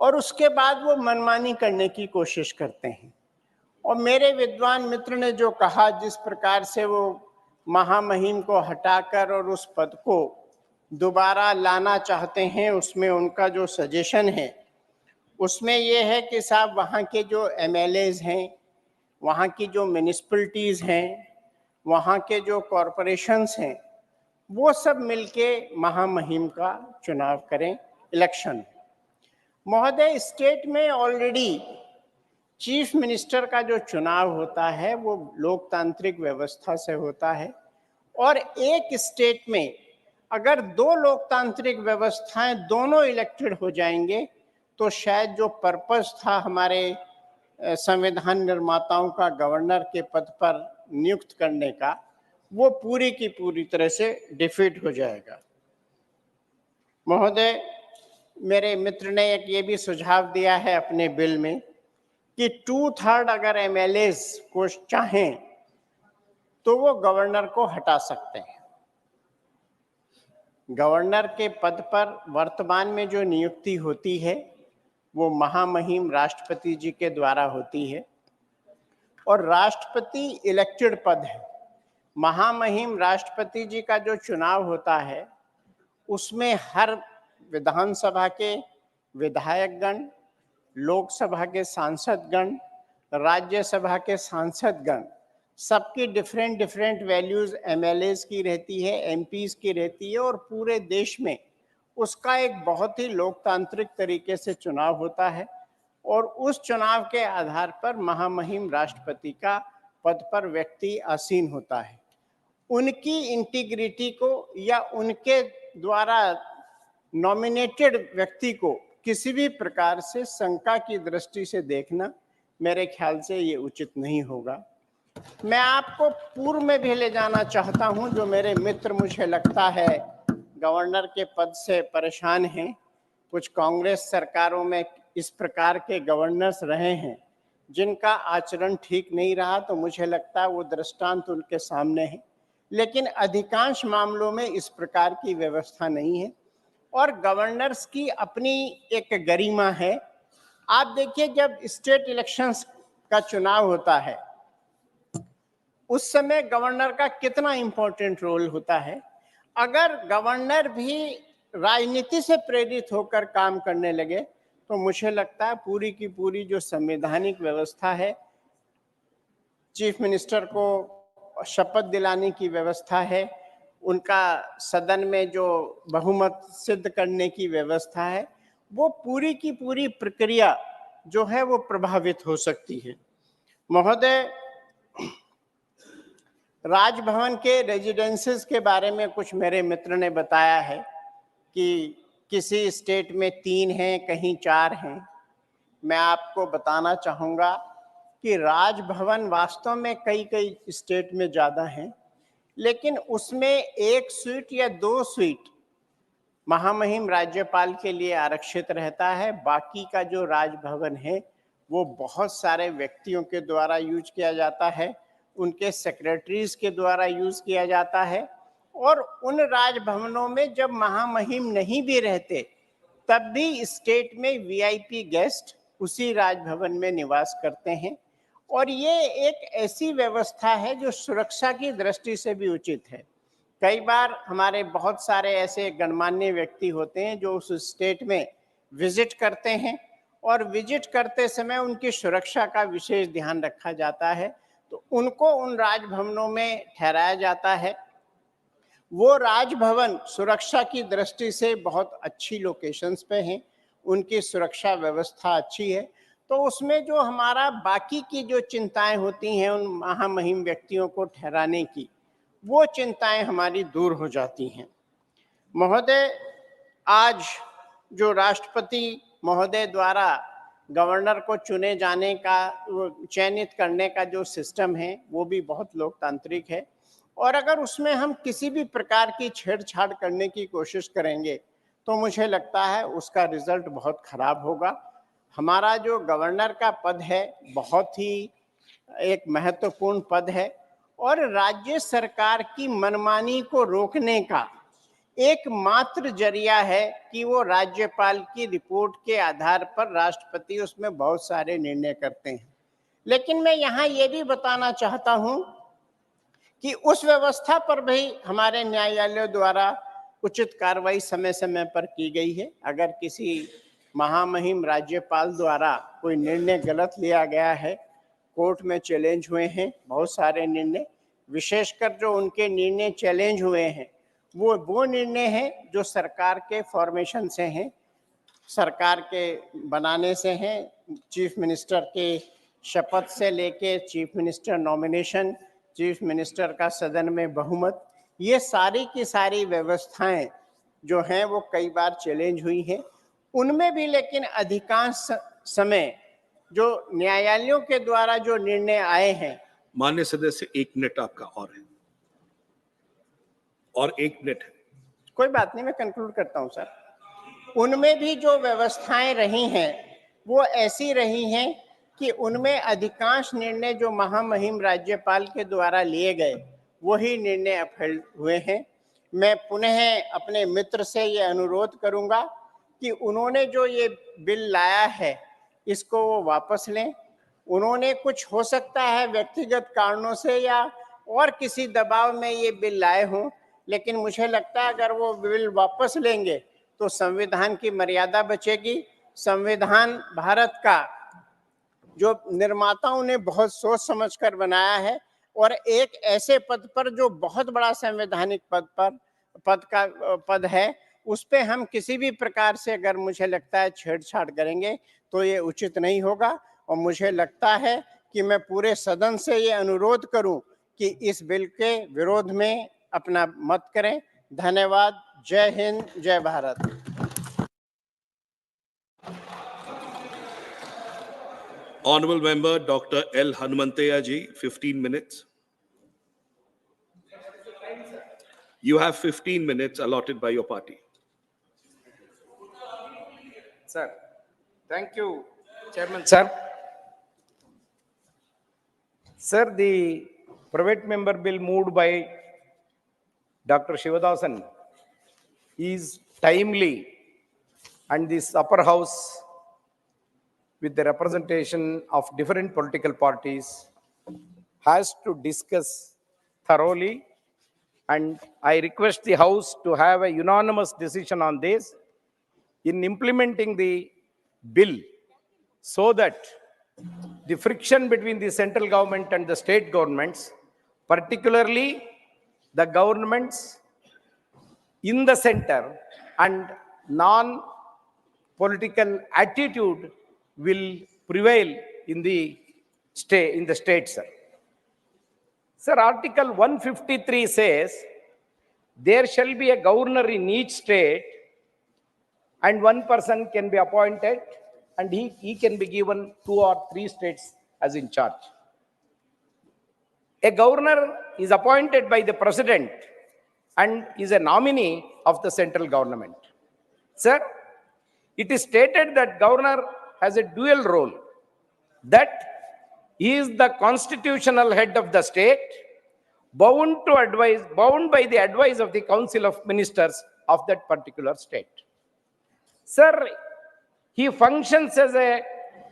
और उसके बाद वो मनमानी करने की कोशिश करते हैं। और मेरे विद्वान मित्र ने जो कहा, जिस प्रकार से वो महामहिम को हटाकर और उस पद को दोबारा लाना चाहते हैं, उसमें उनका जो सजेशन है उसमें ये है कि साहब वहाँ के जो एमएलएज हैं, वहाँ की जो म्यूनिसिपैलिटीज़ हैं, वहाँ के जो कॉरपोरेशंस हैं, वो सब मिलके महामहिम का चुनाव करें इलेक्शन। महोदय, स्टेट में ऑलरेडी चीफ मिनिस्टर का जो चुनाव होता है वो लोकतांत्रिक व्यवस्था से होता है, और एक स्टेट में अगर दो लोकतांत्रिक व्यवस्थाएं दोनों इलेक्टेड हो जाएंगे तो शायद जो पर्पस था हमारे संविधान निर्माताओं का गवर्नर के पद पर नियुक्त करने का, वो पूरी की पूरी तरह से डिफीट हो जाएगा। महोदय, मेरे मित्र ने एक ये भी सुझाव दिया है अपने बिल में कि 2/3 अगर एमएलएज को चाहें तो वो गवर्नर को हटा सकते हैं। गवर्नर के पद पर वर्तमान में जो नियुक्ति होती है वो महामहिम राष्ट्रपति जी के द्वारा होती है, और राष्ट्रपति इलेक्टेड पद है। महामहिम राष्ट्रपति जी का जो चुनाव होता है उसमें हर विधानसभा के विधायकगण, लोकसभा के सांसदगण, राज्यसभा के सांसदगण, सबकी डिफरेंट वैल्यूज एमएलएज की रहती है, एमपीज की रहती है, और पूरे देश में उसका एक बहुत ही लोकतांत्रिक तरीके से चुनाव होता है, और उस चुनाव के आधार पर महामहिम राष्ट्रपति का पद पर व्यक्ति आसीन होता है। उनकी इंटीग्रिटी को या उनके द्वारा नॉमिनेटेड व्यक्ति को किसी भी प्रकार से शंका की दृष्टि से देखना मेरे ख्याल से ये उचित नहीं होगा। मैं आपको पूर्व में भी ले जाना चाहता हूं, जो मेरे मित्र मुझे लगता है गवर्नर के पद से परेशान हैं। कुछ कांग्रेस सरकारों में इस प्रकार के गवर्नर्स रहे हैं जिनका आचरण ठीक नहीं रहा, तो मुझे लगता है वो दृष्टांत उनके सामने है, लेकिन अधिकांश मामलों में इस प्रकार की व्यवस्था नहीं है, और गवर्नर्स की अपनी एक गरिमा है। आप देखिए, जब स्टेट इलेक्शंस का चुनाव होता है उस समय गवर्नर का कितना इंपॉर्टेंट रोल होता है। अगर गवर्नर भी राजनीति से प्रेरित होकर काम करने लगे तो मुझे लगता है पूरी की पूरी जो संवैधानिक व्यवस्था है, चीफ मिनिस्टर को शपथ दिलाने की व्यवस्था है, उनका सदन में जो बहुमत सिद्ध करने की व्यवस्था है, वो पूरी की पूरी प्रक्रिया जो है वो प्रभावित हो सकती है। महोदय, राजभवन के रेजिडेंसेस के बारे में कुछ मेरे मित्र ने बताया है कि किसी स्टेट में 3 हैं, कहीं 4 हैं। मैं आपको बताना चाहूँगा कि राजभवन वास्तव में कई स्टेट में ज़्यादा हैं, लेकिन उसमें 1 स्वीट या 2 स्वीट महामहिम राज्यपाल के लिए आरक्षित रहता है। बाकी का जो राजभवन है वो बहुत सारे व्यक्तियों के द्वारा यूज किया जाता है, उनके सेक्रेटरीज के द्वारा यूज किया जाता है। और उन राजभवनों में जब महामहिम नहीं भी रहते तब भी स्टेट में वीआईपी गेस्ट उसी राजभवन में निवास करते हैं। और ये एक ऐसी व्यवस्था है जो सुरक्षा की दृष्टि से भी उचित है। कई बार हमारे बहुत सारे ऐसे गणमान्य व्यक्ति होते हैं जो उस स्टेट में विजिट करते हैं और विजिट करते समय उनकी सुरक्षा का विशेष ध्यान रखा जाता है, तो उनको उन राजभवनों में ठहराया जाता है। वो राजभवन सुरक्षा की दृष्टि से बहुत अच्छी लोकेशंस पे हैं, उनकी सुरक्षा व्यवस्था अच्छी है, तो उसमें जो हमारा बाकी की जो चिंताएं होती हैं उन महामहिम व्यक्तियों को ठहराने की, वो चिंताएं हमारी दूर हो जाती हैं। महोदय, आज जो राष्ट्रपति महोदय द्वारा गवर्नर को चुने जाने का, चयनित करने का जो सिस्टम है वो भी बहुत लोकतांत्रिक है, और अगर उसमें हम किसी भी प्रकार की छेड़छाड़ करने की कोशिश करेंगे तो मुझे लगता है उसका रिजल्ट बहुत खराब होगा। हमारा जो गवर्नर का पद है बहुत ही एक महत्वपूर्ण पद है और राज्य सरकार की मनमानी को रोकने का एकमात्र जरिया है कि वो राज्यपाल की रिपोर्ट के आधार पर राष्ट्रपति उसमें बहुत सारे निर्णय करते हैं। लेकिन मैं यहाँ ये भी बताना चाहता हूँ कि उस व्यवस्था पर भी हमारे न्यायालयों द्वारा उचित कार्रवाई समय समय पर की गई है। अगर किसी महामहिम राज्यपाल द्वारा कोई निर्णय गलत लिया गया है, कोर्ट में चैलेंज हुए हैं बहुत सारे निर्णय, विशेषकर जो उनके निर्णय चैलेंज हुए हैं वो निर्णय हैं जो सरकार के फॉर्मेशन से हैं, सरकार के बनाने से हैं। चीफ मिनिस्टर के शपथ से लेके chief minister nomination, chief minister का सदन में बहुमत, ये सारी की सारी व्यवस्थाएं जो हैं वो कई बार चैलेंज हुई हैं। उनमें भी लेकिन अधिकांश समय जो न्यायालयों के द्वारा जो निर्णय आए हैं। मान्य सदस्य, 1 मिनट आपका और है, और 1 मिनट है। कोई बात नहीं, मैं कंक्लूड करता हूं सर। उनमें भी जो व्यवस्थाएं रही हैं वो ऐसी रही हैं कि उनमें अधिकांश निर्णय जो महामहिम राज्यपाल के द्वारा लिए गए वही निर्णय अपहेल्ड हुए हैं। मैं पुनः अपने मित्र से ये अनुरोध करूंगा कि उन्होंने जो ये बिल लाया है इसको वो वापस लें। उन्होंने कुछ हो सकता है व्यक्तिगत कारणों से या और किसी दबाव में ये बिल लाए हों, लेकिन मुझे लगता है अगर वो बिल वापस लेंगे तो संविधान की मर्यादा बचेगी। संविधान भारत का जो निर्माताओं ने बहुत सोच समझकर बनाया है और एक ऐसे पद पर जो बहुत बड़ा संवैधानिक पद है, उस पे हम किसी भी प्रकार से अगर मुझे लगता है छेड़छाड़ करेंगे तो ये उचित नहीं होगा। और मुझे लगता है कि मैं पूरे सदन से ये अनुरोध करूं कि इस बिल के विरोध में अपना मत करें। धन्यवाद। जय हिंद, जय Bharat. Honorable Member Dr. L. Hanumanteya ji, 15 minutes. You have 15 minutes allotted by your party. Sir, thank you, Chairman, sir. Sir, the private member bill moved by Dr. Shivadasan is timely, and this upper house with the representation of different political parties has to discuss thoroughly, and I request the house to have a unanimous decision on this in implementing the bill so that the friction between the central government and the state governments particularly the governments in the center and non-political attitude will prevail in the state, sir. Sir, Article 153 says, there shall be a governor in each state and one person can be appointed and he can be given 2 or 3 states as in charge. A governor is appointed by the president and is a nominee of the central government. Sir, it is stated that governor has a dual role, that he is the constitutional head of the state, bound by the advice of the Council of Ministers of that particular state. Sir, he functions as a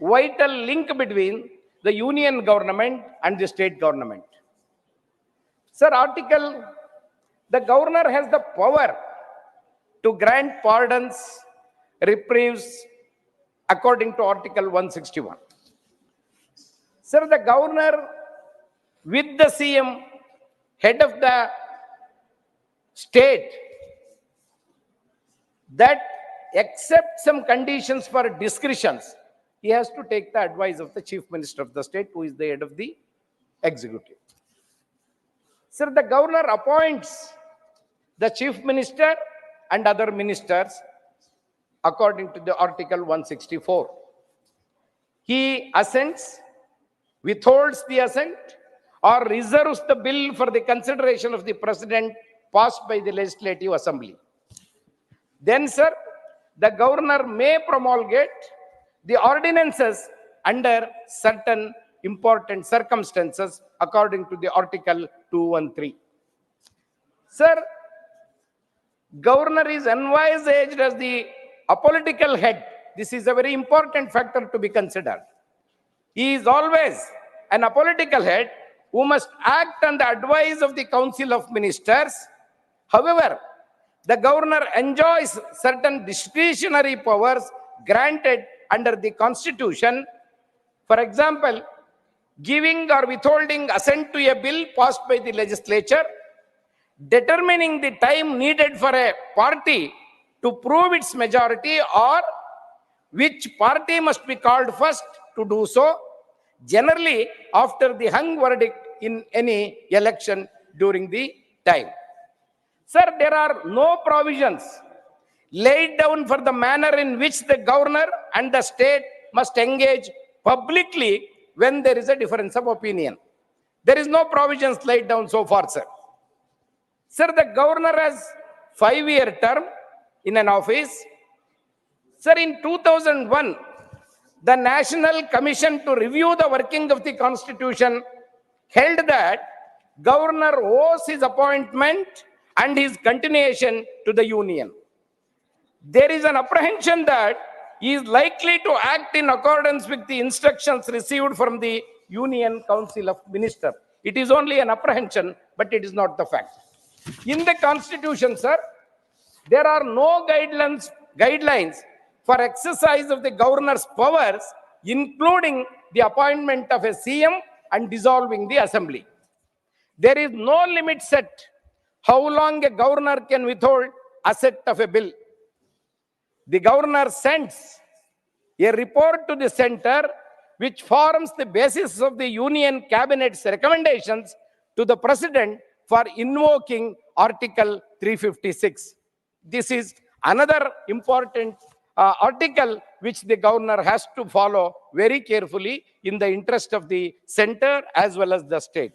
vital link between the union government and the state government. Sir, the governor has the power to grant pardons, reprieves, according to Article 161. Sir, the governor with the CM, head of the state, that except some conditions for discretions, he has to take the advice of the chief minister of the state, who is the head of the executive. Sir, the governor appoints the chief minister and other ministers according to the Article 164. He assents, withholds the assent, or reserves the bill for the consideration of the president passed by the Legislative Assembly. Then, sir, the governor may promulgate the ordinances under certain important circumstances according to the Article 213. Sir, governor is envisaged as the apolitical head. This is a very important factor to be considered. He is always an apolitical head who must act on the advice of the Council of Ministers. However, the governor enjoys certain discretionary powers granted under the Constitution. For example, giving or withholding assent to a bill passed by the legislature, determining the time needed for a party to prove its majority, or which party must be called first to do so, generally after the hung verdict in any election during the time. Sir, there are no provisions laid down for the manner in which the governor and the state must engage publicly when there is a difference of opinion. There is no provisions laid down so far, sir. Sir, the governor has 5-year term in an office. Sir, in 2001, the National Commission to Review the Working of the Constitution held that governor owes his appointment and his continuation to the union. There is an apprehension that he is likely to act in accordance with the instructions received from the Union Council of Ministers. It is only an apprehension, but it is not the fact. In the Constitution, sir, there are no guidelines for exercise of the governor's powers, including the appointment of a CM and dissolving the assembly. There is no limit set how long a governor can withhold assent of a bill. The governor sends a report to the center, which forms the basis of the Union Cabinet's recommendations to the President for invoking Article 356. This is another important article which the governor has to follow very carefully in the interest of the center as well as the state.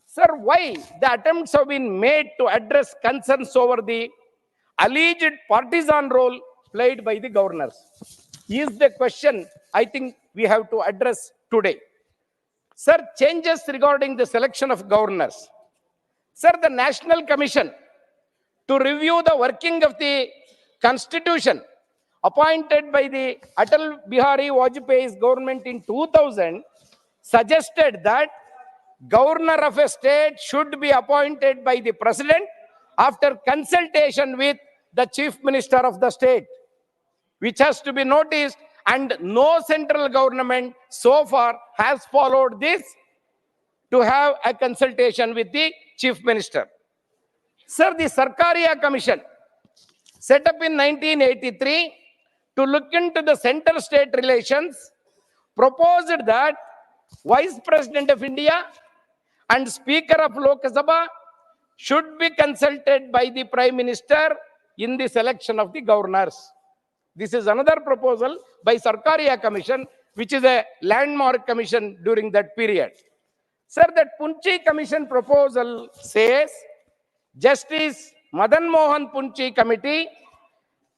Sir, why the attempts have been made to address concerns over the alleged partisan role played by the governors is the question I think we have to address today. Sir, changes regarding the selection of governors. Sir, the National Commission to Review the Working of the Constitution, appointed by the Atal Bihari Vajpayee's government in 2000, suggested that governor of a state should be appointed by the president after consultation with the chief minister of the state, which has to be noticed, and no central government so far has followed this to have a consultation with the Chief Minister. Sir, the Sarkaria Commission, set up in 1983 to look into the center-state relations, proposed that Vice President of India and Speaker of Lok Sabha should be consulted by the Prime Minister in the selection of the governors. This is another proposal by Sarkaria Commission, which is a landmark commission during that period. Sir, that Punchi Commission proposal says Justice Madan Mohan Punchi Committee,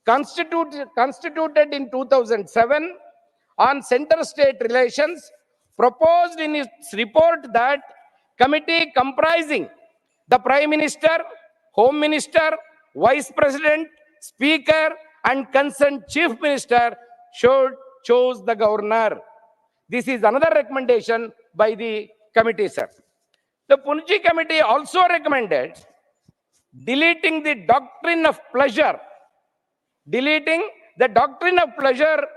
constituted in 2007 on center-state relations, proposed in its report that committee comprising the Prime Minister, Home Minister, Vice President, Speaker, and concerned Chief Minister should choose the governor. This is another recommendation by the committee, sir. The Punchi Committee also recommended deleting the doctrine of pleasure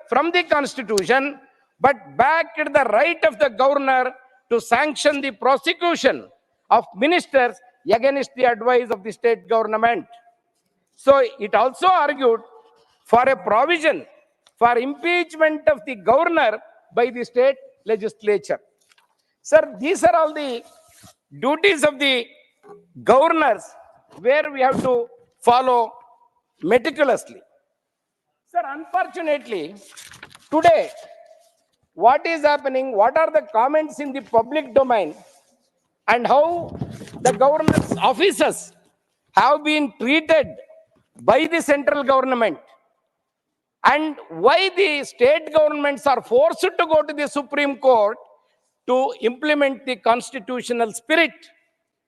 from the Constitution, but backed the right of the governor to sanction the prosecution of ministers against the advice of the state government. So it also argued for a provision for impeachment of the governor by the state legislature. Sir, these are all the duties of the governors where we have to follow meticulously. Sir, unfortunately, today, what is happening, what are the comments in the public domain, and how the governor's officers have been treated by the central government, and why the state governments are forced to go to the Supreme Court to implement the constitutional spirit,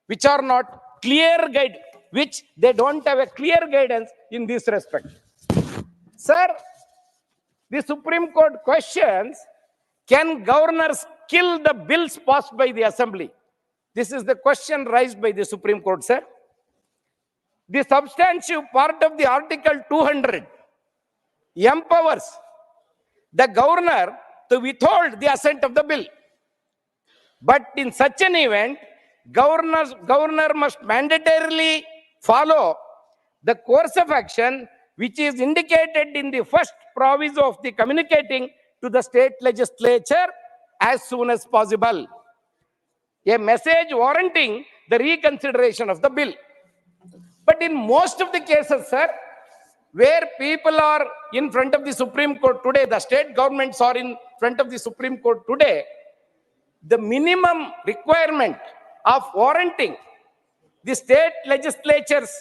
which are not clear guide, which they don't have a clear guidance in this respect. Sir, the Supreme Court questions, can governors kill the bills passed by the Assembly? This is the question raised by the Supreme Court, sir. The substantive part of the Article 200 empowers the governor to withhold the assent of the bill. But in such an event, governor must mandatorily follow the course of action which is indicated in the first proviso of the communicating to the state legislature as soon as possible. A message warranting the reconsideration of the bill. But in most of the cases, sir, where people are in front of the Supreme Court today, the state governments are in front of the Supreme Court today, the minimum requirement of warranting the state legislatures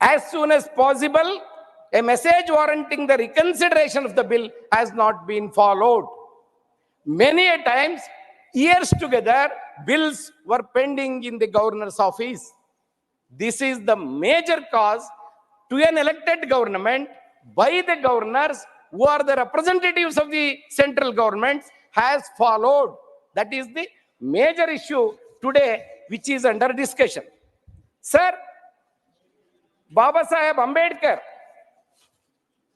as soon as possible, a message warranting the reconsideration of the bill has not been followed. Many a times, years together, bills were pending in the governor's office. This is the major cause to an elected government by the governors who are the representatives of the central government has followed. That is the major issue today which is under discussion. Sir, Baba Saheb Ambedkar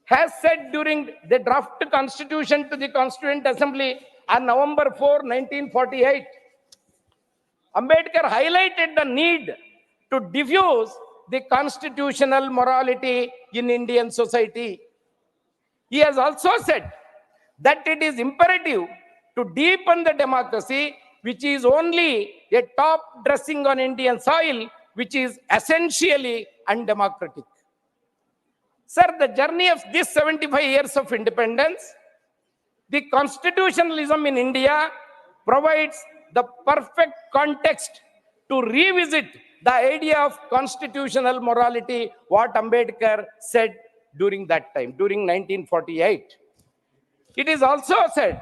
has said during the draft constitution to the Constituent Assembly on November 4, 1948, Ambedkar highlighted the need to diffuse the constitutional morality in Indian society. He has also said that it is imperative to deepen the democracy, which is only a top dressing on Indian soil, which is essentially undemocratic. Sir, the journey of this 75 years of independence, the constitutionalism in India provides the perfect context to revisit the idea of constitutional morality, what Ambedkar said during that time, during 1948. It is also said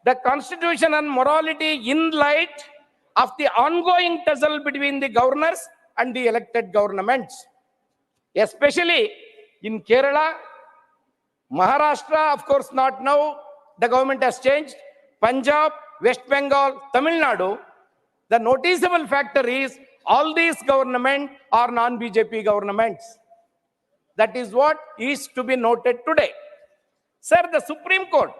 the constitution and morality in light of the ongoing tussle between the governors and the elected governments, especially in Kerala, Maharashtra, of course not now, the government has changed, Punjab, West Bengal, Tamil Nadu. The noticeable factor is all these governments are non-BJP governments. That is what is to be noted today. Sir, the Supreme Court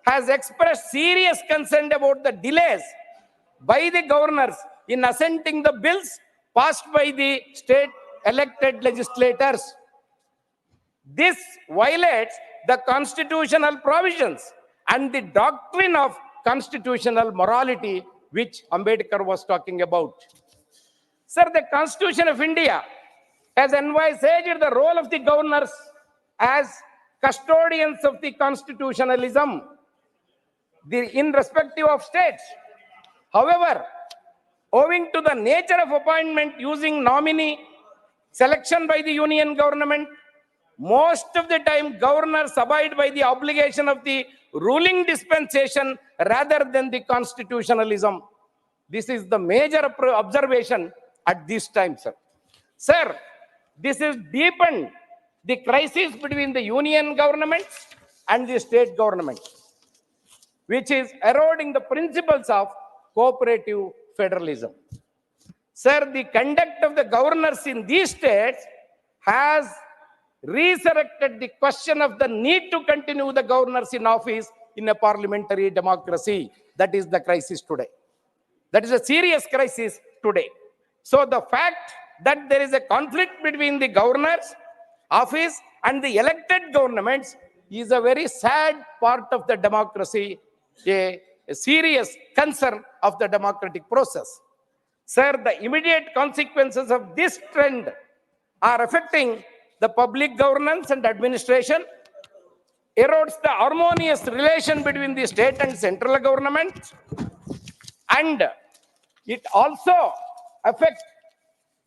has expressed serious concern about the delays by the governors in assenting the bills passed by the state elected legislators. This violates the constitutional provisions and the doctrine of constitutional morality, which Ambedkar was talking about. Sir, the Constitution of India has envisaged the role of the governors as custodians of the constitutionalism in respective of states. However, owing to the nature of appointment using nominee selection by the union government, most of the time governors abide by the obligation of the ruling dispensation rather than the constitutionalism. This is the major observation at this time, sir. Sir, this has deepened the crisis between the union governments and the state government, which is eroding the principles of cooperative federalism. Sir, the conduct of the governors in these states has resurrected the question of the need to continue the governors in office in a parliamentary democracy. That is the crisis today. That is a serious crisis today. So the fact that there is a conflict between the governor's office and the elected governments is a very sad part of the democracy, a serious concern of the democratic process. Sir, the immediate consequences of this trend are affecting the public governance and administration, erodes the harmonious relation between the state and central government, and it also affects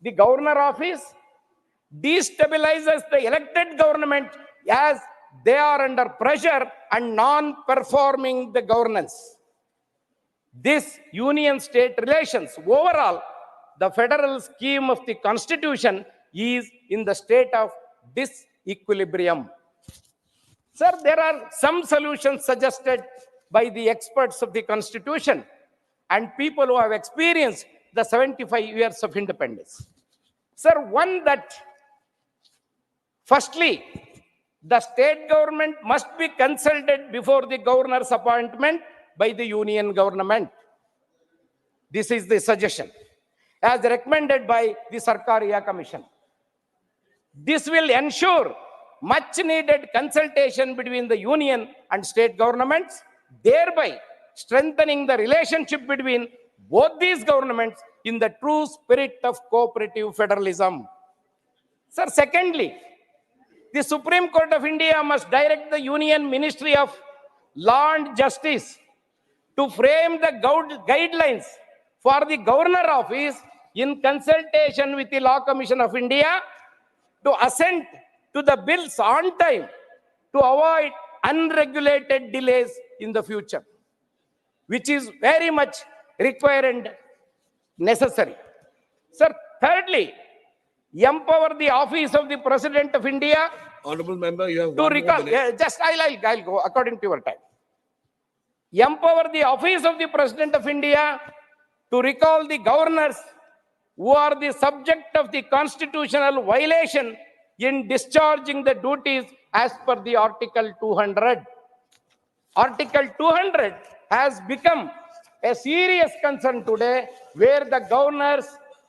the governor office, destabilizes the elected government as they are under pressure and non-performing the governance. This union-state relations, overall, the federal scheme of the constitution is in the state of disequilibrium. Sir, there are some solutions suggested by the experts of the constitution and people who have experienced the 75 years of independence. Sir, one that, firstly, the state government must be consulted before the governor's appointment by the union government. This is the suggestion, as recommended by the Sarkariya Commission. This will ensure much needed consultation between the union and state governments, thereby strengthening the relationship between both these governments in the true spirit of cooperative federalism. Sir, secondly, the Supreme Court of India must direct the Union Ministry of Law and Justice to frame the guidelines for the Governor Office in consultation with the Law Commission of India to assent to the bills on time to avoid unregulated delays in the future, which is very much required and necessary. Sir, thirdly, empower the office of the President of India. Honorable member, you have to one recall, more minute. I'll go according to your time. Empower the office of the President of India to recall the governors who are the subject of the constitutional violation in discharging the duties as per the Article 200. Article 200 has become a serious concern today, where the governors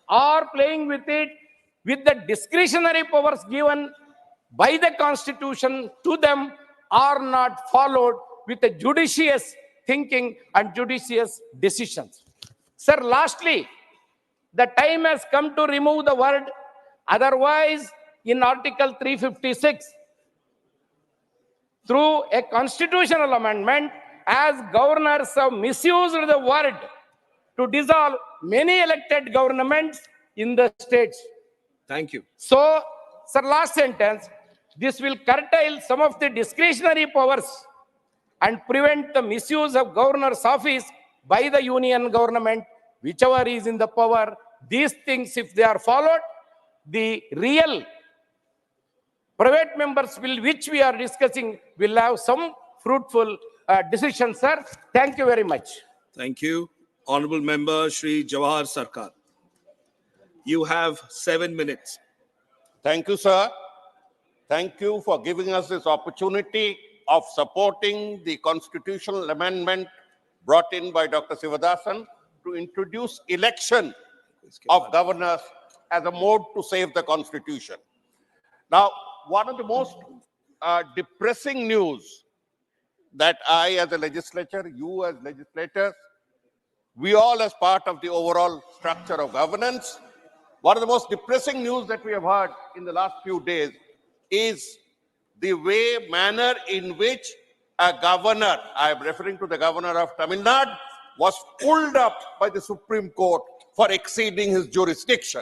are playing with it, with the discretionary powers given by the Constitution to them are not followed with a judicious thinking and judicious decisions. Sir, lastly, the time has come to remove the word otherwise in Article 356 through a constitutional amendment, as governors have misused the word to dissolve many elected governments in the states. Thank you. So, sir, last sentence, this will curtail some of the discretionary powers and prevent the misuse of governor's office by the union government, whichever is in the power. These things, if they are followed, the real private members which we are discussing will have some fruitful decisions, sir. Thank you very much. Thank you. Honorable member Shri Jawahar Sarkar. You have 7 minutes. Thank you, sir. Thank you for giving us this opportunity of supporting the constitutional amendment brought in by Dr. Sivadasan to introduce election of governors as a mode to save the constitution. Now, one of the most depressing news that I as a legislature, you as legislators, we all as part of the overall structure of governance, one of the most depressing news that we have heard in the last few days is the manner in which a governor, I am referring to the governor of Tamil Nadu, was pulled up by the Supreme Court for exceeding his jurisdiction.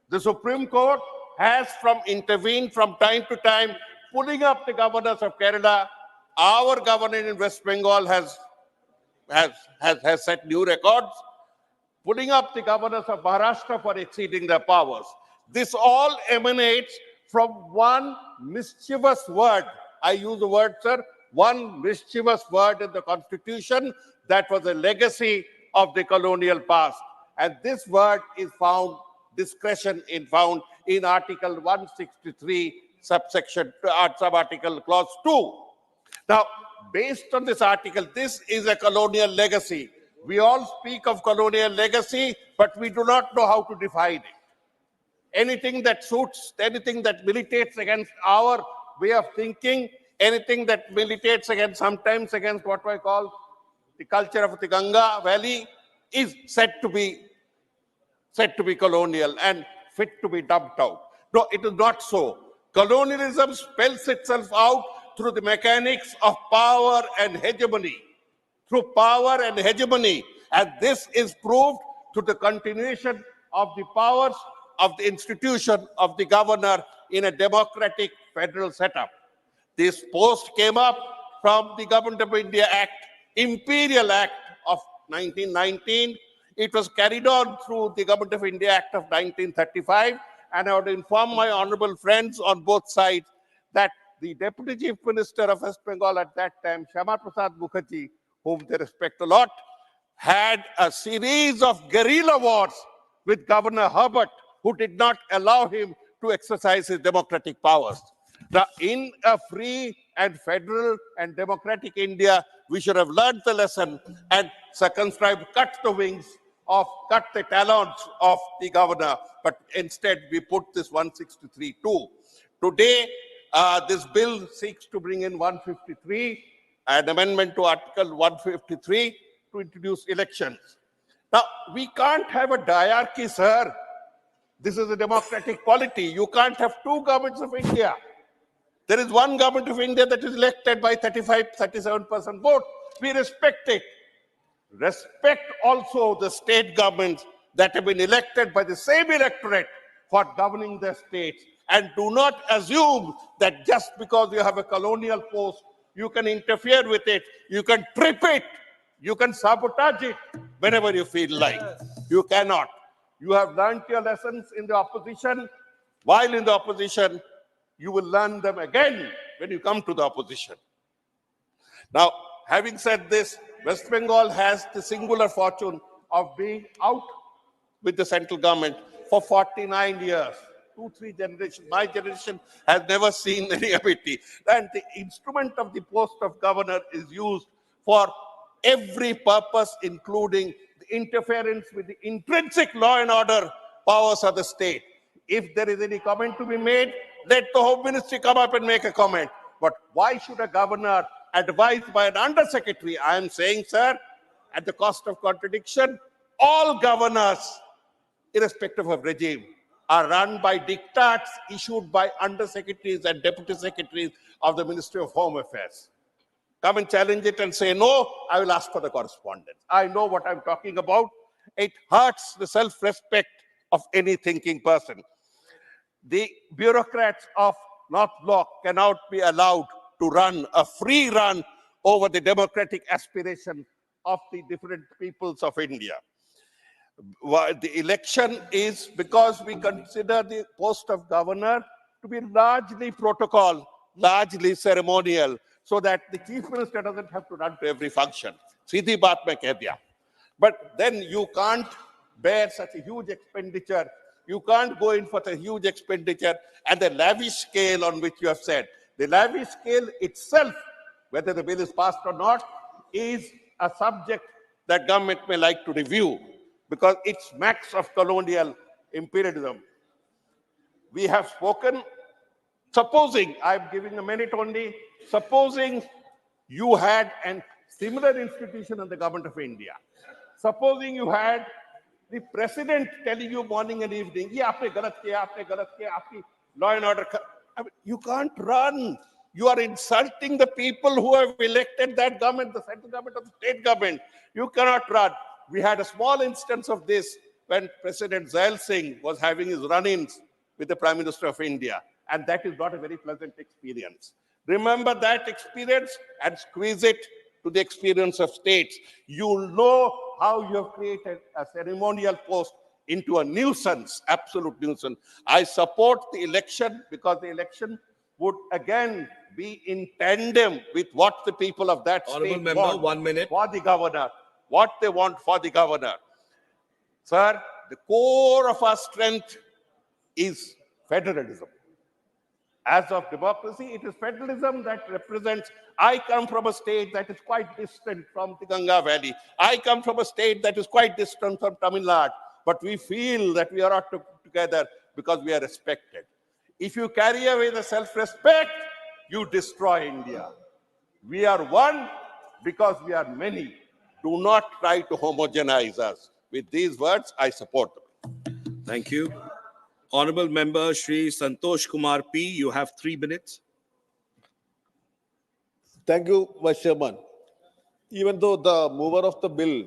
The Supreme Court has intervened from time to time, pulling up the governors of Kerala. Our governor in West Bengal has set new records, putting up the governors of Maharashtra for exceeding their powers. This all emanates from one mischievous word. I use the word, sir, one mischievous word in the Constitution that was a legacy of the colonial past. And this word is found, discretion is found in Article 163, subarticle clause 2. Now, based on this article, this is a colonial legacy. We all speak of colonial legacy, but we do not know how to define it. Anything that suits, anything that militates against our way of thinking, anything that militates sometimes against what I call the culture of the Ganga Valley is said to be colonial and fit to be dumped out. No, it is not so. Colonialism spells itself out through the mechanics of power and hegemony. Through power and hegemony. And this is proved through the continuation of the powers of the institution of the governor in a democratic federal setup. This post came up from the Government of India Act, Imperial Act of 1919. It was carried on through the Government of India Act of 1935. And I would inform my honorable friends on both sides that the Deputy Chief Minister of West Bengal at that time, Shyama Prasad Mukherjee, whom they respect a lot, had a series of guerrilla wars with Governor Herbert, who did not allow him to exercise his democratic powers. Now, in a free and federal and democratic India, we should have learned the lesson and circumscribed, cut the talons of the governor, but instead we put this 163(2). Today, this bill seeks to bring in 153, an amendment to Article 153 to introduce elections. Now, we can't have a diarchy, sir. This is a democratic polity. You can't have two governments of India. There is one government of India that is elected by 37% vote. We respect it. Respect also the state governments that have been elected by the same electorate for governing their states. And do not assume that just because you have a colonial post, you can interfere with it, you can trip it, you can sabotage it whenever you feel like. You cannot. You have learned your lessons in the opposition. While in the opposition, you will learn them again when you come to the opposition. Now, having said this, West Bengal has the singular fortune of being out with the central government for 49 years. 2-3 generations. My generation has never seen any ability. And the instrument of the post of governor is used for every purpose, including the interference with the intrinsic law and order powers of the state. If there is any comment to be made, let the Home Ministry come up and make a comment. But why should a governor advised by an undersecretary? I am saying, sir, at the cost of contradiction, all governors, irrespective of regime, are run by diktats issued by undersecretaries and deputy secretaries of the Ministry of Home Affairs. Come and challenge it and say, no, I will ask for the correspondence. I know what I'm talking about. It hurts the self-respect of any thinking person. The bureaucrats of North Block cannot be allowed to run a free run over the democratic aspiration of the different peoples of India. The election is because we consider the post of governor to be largely protocol, largely ceremonial, so that the chief minister doesn't have to run to every function. Seedhi baat mein keh diya. But then you can't bear such a huge expenditure. You can't go in for a huge expenditure at the lavish scale on which you have said. The lavish scale itself, whether the bill is passed or not, is a subject that government may like to review because it smacks of colonial imperialism. We have spoken, supposing, I'm giving a minute only, supposing you had a similar institution in the government of India. Supposing you had the president telling you morning and evening, "Ye aapne galat kiya, aapki law and order." I mean, you can't run. You are insulting the people who have elected that government, the central government or the state government. You cannot run. We had a small instance of this when President Zail Singh was having his run-ins with the Prime Minister of India. And that is not a very pleasant experience. Remember that experience and squeeze it to the experience of states. You'll know how you have created a ceremonial post into a nuisance, absolute nuisance. I support the election because the election would again be in tandem with what the people of that Honourable state member, want 1 minute. for the governor, what they want for the governor. Sir, the core of our strength is federalism. As of democracy, it is federalism that represents. I come from a state that is quite distant from the Ganga Valley. I come from a state that is quite distant from Tamil Nadu. But we feel that we are all together because we are respected. If you carry away the self-respect, you destroy India. We are one because we are many. Do not try to homogenize us. With these words, I support them. Thank you. Honorable Member Shri Santosh Kumar P, you have 3 minutes. Thank you, Vice Chairman. Even though the mover of the bill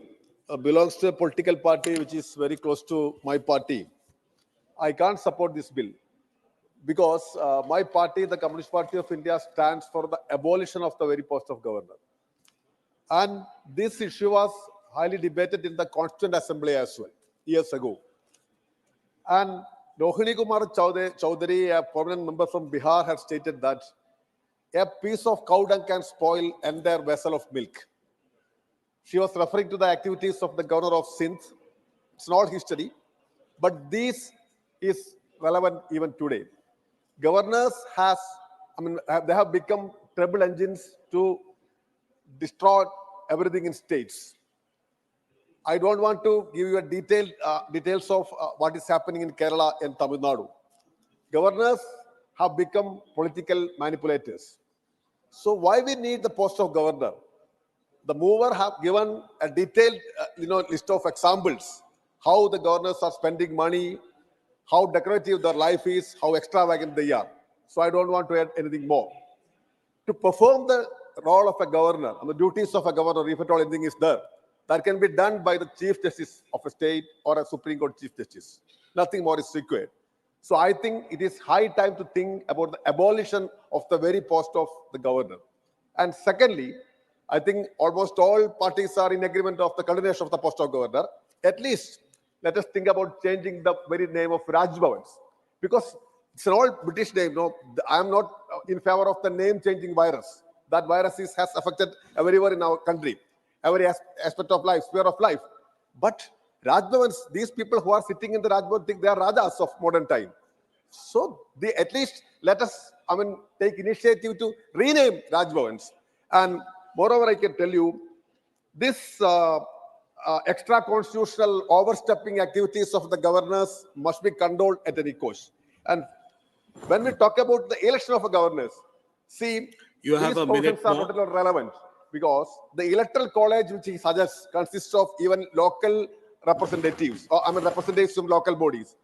belongs to a political party which is very close to my party, I can't support this bill because my party, the Communist Party of India, stands for the abolition of the very post of governor. And this issue was highly debated in the Constituent Assembly as well, years ago. And Rohini Kumar Chowdhury, a prominent member from Bihar, had stated that a piece of cow dung can spoil entire vessel of milk. She was referring to the activities of the governor of Sindh. It's not history, but this is relevant even today. Governors they have become trouble engines to destroy everything in states. I don't want to give you a details of what is happening in Kerala and Tamil Nadu. Governors have become political manipulators. So why we need the post of governor? The mover have given a detailed list of examples, how the governors are spending money, how decorative their life is, how extravagant they are. So I don't want to add anything more. To perform the role of a governor and the duties of a governor, if at all anything is there, that can be done by the Chief Justice of a state or a Supreme Court Chief Justice. Nothing more is required. So I think it is high time to think about the abolition of the very post of the governor. And secondly, I think almost all parties are in agreement of the continuation of the post of governor. At least let us think about changing the very name of Raj Bhavans, because it's an old British name. No, I am not in favor of the name-changing virus. That virus has affected everywhere in our country, every aspect of life, sphere of life. But Raj Bhavans, these people who are sitting in the Raj Bhavan think they are Rajas of modern time. So they at least let us, take initiative to rename Raj Bhavans. And moreover, I can tell you, this extra-constitutional overstepping activities of the governors must be condoned at any cost. And when we talk about the election of a governors, see, you have these a minute are not relevant because the electoral college which he suggests consists of even local representatives, or representatives from local bodies.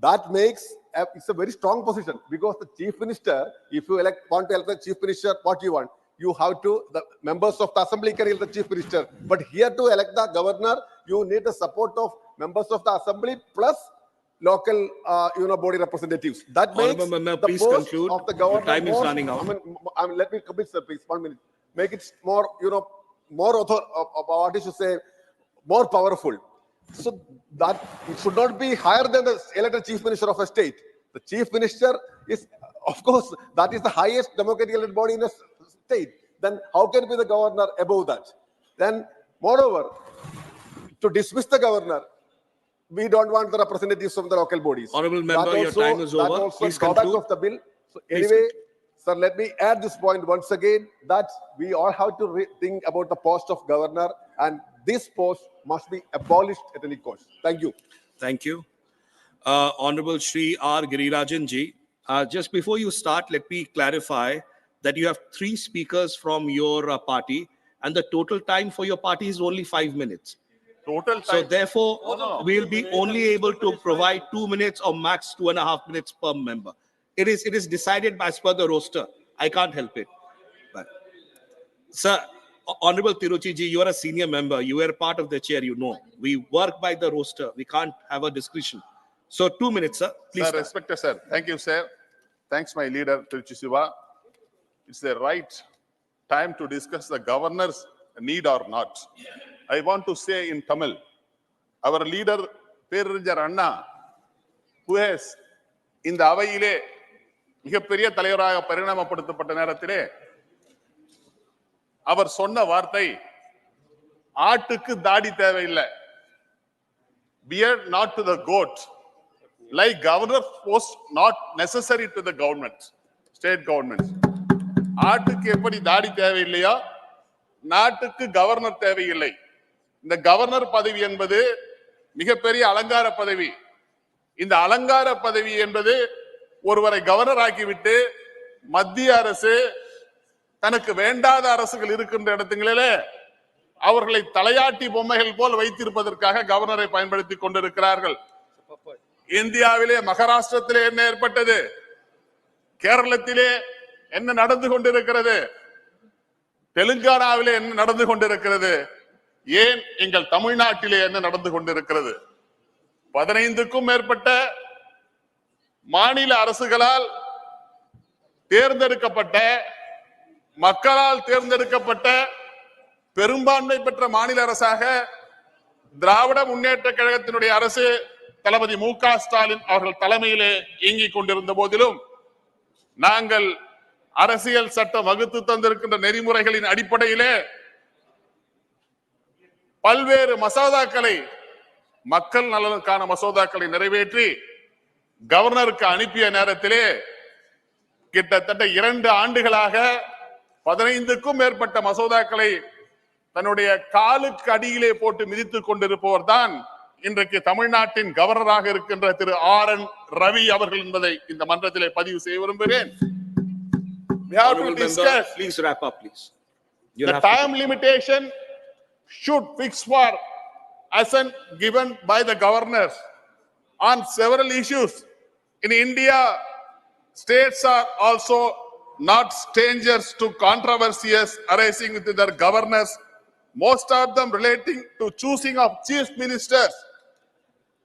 That makes it's a very strong position because the chief minister, if you want to elect the chief minister, what you want? You have to, the members of the assembly can elect the chief minister. But here to elect the governor, you need the support of members of the assembly plus local, body representatives. That makes Member, the please post conclude. of the governor Your time is running out. Let me complete, sir, please. 1 minute. Make it more, more more powerful. So that it should not be higher than the elected chief minister of a state. The chief minister is, of course, that is the highest democratically elected body in a state. Then how can be the governor above that? Then, moreover, to dismiss the governor, we don't want the representatives from the local bodies. Honourable member, your time is over. That also Please drawback conclude. of the bill. So Please anyway, sir, let me add this point once again, that we all have to think about the post of governor and this post must be abolished at any cost. Thank you. Thank you. Honorable Shri R. Girirajan ji, just before you start, let me clarify that you have 3 speakers from your party and the total time for your party is only 5 minutes. Total time. So therefore, we'll be only able to provide 2 minutes or max 2.5 minutes per member. It is decided as per the roster. I can't help it. But, sir, Honorable Tiruchi ji, you are a senior member. You were part of the chair, you know. We work by the roster. We can't have a discretion. So 2 minutes, sir. Please. Sir, respected sir. Thank you, sir. Thanks, my leader, Tiruchi Siva. It's the right time to discuss the governor's need or not. I want to say in Tamil, our leader, Peririjar Anna, who has இந்த அவையிலே மிகப்பெரிய தலைவராக பரிணாமப்படுத்தப்பட்ட நேரத்திலே அவர் சொன்ன வார்த்தை ஆட்டுக்கு தாடி தேவையில்லை. Beard not to the goat. Like governor's post not necessary to the government, state governments. ஆட்டுக்கு எப்படி தாடி தேவையில்லையோ நாட்டுக்கு கவர்னர் தேவையில்லை. இந்த கவர்னர் பதவி என்பது மிகப்பெரிய அலங்கார பதவி. இந்த அலங்கார பதவி என்பது ஒருவரை கவர்னர் ஆக்கிவிட்டு மத்திய அரசு தனக்கு வேண்டாத அரசுகள் இருக்கின்ற இடத்துங்களிலே அவர்களை தலையாட்டி பொம்மைகள் போல் வைத்திருப்பதற்காக கவர்னரை பயன்படுத்தி கொண்டிருக்கிறார்கள். இந்தியாவிலே மகாராஷ்டிரத்திலே என்ன ஏற்பட்டது? கேரளத்திலே என்ன நடந்து கொண்டிருக்கிறது? தெலுங்கானாவிலே என்ன நடந்து கொண்டிருக்கிறது? ஏன் எங்கள் தமிழ்நாட்டிலே என்ன நடந்து கொண்டிருக்கிறது? 15க்கும் மேற்பட்ட மாநில அரசுகளால் தேர்ந்தெடுக்கப்பட்ட மக்களால் தேர்ந்தெடுக்கப்பட்ட பெரும்பான்மை பெற்ற மாநில அரசாக திராவிட முன்னேற்ற கழகத்தினுடைய அரசு தளபதி மு.க. ஸ்டாலின் அவர்கள் தலைமையிலே இயங்கிக் கொண்டிருந்த போதிலும் நாங்கள் அரசியல் சட்டம் வகுத்து தந்திருக்கின்ற நெறிமுறைகளின் அடிப்படையிலே பல்வேறு மசோதாக்களை மக்கள் நலனுக்கான மசோதாக்களை நிறைவேற்றி கவர்னருக்கு அனுப்பிய நேரத்திலே கிட்டத்தட்ட 2 ஆண்டுகளாக 15க்கும் மேற்பட்ட மசோதாக்களை தன்னுடைய காலுக்கு அடியிலே போட்டு மிதித்துக் கொண்டிருப்பவர் தான் இன்றைக்கு தமிழ்நாட்டின் கவர்னராக இருக்கின்ற திரு R.N. ரவி அவர்கள் என்பதை இந்த மன்றத்திலே பதிவு செய்ய விரும்புகிறேன். Please wrap up, please. The time limitation should fix for assent given by the governors on several issues. In India, states are also not strangers to controversies arising with their governors, most of them relating to choosing of chief ministers,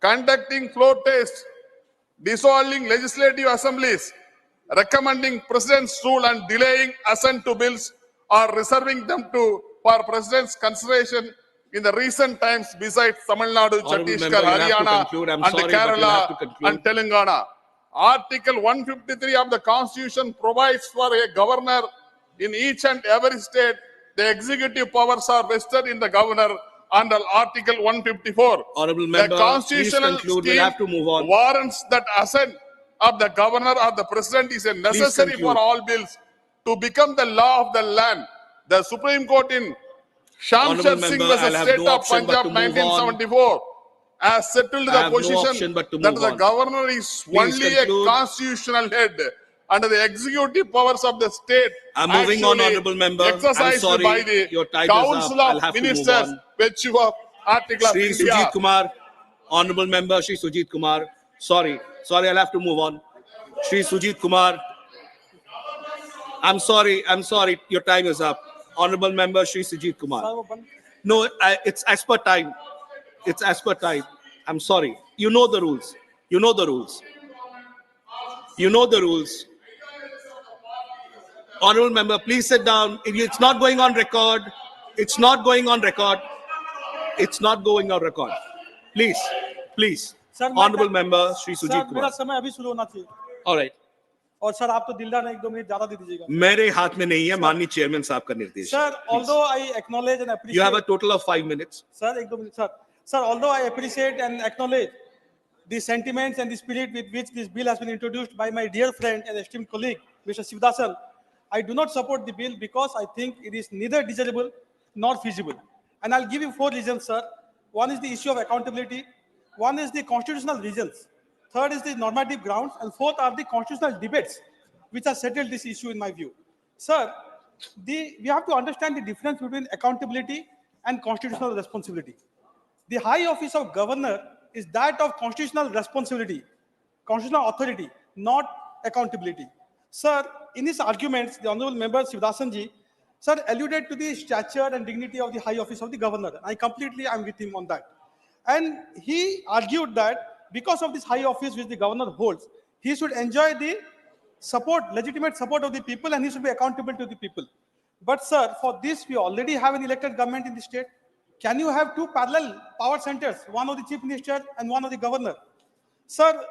conducting floor tests, dissolving legislative assemblies, recommending president's rule and delaying assent to bills or reserving them for president's consideration in the recent times besides Tamil Nadu, Chhattisgarh, Haryana and Kerala and Telangana. Article 153 of the Constitution provides for a governor in each and every state. The executive powers are vested in the governor under Article 154. Honorable member, the constitutional please conclude. scheme We'll have to move on. warrants that assent of the governor or the president is a necessary for all bills to become the law of the land. The Supreme Court in Shamshad Singh versus State of Punjab 1974 has settled the position that the governor is only a constitutional head under the executive powers of the state. I'm moving on, honorable member. Exercised I'm sorry, by the your time Council is up. I'll of have to move Ministers, on. virtue of Article of Shri India. Sujit Kumar, honorable member Shri Sujit Kumar. Sorry, I'll have to move on. Shri Sujit Kumar. I'm sorry, your time is up. Honorable member Shri Sujit Kumar. No, it's as per time. It's as per time. I'm sorry. You know the rules. You know the rules. You know the rules. Honorable member, please sit down. It's not going on record. It's not going on record. It's not going on record. Please, please. Sir, Honorable member Shri Sujit मेरा Kumar. समय अभी शुरू होना चाहिए All right. और sir आप तो दिलदार हैं 1-2 मिनट ज्यादा दे दीजिएगा मेरे हाथ में नहीं है, माननीय चेयरमैन साहब का निर्देश. Sir, although I acknowledge and appreciate You have a total of 5 minutes. Sir, 1-2 minutes, sir. Sir, although I appreciate and acknowledge the sentiments and the spirit with which this bill has been introduced by my dear friend and esteemed colleague, Mr. Shivdasan, I do not support the bill because I think it is neither desirable nor feasible. And I'll give you 4 reasons, sir. One is the issue of accountability. One is the constitutional reasons. Third is the normative grounds. And fourth are the constitutional debates, which have settled this issue in my view. Sir, we have to understand the difference between accountability and constitutional responsibility. The high office of governor is that of constitutional responsibility, constitutional authority, not accountability. Sir, in his arguments, the Honorable Member Shivdasanji, sir, alluded to the stature and dignity of the high office of the governor. I completely am with him on that. And he argued that because of this high office which the governor holds, he should enjoy the support, legitimate support of the people, and he should be accountable to the people. But sir, for this, we already have an elected government in the state. Can you have 2 parallel power centers, one of the chief minister and one of the governor? Sir,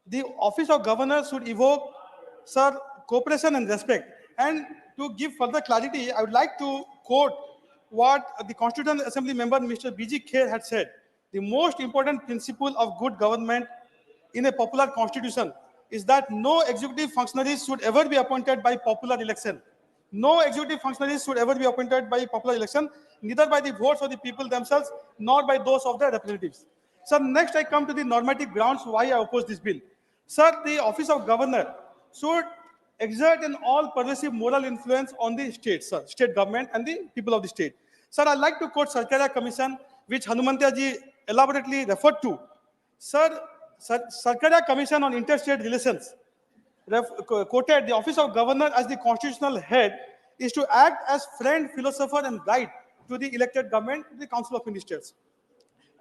the office of governor should evoke, sir, cooperation and respect. And to give further clarity, I would like to quote what the Constituent Assembly member, Mr. B.G. Kher, had said. The most important principle of good government in a popular constitution is that no executive functionaries should ever be appointed by popular election. No executive functionaries should ever be appointed by popular election, neither by the votes of the people themselves, nor by those of their representatives. Sir, next I come to the normative grounds why I oppose this bill. Sir, the office of governor should exert an all-pervasive moral influence on the state, sir, state government and the people of the state. Sir, I'd like to quote Sarkaria Commission, which Hanumantia ji elaborately referred to. Sir, Sarkaria Commission on Interstate Relations quoted the office of governor as the constitutional head is to act as friend, philosopher, and guide to the elected government, the Council of Ministers.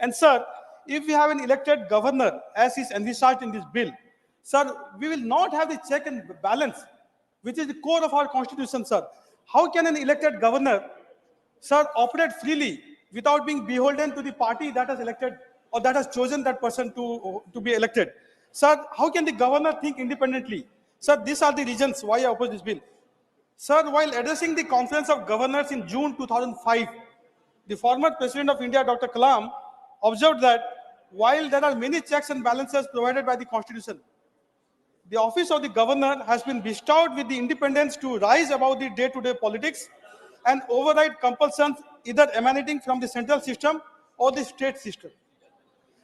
And sir, if we have an elected governor, as is envisaged in this bill, sir, we will not have the check and balance, which is the core of our constitution, sir. How can an elected governor, sir, operate freely without being beholden to the party that has elected or that has chosen that person to be elected? Sir, how can the governor think independently? Sir, these are the reasons why I oppose this bill. Sir, while addressing the Conference of Governors in June 2005, the former President of India, Dr. Kalam, observed that while there are many checks and balances provided by the Constitution, the office of the governor has been bestowed with the independence to rise above the day-to-day politics and override compulsions either emanating from the central system or the state system.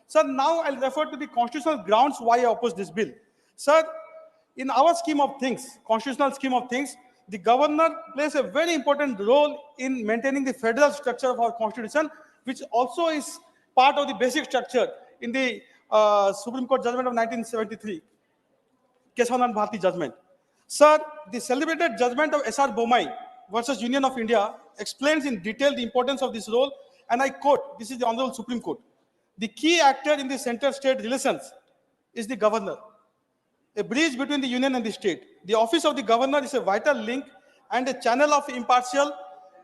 Sir, now I'll refer to the constitutional grounds why I oppose this bill. Sir, in our scheme of things, constitutional scheme of things, the governor plays a very important role in maintaining the federal structure of our constitution, which also is part of the basic structure in the Supreme Court judgment of 1973, Kesavanand Bharati judgment. Sir, the celebrated judgment of S.R. Bomai versus Union of India explains in detail the importance of this role, and I quote, this is the Honorable Supreme Court. The key actor in the center-state relations is the governor, a bridge between the union and the state. The office of the governor is a vital link and a channel of impartial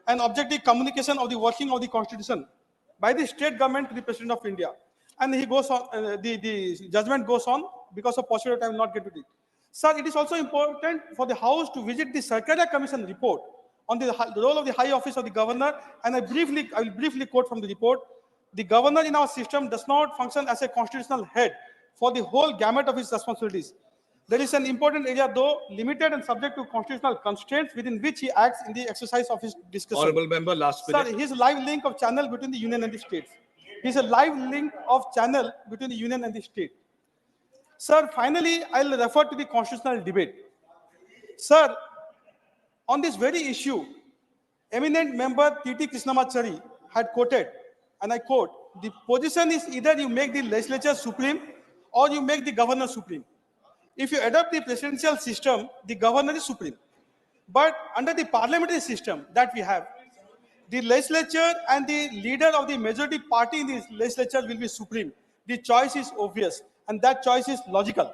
and objective communication of the working of the constitution by the state government to the President of India. And he goes on, the judgment goes on, because of paucity of time, I will not get to it. Sir, it is also important for the House to visit the Sarkaria Commission report on the role of the high office of the governor, and I will briefly quote from the report. The governor in our system does not function as a constitutional head for the whole gamut of his responsibilities. There is an important area, though limited and subject to constitutional constraints, within which he acts in the exercise of his discretion. Honorable member, last minute. Sir, he is a live link of channel between the union and the states. He is a live link of channel between the union and the state. Sir, finally, I'll refer to the constitutional debate. Sir, on this very issue, eminent member T.T. Krishnamachari had quoted, and I quote, the position is either you make the legislature supreme or you make the governor supreme. If you adopt the presidential system, the governor is supreme. But under the parliamentary system that we have, the legislature and the leader of the majority party in the legislature will be supreme. The choice is obvious, and that choice is logical.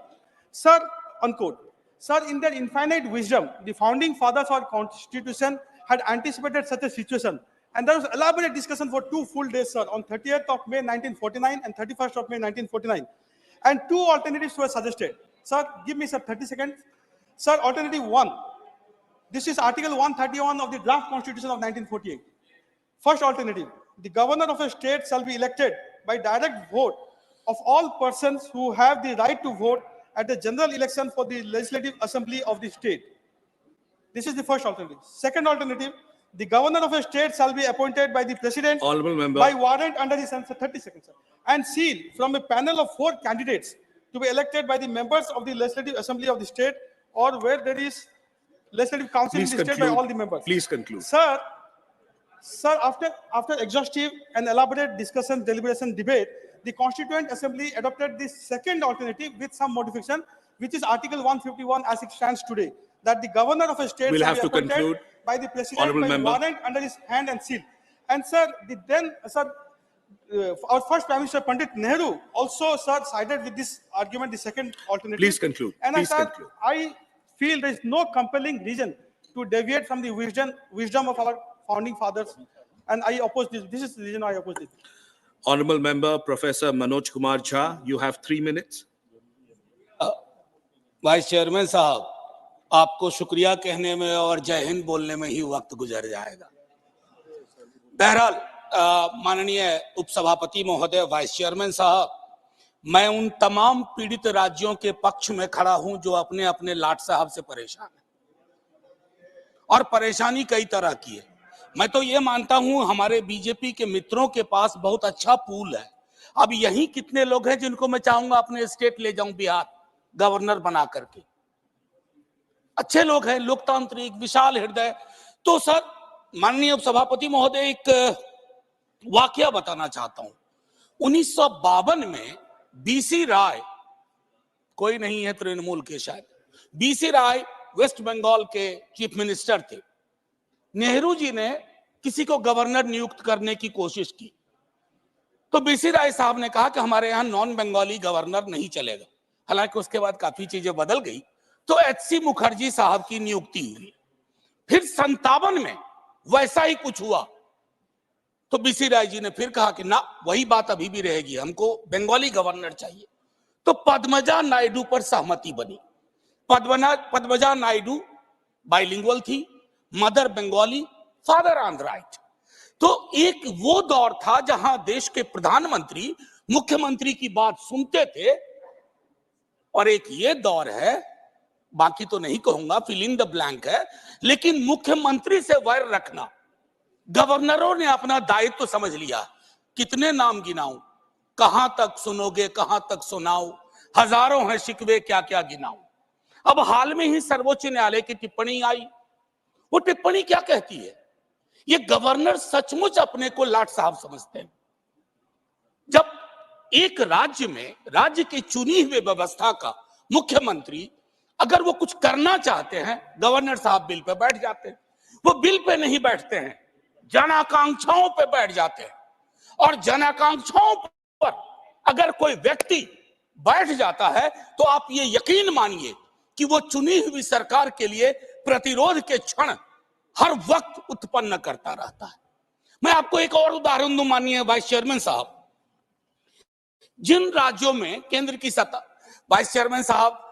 Sir, unquote. Sir, in their infinite wisdom, the founding fathers of our constitution had anticipated such a situation. And there was elaborate discussion for 2 full days, sir, on 30th of May 1949 and 31st of May 1949. And 2 alternatives were suggested. Sir, give me, sir, 30 seconds. Sir, alternative 1. This is Article 131 of the draft Constitution of 1948. First alternative, the governor of a state shall be elected by direct vote of all persons who have the right to vote at the general election for the legislative assembly of the state. This is the first alternative. Second alternative, The governor of a state shall be appointed by the president Honorable member. by warrant under the 30 seconds, sir, and sealed from a panel of 4 candidates to be elected by the members of the Legislative Assembly of the state, or where there is Legislative Council Please in the state by conclude. all the members. Please conclude. Sir, after exhaustive and elaborate discussion, deliberation, debate, the Constituent Assembly adopted the second alternative with some modification, which is Article 151 as it stands today, that the governor of a state We'll shall have be to appointed conclude. by the president Honourable by member. warrant under his hand and seal. And sir, our first Prime Minister Pandit Nehru also, sir, sided with this argument, the second alternative. Please conclude. And Please sir, conclude. I feel there is no compelling reason to deviate from the wisdom of our founding fathers, and I oppose this. This is the reason I oppose this. Honorable member, Professor Manoj Kumar Jha, you have 3 minutes. Vice chairman साहब, आपको शुक्रिया कहने में और जय हिंद बोलने में ही वक्त गुजर जाएगा। बहरहाल, माननीय उपसभापति महोदय, वाइस चेयरमैन साहब, मैं उन तमाम पीड़ित राज्यों के पक्ष में खड़ा हूं जो अपने अपने लाट साहब से परेशान हैं, और परेशानी कई तरह की है। मैं तो ये मानता हूं हमारे बीजेपी के मित्रों के पास बहुत अच्छा पूल है। अब यही कितने लोग हैं जिनको मैं चाहूंगा अपने स्टेट ले जाऊं, बिहार गवर्नर बना करके। अच्छे लोग हैं, लोकतांत्रिक, विशाल हृदय। तो सर, माननीय उपसभापति महोदय, एक वाकया बताना चाहता हूं। 1952 में बीसी राय, कोई नहीं है तृणमूल के शायद, बीसी राय वेस्ट बंगाल के चीफ मिनिस्टर थे। नेहरू जी ने किसी को गवर्नर नियुक्त करने की कोशिश की, तो बीसी राय साहब ने कहा कि हमारे यहां नॉन बंगाली गवर्नर नहीं चलेगा। हालांकि उसके बाद काफी चीजें बदल गई, तो एचसी मुखर्जी साहब की नियुक्ति हुई। फिर 57 में वैसा ही कुछ हुआ, तो बीसी राय जी ने फिर कहा कि ना, वही बात अभी भी रहेगी, हमको बंगाली गवर्नर चाहिए। तो पद्मजा नायडू पर सहमति बनी। पद्मजा नायडू बाइलिंगुअल थी, मदर बंगाली, फादर आंध्राइट। तो एक वो दौर था जहां देश के प्रधानमंत्री मुख्यमंत्री की बात सुनते थे, और एक ये दौर है, बाकी तो नहीं कहूंगा, फिल इन द ब्लैंक है, लेकिन मुख्यमंत्री से वैर रखना। गवर्नरों ने अपना दायित्व तो समझ लिया। कितने नाम गिनाऊं, कहां तक सुनोगे, कहां तक सुनाऊं, हजारों हैं शिकवे, क्या क्या गिनाऊं। अब हाल में ही सर्वोच्च न्यायालय की टिप्पणी आई। वो टिप्पणी क्या कहती है? ये गवर्नर सचमुच अपने को लाट साहब समझते हैं। जब एक राज्य में, राज्य की चुनी हुई व्यवस्था का मुख्यमंत्री अगर वो कुछ करना चाहते हैं, गवर्नर साहब बिल पे बैठ जाते हैं। वो बिल पे नहीं बैठते हैं, जन आकांक्षाओं पे बैठ जाते हैं। और जन आकांक्षाओं पर अगर कोई व्यक्ति बैठ जाता है, तो आप ये यकीन मानिए कि वो चुनी हुई सरकार के लिए प्रतिरोध के क्षण हर वक्त उत्पन्न करता रहता है। मैं आपको एक और उदाहरण दूं, माननीय वाइस चेयरमैन साहब। जिन राज्यों में केंद्र की सत्ता, वाइस चेयरमैन साहब,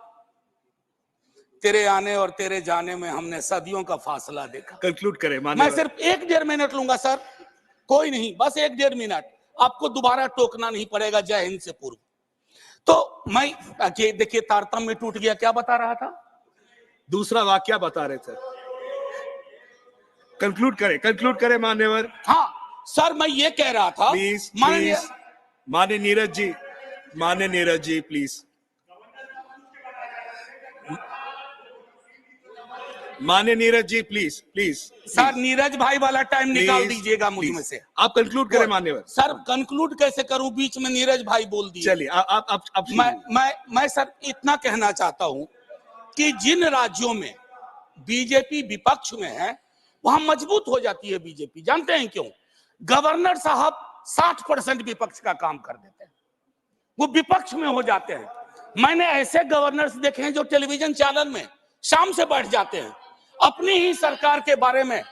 तेरे आने और तेरे जाने में हमने सदियों का फासला देखा। कंक्लूड करें। मैं सिर्फ 1-1.5 मिनट लूंगा सर, कोई नहीं, बस 1-1.5 मिनट, आपको दोबारा टोकना नहीं पड़ेगा जय हिंद से पूर्व। तो मैं देखिए, तारतम्य टूट गया। क्या बता रहा था? दूसरा वाक्य बता रहे थे। कंक्लूड करें मान्यवर। हाँ सर, मैं ये कह रहा था, प्लीज, माननीय नीरज जी, प्लीज। माननीय नीरज जी, प्लीज। सर, नीरज भाई वाला टाइम निकाल दीजिएगा मुझ में से। आप कंक्लूड करें मान्यवर। सर, कंक्लूड कैसे करूं? बीच में नीरज भाई बोल दिए। चलिए, आप मैं सर इतना कहना चाहता हूं कि जिन राज्यों में बीजेपी विपक्ष में है, वहां मजबूत हो जाती है बीजेपी। जानते हैं क्यों? गवर्नर साहब 60% विपक्ष का काम कर देते हैं, वो विपक्ष में हो जाते हैं। मैंने ऐसे गवर्नर्स देखे हैं जो टेलीविजन चैनल में शाम से बैठ जाते हैं, अपनी ही सरकार के बारे में।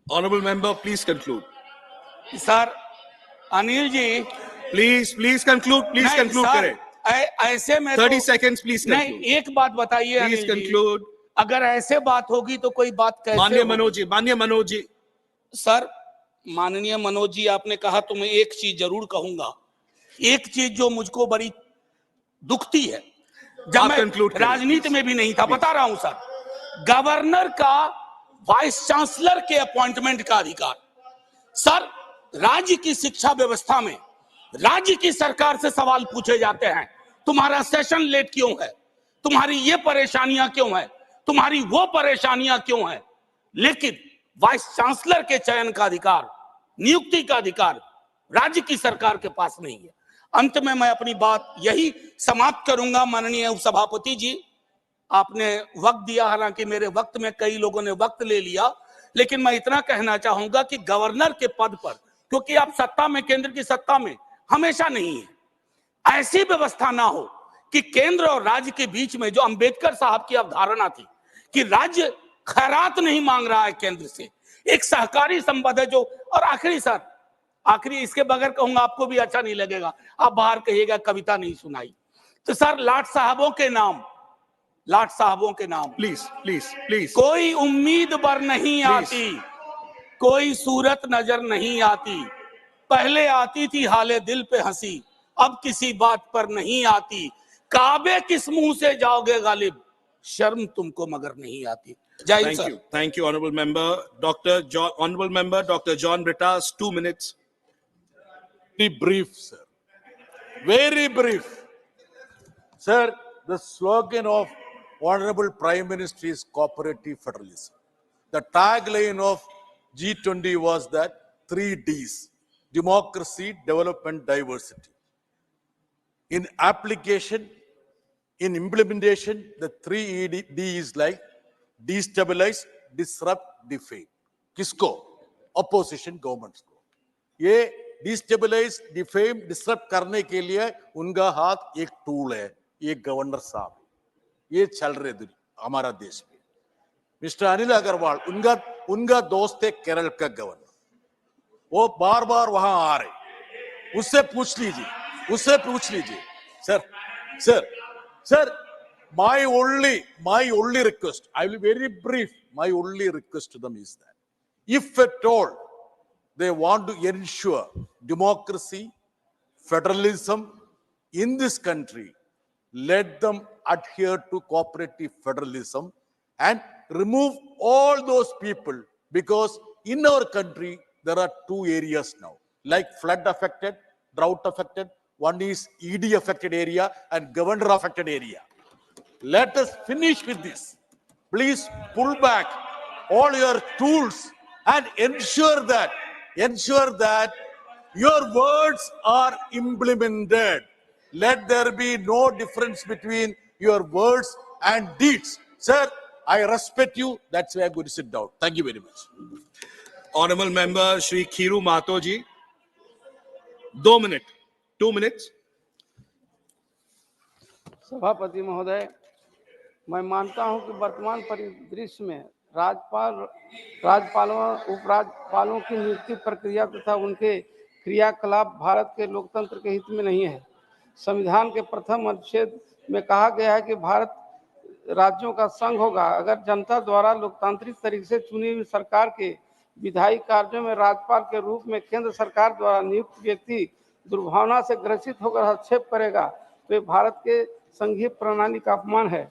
Honourable member, please conclude. Sir, Anil ji, please conclude करें। ऐसे में 30 सेकंड्स, प्लीज नहीं, एक बात बताइए प्लीज कंक्लूड। अगर ऐसे बात होगी तो कोई बात कैसे? माननीय मनोज जी। सर, माननीय मनोज जी, आपने कहा तो मैं एक चीज जरूर कहूंगा। एक चीज जो मुझको बड़ी दुखती है, जब आप मैं conclude करिए, राजनीति में भी नहीं था, बता रहा हूं सर। गवर्नर का वाइस चांसलर के अपॉइंटमेंट का अधिकार। सर, राज्य की शिक्षा व्यवस्था में राज्य की सरकार से सवाल पूछे जाते हैं, तुम्हारा सेशन लेट क्यों है, तुम्हारी ये परेशानियां क्यों है, तुम्हारी वो परेशानियां क्यों है, लेकिन वाइस चांसलर के चयन का अधिकार, नियुक्ति का अधिकार राज्य की सरकार के पास नहीं है। अंत में मैं अपनी बात यही समाप्त करूंगा। माननीय उपसभापति जी, आपने वक्त दिया, हालांकि मेरे वक्त में कई लोगों ने वक्त ले लिया, लेकिन मैं इतना कहना चाहूंगा कि गवर्नर के पद पर, क्योंकि आप सत्ता में, केंद्र की सत्ता में हमेशा नहीं है, ऐसी व्यवस्था ना हो कि केंद्र और राज्य के बीच में जो अंबेडकर साहब की अवधारणा थी कि राज्य खैरात नहीं मांग रहा है केंद्र से, एक सहकारी संबंध है जो। और आखिरी सर, आखिरी इसके बगैर कहूंगा आपको भी अच्छा नहीं लगेगा, आप बाहर कहिएगा कविता नहीं सुनाई, तो सर लाट साहबों के नाम, लाट साहबों के नाम, प्लीज प्लीज प्लीज, कोई उम्मीद बर नहीं आती, कोई सूरत नजर नहीं आती, पहले आती थी हाले दिल पे हंसी, अब किसी बात पर नहीं आती, काबे किस मुंह से जाओगे गालिब, शर्म तुमको मगर नहीं आती। जय Hind sir. Thank you, honorable member. Honorable member, Dr. John Brittas, 2 minutes. Very brief, sir. Very brief. Sir, the slogan of Honorable Prime Minister is cooperative federalism. The tagline of G20 was that 3 Ds: democracy, development, diversity. In application, in implementation, the 3 D is like destabilize, disrupt, defame. किसको? Opposition governments को. ये destabilise, defame, disrupt करने के लिए उनका हाथ एक tool है, ये गवर्नर साहब, ये चल रहे हमारा देश में। मिस्टर अनिल अग्रवाल, उनका दोस्त है केरल का गवर्नर, वो बार बार वहां आ रहे, उससे पूछ लीजिए। Sir, my only request, I will be very brief, my only request to them is that if at all they want to ensure democracy, federalism in this country, let them adhere to cooperative federalism and remove all those people, because in our country there are 2 areas now, like flood affected, drought affected. One is ED affected area and governor affected area. Let us finish with this. Please pull back all your tools and ensure that your words are implemented. Let there be no difference between your words and deeds. Sir, I respect you. That's why I'm going to sit down. Thank you very much. Honorable member Shri Khiru Mahato ji, 2 minutes. सभापति महोदय, मैं मानता हूं कि वर्तमान परिदृश्य में राज्यपालों, उपराज्यपालों की नियुक्ति प्रक्रिया तथा उनके क्रियाकलाप भारत के लोकतंत्र के हित में नहीं है। संविधान के प्रथम अनुच्छेद में कहा गया है कि भारत राज्यों का संघ होगा। अगर जनता द्वारा लोकतांत्रिक तरीके से चुनी हुई सरकार के विधायी कार्यों में राज्यपाल के रूप में केंद्र सरकार द्वारा नियुक्त व्यक्ति दुर्भावना से ग्रसित होकर हस्तक्षेप करेगा तो ये भारत के संघीय प्रणाली का अपमान है।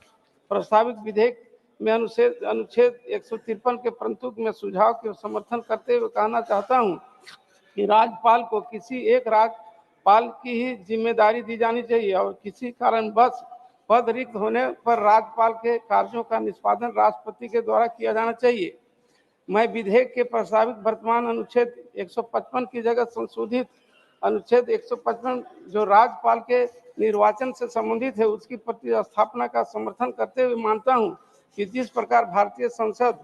प्रस्तावित विधेयक में अनुच्छेद 153 के प्रस्तुत में सुझाव के समर्थन करते हुए कहना चाहता हूं कि राज्यपाल को किसी एक राज्यपाल की ही जिम्मेदारी दी जानी चाहिए और किसी कारणवश पद रिक्त होने पर राज्यपाल के कार्यों का निष्पादन राष्ट्रपति के द्वारा किया जाना चाहिए। मैं विधेयक के प्रस्तावित वर्तमान अनुच्छेद 155 की जगह संशोधित अनुच्छेद 155 जो राज्यपाल के निर्वाचन से संबंधित है उसकी प्रतिस्थापना का समर्थन करते हुए मानता हूं कि जिस प्रकार भारतीय संसद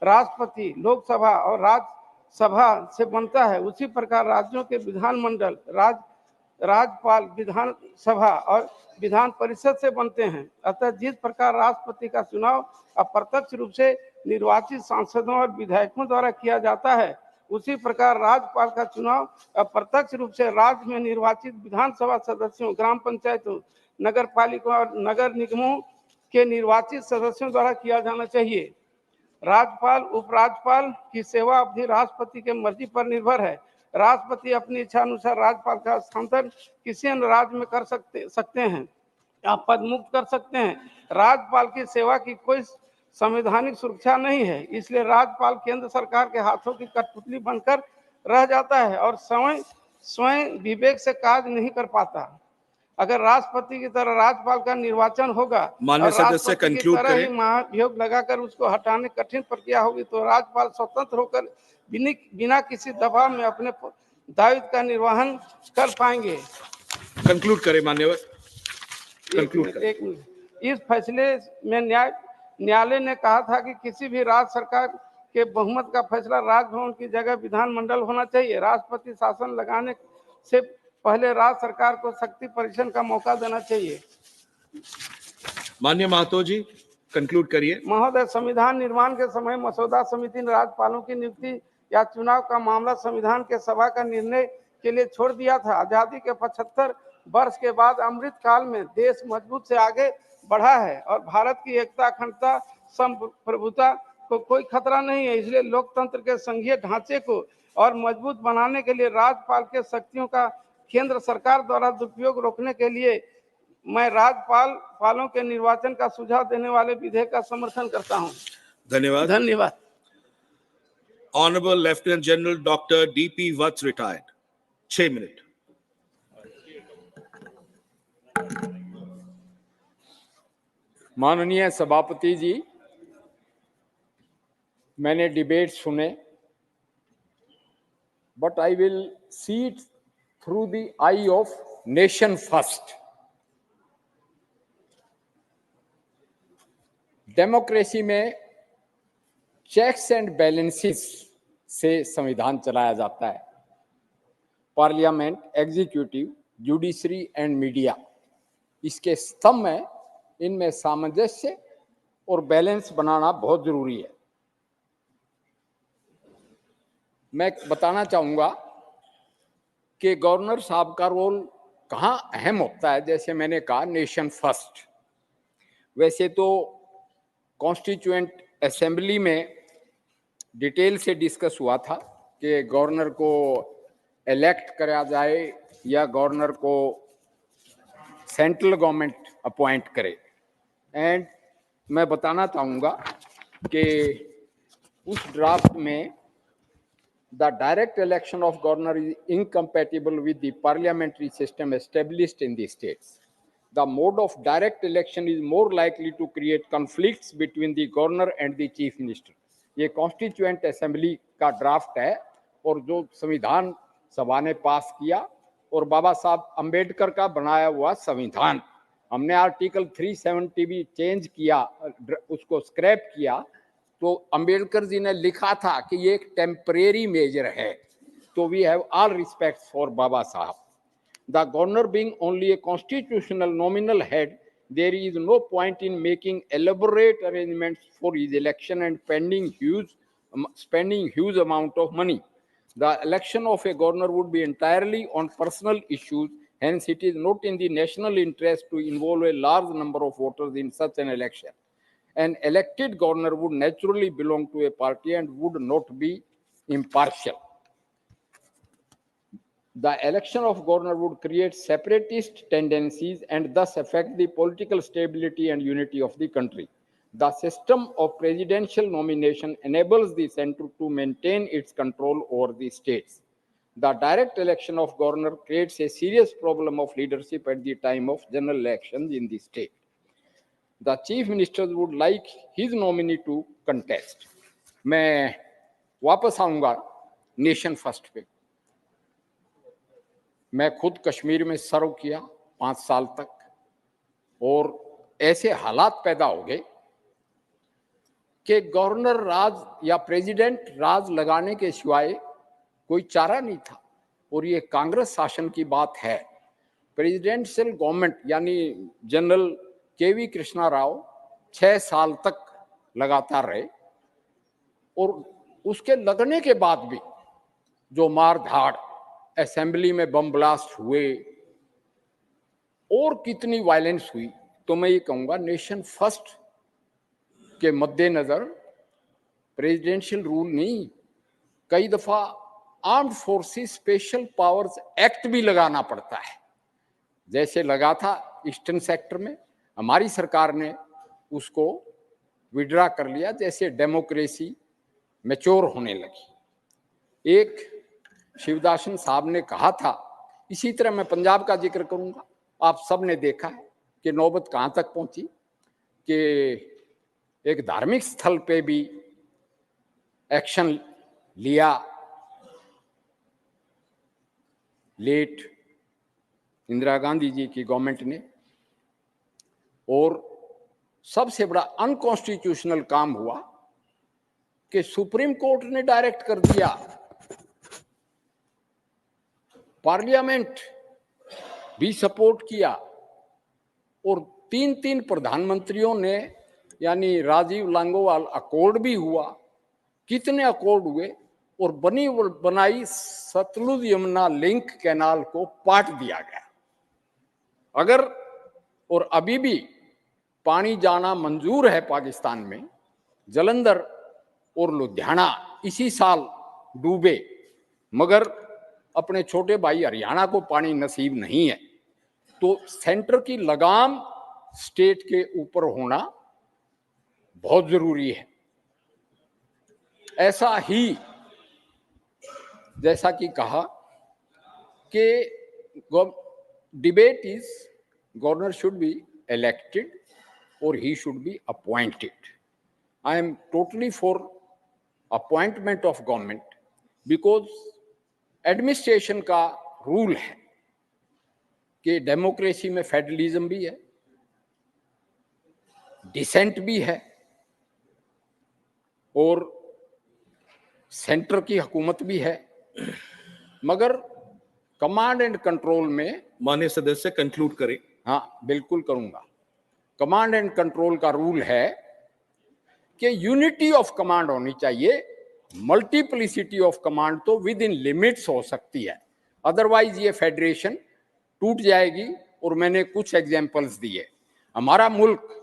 राष्ट्रपति, लोकसभा और राज्यसभा से बनता है उसी प्रकार राज्यों के विधानमंडल, राज्यपाल, विधानसभा और विधान परिषद से बनते हैं। अतः जिस प्रकार राष्ट्रपति का चुनाव अप्रत्यक्ष रूप से निर्वाचित सांसदों और विधायकों द्वारा किया जाता है उसी प्रकार राज्यपाल का चुनाव अप्रत्यक्ष रूप से राज्य में निर्वाचित विधानसभा सदस्यों, ग्राम पंचायतों, नगर पालिका और नगर निगमों के निर्वाचित सदस्यों द्वारा किया जाना चाहिए। राज्यपाल, उपराज्यपाल की सेवा अवधि राष्ट्रपति के मर्जी पर निर्भर है। राष्ट्रपति अपनी इच्छा अनुसार राज्यपाल का स्थानांतरण किसी अन्य राज्य में कर सकते हैं। आप पद मुक्त कर सकते हैं। राज्यपाल की सेवा की कोई संवैधानिक सुरक्षा नहीं है, इसलिए राज्यपाल केंद्र सरकार के हाथों की कठपुतली बनकर रह जाता है और स्वयं स्वयं विवेक से कार्य नहीं कर पाता। अगर राष्ट्रपति की तरह राज्यपाल का निर्वाचन होगा माननीय और सदस्य राष्ट्रपति की कंक्लूड तरह ही करें। महाभियोग लगाकर उसको हटाने कठिन प्रक्रिया होगी, तो राज्यपाल स्वतंत्र होकर बिना किसी दबाव में अपने दायित्व का निर्वहन कर पाएंगे। कंक्लूड करें मान्यवर, कंक्लूड करें। एक मिनट। इस फैसले में न्यायालय ने कहा था कि किसी भी राज्य सरकार के बहुमत का फैसला राजभवन की जगह विधानमंडल होना चाहिए। राष्ट्रपति शासन लगाने से पहले राज्य सरकार को शक्ति परीक्षण का मौका देना चाहिए। माननीय महतो जी, कंक्लूड करिए। महोदय, संविधान निर्माण के समय मसौदा समिति ने राज्यपालों की नियुक्ति या चुनाव का मामला संविधान के सभा का निर्णय के लिए छोड़ दिया था। आजादी के 75 वर्ष के बाद अमृत काल में देश मजबूत से आगे बढ़ा है और भारत की एकता, अखंडता, संप्रभुता को कोई खतरा नहीं है। इसलिए लोकतंत्र के संघीय ढांचे को और मजबूत बनाने के लिए राज्यपाल के शक्तियों का केंद्र सरकार द्वारा दुरुपयोग रोकने के लिए मैं राज्यपालों के निर्वाचन का सुझाव देने वाले विधेयक का समर्थन करता हूं। धन्यवाद। धन्यवाद। Honourable lieutenant general doctor DP Vats retired, 6 minute. माननीय सभापति जी, मैंने डिबेट सुने, but I will see it through the eye of nation first. Democracy में चेक्स एंड बैलेंसेस से संविधान चलाया जाता है। Parliament, executive, judiciary and media इसके स्तंभ हैं। इनमें सामंजस्य और बैलेंस बनाना बहुत जरूरी है। मैं बताना चाहूंगा कि गवर्नर साहब का रोल कहाँ अहम होता है। जैसे मैंने कहा नेशन फर्स्ट, वैसे तो कॉन्स्टिट्यूएंट असेंबली में डिटेल से डिस्कस हुआ था कि गवर्नर को इलेक्ट करा जाए या गवर्नर को सेंट्रल गवर्नमेंट अपॉइंट करे। एंड मैं बताना चाहूँगा कि उस ड्राफ्ट में the direct election of governor is incompatible with the parliamentary system established in the states. The mode of direct election is more likely to create conflicts between the governor and the chief minister. ये constituent assembly का draft है और जो संविधान सभा ने पास किया और बाबा साहब अंबेडकर का बनाया हुआ संविधान, हमने आर्टिकल 370 भी चेंज किया, उसको स्क्रैप किया। तो अंबेडकर जी ने लिखा था कि ये एक टेम्परेरी मेजर है। तो we have all respect for Baba Saheb. The governor being only a constitutional nominal head, there is no point in making elaborate arrangements for his election and spending huge amount of money. The election of a governor would be entirely on personal issues, hence it is not in the national interest to involve a large number of voters in such an election. An elected governor would naturally belong to a party and would not be impartial. The election of governor would create separatist tendencies and thus affect the political stability and unity of the country. The system of presidential nomination enables the center to maintain its control over the states. The direct election of governor creates a serious problem of leadership at the time of general elections in the state. The chief minister would like his nominee to contest. मैं वापस आऊंगा nation first पे। मैं खुद कश्मीर में सर्व किया 5 साल तक और ऐसे हालात पैदा हो गए कि गवर्नर राज या प्रेसिडेंट राज लगाने के सिवाय कोई चारा नहीं था। और ये कांग्रेस शासन की बात है। प्रेसिडेंशियल गवर्नमेंट यानी जनरल केवी कृष्णा राव 6 साल तक लगातार रहे और उसके लगने के बाद भी जो मार धाड़, असेंबली में बम ब्लास्ट हुए और कितनी वायलेंस हुई, तो मैं ये कहूँगा नेशन फर्स्ट के मद्देनजर प्रेसिडेंशियल रूल नहीं, कई दफा armed forces special powers act भी लगाना पड़ता है। जैसे लगा था ईस्टर्न सेक्टर में, हमारी सरकार ने उसको विड्रा कर लिया जैसे डेमोक्रेसी मैच्योर होने लगी। एक शिवदासन साहब ने कहा था, इसी तरह मैं पंजाब का जिक्र करूंगा। आप सब ने देखा है कि नौबत कहां तक पहुंची कि एक धार्मिक स्थल पे भी एक्शन लिया लेट इंदिरा गांधी जी की गवर्नमेंट ने, और सबसे बड़ा अनकॉन्स्टिट्यूशनल काम हुआ कि सुप्रीम कोर्ट ने डायरेक्ट कर दिया, पार्लियामेंट भी सपोर्ट किया, और 3 प्रधानमंत्रियों ने, यानी राजीव लांगोवाल अकॉर्ड भी हुआ, कितने अकॉर्ड हुए, और बनाई सतलुज यमुना लिंक कैनाल को पाट दिया गया। अगर और अभी भी पानी जाना मंजूर है पाकिस्तान में, जलंधर और लुधियाना इसी साल डूबे, मगर अपने छोटे भाई हरियाणा को पानी नसीब नहीं है। तो सेंटर की लगाम स्टेट के ऊपर होना बहुत जरूरी है। ऐसा ही जैसा कि कहा कि debate is governor should be elected और he should be appointed. I am totally for appointment of government because administration का रूल है कि डेमोक्रेसी में फेडरलिज्म भी है, डिसेंट भी है, और सेंटर की हुकूमत भी है, मगर कमांड एंड कंट्रोल में, माननीय सदस्य कंक्लूड करें। हाँ बिल्कुल करूंगा। कमांड एंड कंट्रोल का रूल है कि यूनिटी ऑफ कमांड होनी चाहिए, मल्टीप्लिसिटी ऑफ कमांड तो विद इन लिमिट्स हो सकती है, अदरवाइज ये फेडरेशन टूट जाएगी। और मैंने कुछ एग्जांपल्स दिए। हमारा मुल्क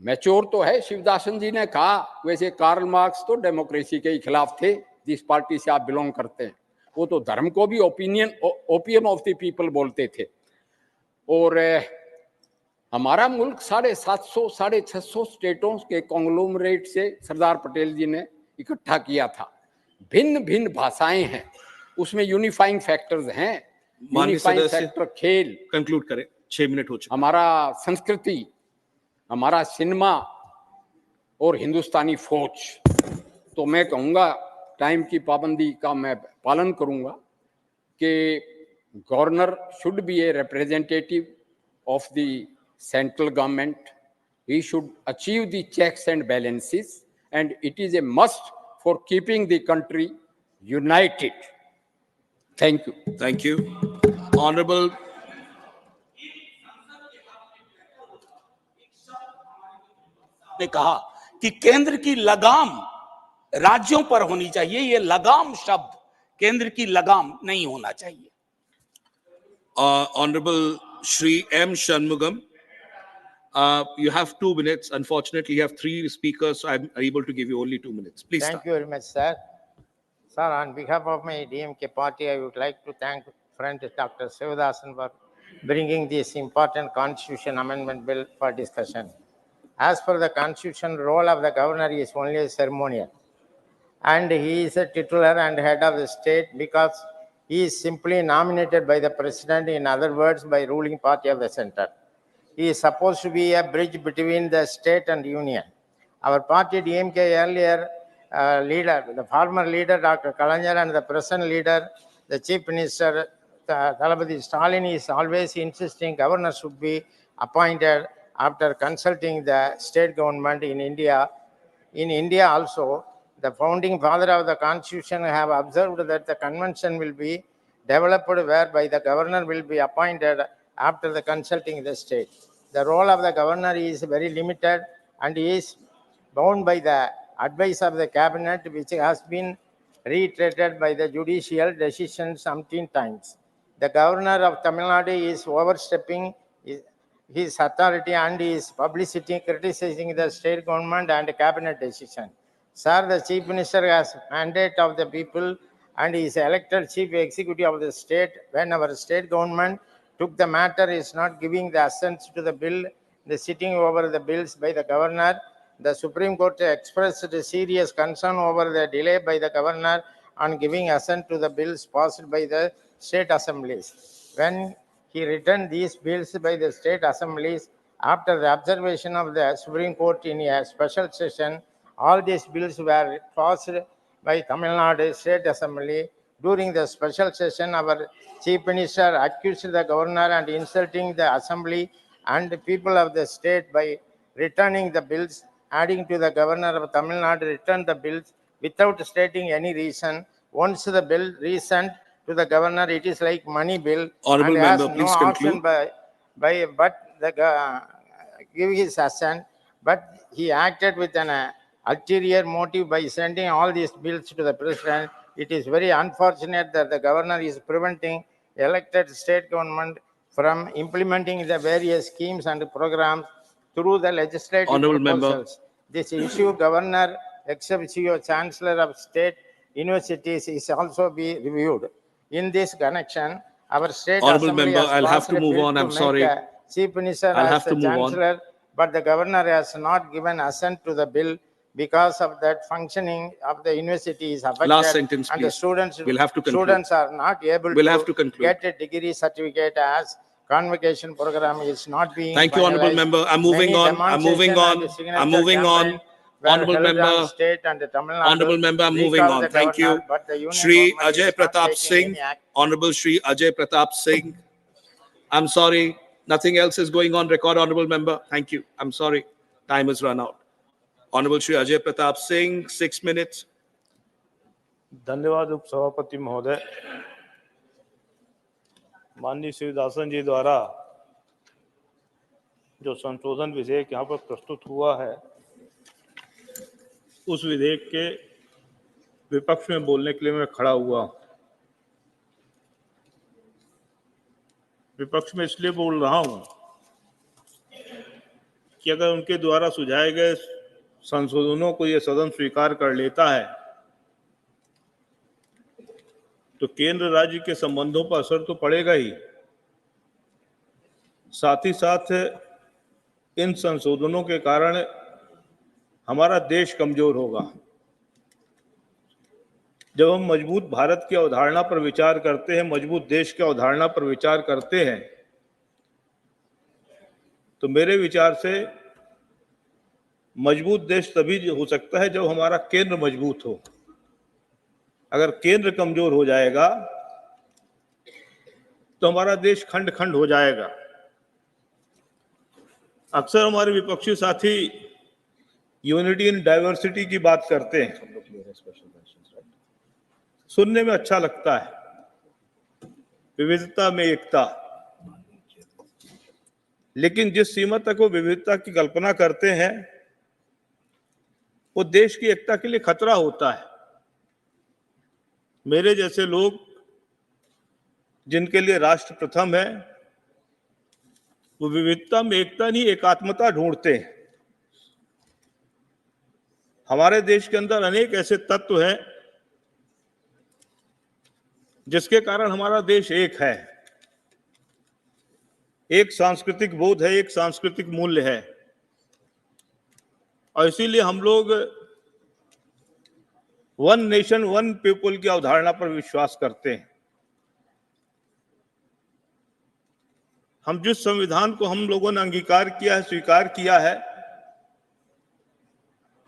मैच्योर तो है, शिवदासन जी ने कहा, वैसे कार्ल मार्क्स तो डेमोक्रेसी के ही खिलाफ थे, जिस पार्टी से आप बिलोंग करते हैं। वो तो धर्म को भी ओपियम ऑफ द पीपल बोलते थे। और हमारा मुल्क 750 650 स्टेटों के कॉन्ग्लोमरेट से सरदार पटेल जी ने इकट्ठा किया था। भिन्न भिन्न भाषाएं हैं, उसमें यूनिफाइंग फैक्टर्स हैं। यूनिफाइंग फैक्टर खेल, कंक्लूड करें, 6 मिनट हो चुके। हमारा संस्कृति, हमारा सिनेमा और हिंदुस्तानी फौज। तो मैं कहूँगा, टाइम की पाबंदी का मैं पालन करूँगा कि governor should B a representative of the central government, he should achieve the checks and balances, and it is a must for keeping the country united. Thank you. Thank you. Honorable ने कहा कि केंद्र की लगाम राज्यों पर होनी चाहिए। ये लगाम शब्द केंद्र की लगाम नहीं होना चाहिए। Honorable Shri M. Shanmugam, you have 2 minutes. Unfortunately, you have 3 speakers, so I'm able to give you only 2 minutes. Please Thank start. you very much, sir. Sir, on behalf of my DMK party, I would like to thank friend Dr. Sivadathan for bringing this important constitution amendment bill for discussion. As per the constitution, role of the governor is only a ceremonial, and he is a titular and head of the state because he is simply nominated by the president, in other words, by ruling party of the center. He is supposed to be a bridge between the state and union. Our party DMK earlier leader, the former leader Dr. Kalaignar, and the present leader, the Chief Minister Thalapathy Stalin, is always insisting governor should be appointed after consulting the state government in India. In India also, the founding father of the constitution have observed that the convention will be developed whereby the governor will be appointed after the consulting the state. The role of the governor is very limited and is bound by the advice of the cabinet, which has been reiterated by the judicial decisions umpteen times. The governor of Tamil Nadu is overstepping his authority and his publicity criticizing the state government and cabinet decision. Sir, the chief minister has mandate of the people and is elected chief executive of the state when our state government took the matter is not giving the assent to the bill, the sitting over the bills by the governor. The Supreme Court expressed serious concern over the delay by the governor on giving assent to the bills passed by the state assemblies. When he returned these bills by the state assemblies, after the observation of the Supreme Court in a special session, all these bills were passed by Tamil Nadu State Assembly. During the special session, our Chief Minister accused the governor and insulting the Assembly and the people of the state by returning the bills, adding to the governor of Tamil Nadu returned the bills without stating any reason. Once the bill resent to the governor, it is like money bill Honorable and has member, no please option conclude. but give his assent, but he acted with an ulterior motive by sending all these bills to the president. It is very unfortunate that the governor is preventing elected state government from implementing the various schemes and programs through the legislative Honorable member. proposals. This issue, Governor ex officio Chancellor of State Universities is also be reviewed. In this connection, our state Honorable assembly member, has I'll have passed to a move bill on. to I'm make sorry. a chief minister I'll as have the to move on. chancellor, but the governor has not given assent to the bill. Because of that, functioning of the university is affected. Last sentence, and the please. We'll have to conclude. students are not able We'll have to conclude. get a degree certificate as convocation program is not being Thank you, honorable finalized. member. I'm moving Many on. I'm moving demonstration on. and signature I'm moving on. campaign were Honorable held on member. state and Tamil Nadu. Honorable member, I'm moving Recall on. the Thank you. governor, but the union Shri government Ajay is not Pratap taking Singh. any action. Honorable Shri Ajay Pratap Singh. I'm sorry. Nothing else is going on record, honorable member. Thank you. I'm sorry. Time has run out. Honorable Shri Ajay Pratap Singh, 6 minutes. धन्यवाद उपसभापति महोदय। माननीय शिवदासन जी द्वारा जो संशोधन विधेयक यहाँ पर प्रस्तुत हुआ है, उस विधेयक के विपक्ष में बोलने के लिए मैं खड़ा हुआ हूँ। विपक्ष में इसलिए बोल रहा हूँ कि अगर उनके द्वारा सुझाए गए संशोधनों को ये सदन स्वीकार कर लेता है तो केंद्र राज्य के संबंधों पर असर तो पड़ेगा ही, साथ ही साथ इन संशोधनों के कारण हमारा देश कमजोर होगा। जब हम मजबूत भारत की अवधारणा पर विचार करते हैं, मजबूत देश की अवधारणा पर विचार करते हैं, तो मेरे विचार से मजबूत देश तभी हो सकता है जब हमारा केंद्र मजबूत हो। अगर केंद्र कमजोर हो जाएगा तो हमारा देश खंड खंड हो जाएगा। अक्सर हमारे विपक्षी साथी यूनिटी इन डाइवर्सिटी की बात करते हैं, सुनने में अच्छा लगता है, विविधता में एकता, लेकिन जिस सीमा तक वो विविधता की कल्पना करते हैं वो देश की एकता के लिए खतरा होता है। मेरे जैसे लोग जिनके लिए राष्ट्र प्रथम है, वो विविधता में एकता नहीं एकात्मता ढूंढते हैं। हमारे देश के अंदर अनेक ऐसे तत्व हैं जिसके कारण हमारा देश एक है, एक सांस्कृतिक बोध है, एक सांस्कृतिक मूल्य है, और इसीलिए हम लोग वन नेशन वन पीपल की अवधारणा पर विश्वास करते हैं। हम जिस संविधान को हम लोगों ने अंगीकार किया है, स्वीकार किया है,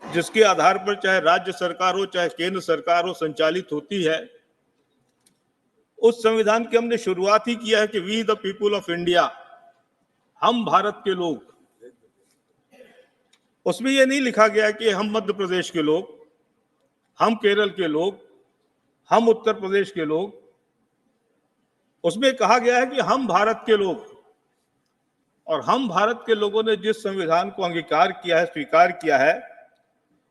जिसके आधार पर चाहे राज्य सरकार हो चाहे केंद्र सरकार हो संचालित होती है, उस संविधान की हमने शुरुआत ही किया है कि we the people of India, हम भारत के लोग। उसमें यह नहीं लिखा गया कि हम मध्य प्रदेश के लोग, हम केरल के लोग, हम उत्तर प्रदेश के लोग। उसमें कहा गया है कि हम भारत के लोग, और हम भारत के लोगों ने जिस संविधान को अंगीकार किया है, स्वीकार किया है,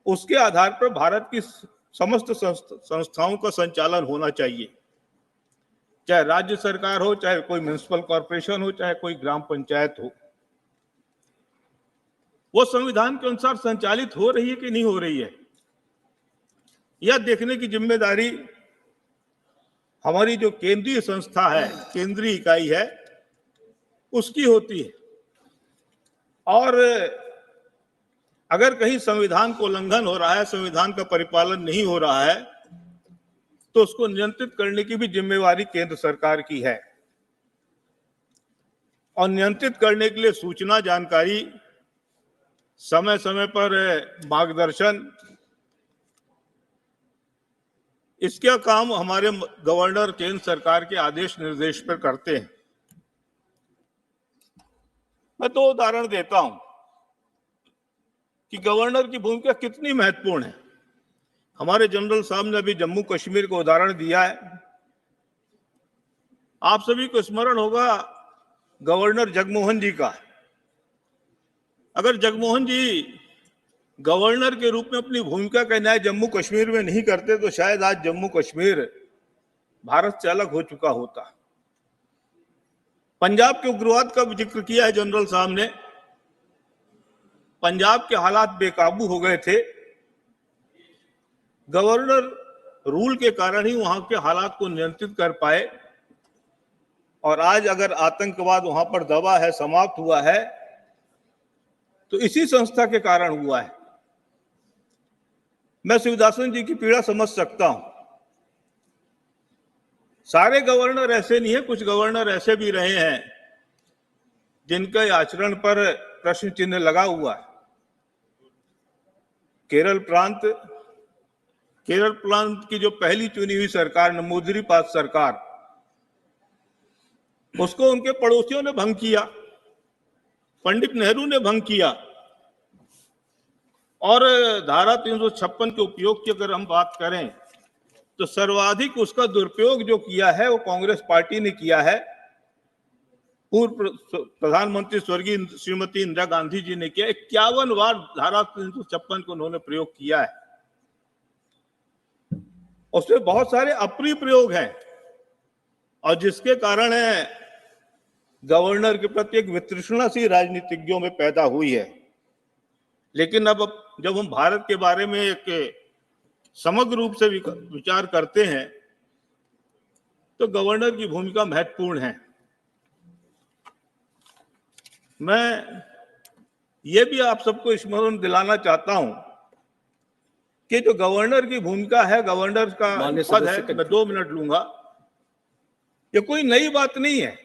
उसके आधार पर भारत की समस्त संस्थाओं का संचालन होना चाहिए, चाहे राज्य सरकार हो, चाहे कोई म्युनिसिपल कॉर्पोरेशन हो, चाहे कोई ग्राम पंचायत हो। वो संविधान के अनुसार संचालित हो रही है कि नहीं हो रही है, यह देखने की जिम्मेदारी हमारी जो केंद्रीय संस्था है, केंद्रीय इकाई है, उसकी होती है। और अगर कहीं संविधान को उल्लंघन हो रहा है, संविधान का परिपालन नहीं हो रहा है, तो उसको नियंत्रित करने की भी जिम्मेवारी केंद्र सरकार की है। और नियंत्रित करने के लिए सूचना, जानकारी, समय समय पर मार्गदर्शन, इसका काम हमारे गवर्नर केंद्र सरकार के आदेश निर्देश पर करते हैं। मैं 2 उदाहरण देता हूं कि गवर्नर की भूमिका कितनी महत्वपूर्ण है। हमारे जनरल साहब ने अभी जम्मू कश्मीर को उदाहरण दिया है। आप सभी को स्मरण होगा गवर्नर जगमोहन जी का। अगर जगमोहन जी गवर्नर के रूप में अपनी भूमिका का न्याय जम्मू कश्मीर में नहीं करते तो शायद आज जम्मू कश्मीर भारत से अलग हो चुका होता। पंजाब के उग्रवाद का भी जिक्र किया है जनरल साहब ने। पंजाब के हालात बेकाबू हो गए थे। गवर्नर रूल के कारण ही वहां के हालात को नियंत्रित कर पाए। और आज अगर आतंकवाद वहां पर दबा है, समाप्त हुआ है, तो इसी संस्था के कारण हुआ है। मैं शिवदासन जी की पीड़ा समझ सकता हूं। सारे गवर्नर ऐसे नहीं है, कुछ गवर्नर ऐसे भी रहे हैं जिनके आचरण पर प्रश्न चिन्ह लगा हुआ है। केरल प्रांत की जो पहली चुनी हुई सरकार, नमूदिरीपाद सरकार, उसको उनके पड़ोसियों ने भंग किया। पंडित नेहरू ने भंग किया। और धारा 356 के उपयोग की अगर हम बात करें तो सर्वाधिक उसका दुरुपयोग जो किया है वो कांग्रेस पार्टी ने किया है। पूर्व प्रधानमंत्री स्वर्गीय श्रीमती इंदिरा गांधी जी ने किया। 51 बार धारा 356 को उन्होंने प्रयोग किया है। उसमें बहुत सारे अप्रिय प्रयोग हैं और जिसके कारण गवर्नर के प्रति एक वितृष्णा सी राजनीतिज्ञों में पैदा हुई है। लेकिन अब जब हम भारत के बारे में एक समग्र रूप से विचार करते हैं तो गवर्नर की भूमिका महत्वपूर्ण है। मैं ये भी आप सबको स्मरण दिलाना चाहता हूं कि जो गवर्नर की भूमिका है, गवर्नर का पद है, मैं 2 मिनट लूंगा, ये कोई नई बात नहीं है।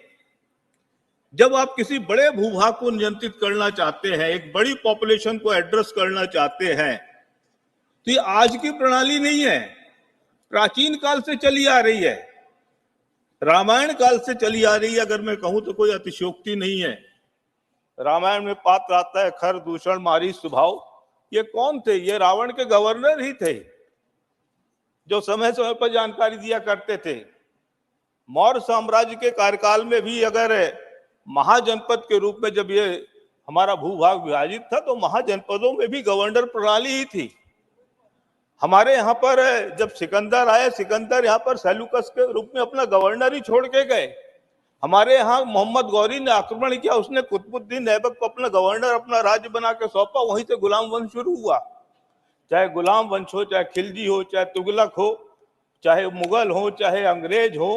जब आप किसी बड़े भूभाग को नियंत्रित करना चाहते हैं, एक बड़ी पॉपुलेशन को एड्रेस करना चाहते हैं, तो ये आज की प्रणाली नहीं है, प्राचीन काल से चली आ रही है, रामायण काल से चली आ रही है। अगर मैं कहूं तो कोई अतिशयोक्ति नहीं है। रामायण में पात्र आता है खर, दूषण, मारी, स्वभाव। ये कौन थे? ये रावण के गवर्नर ही थे जो समय समय पर जानकारी दिया करते थे। मौर्य साम्राज्य के कार्यकाल में भी अगर महाजनपद के रूप में जब ये हमारा भूभाग विभाजित था तो महाजनपदों में भी गवर्नर प्रणाली ही थी। हमारे यहाँ पर जब सिकंदर आए, सिकंदर यहाँ पर सेल्यूकस के रूप में अपना गवर्नर ही छोड़ के गए। हमारे यहाँ मोहम्मद गौरी ने आक्रमण किया, उसने कुतुबुद्दीन ऐबक को अपना गवर्नर, अपना राज्य बना के सौंपा। वहीं से गुलाम वंश शुरू हुआ। चाहे गुलाम वंश हो, चाहे खिलजी हो, चाहे तुगलक हो, चाहे मुगल हो, चाहे अंग्रेज हो,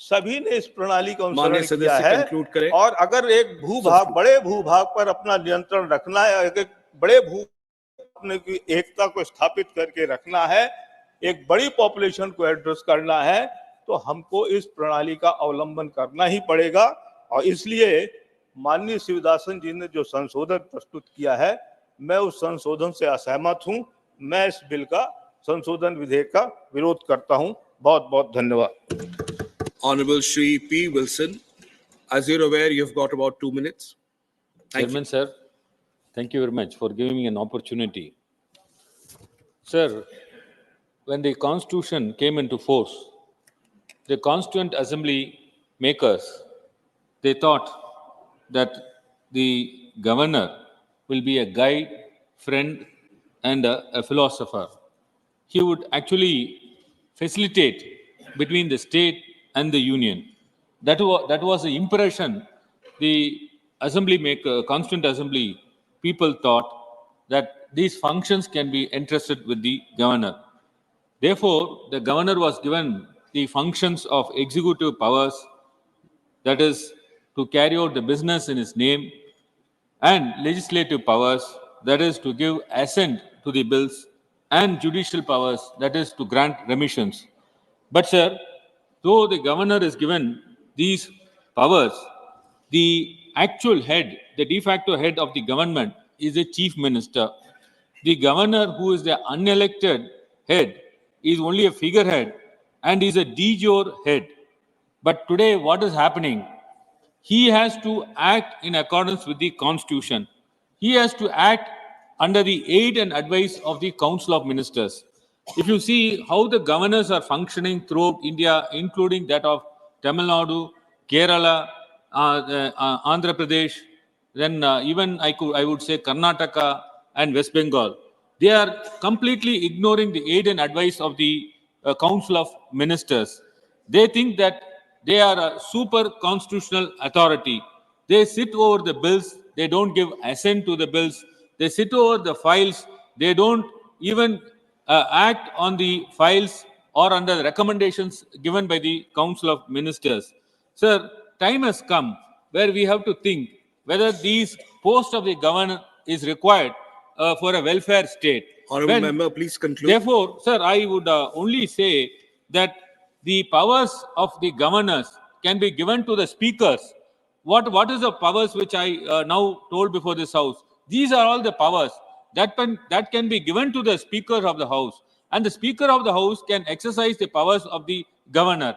सभी ने इस प्रणाली का अनुसरण किया है। और अगर एक भूभाग, बड़े भूभाग पर अपना नियंत्रण रखना है, एक बड़े अपने की एकता को स्थापित करके रखना है, एक बड़ी पॉपुलेशन को एड्रेस करना है, तो हमको इस प्रणाली का अवलंबन करना ही पड़ेगा। और इसलिए माननीय शिवदासन जी ने जो संशोधन प्रस्तुत किया है, मैं उस संशोधन से असहमत हूं। मैं इस बिल का, संशोधन विधेयक का विरोध करता हूं। बहुत बहुत धन्यवाद। Honorable Shri P. Wilson, as you're aware, you've got about 2 minutes. Chairman, sir, thank you very much for giving me an opportunity. Sir, when the Constitution came into force, the Constituent Assembly makers, they thought that the governor will be a guide, friend, and a philosopher. He would actually facilitate between the state and the union. That was the impression the Constituent Assembly people thought, that these functions can be entrusted with the governor. Therefore, the governor was given the functions of executive powers, that is, to carry out the business in his name, and legislative powers, that is to give assent to the bills, and judicial powers, that is to grant remissions. But sir, though the governor is given these powers, the actual head, the de facto head of the government is the chief minister. The governor, who is the unelected head, is only a figurehead and is a de jure head. But today, what is happening? He has to act in accordance with the constitution. He has to act under the aid and advice of the Council of Ministers. If you see how the governors are functioning throughout India, including that of Tamil Nadu, Kerala, Andhra Pradesh, then even I would say Karnataka and West Bengal, they are completely ignoring the aid and advice of the Council of Ministers. They think that they are a super constitutional authority. They sit over the bills. They don't give assent to the bills. They sit over the files. They don't even act on the files or under the recommendations given by the Council of Ministers. Sir, time has come where we have to think whether these posts of the governor is required for a welfare state. Honourable member, please conclude. Therefore, sir, I would only say that the powers of the governors can be given to the speakers. What is the powers which I now told before this house? These are all the powers that can be given to the speaker of the house, and the speaker of the house can exercise the powers of the governor,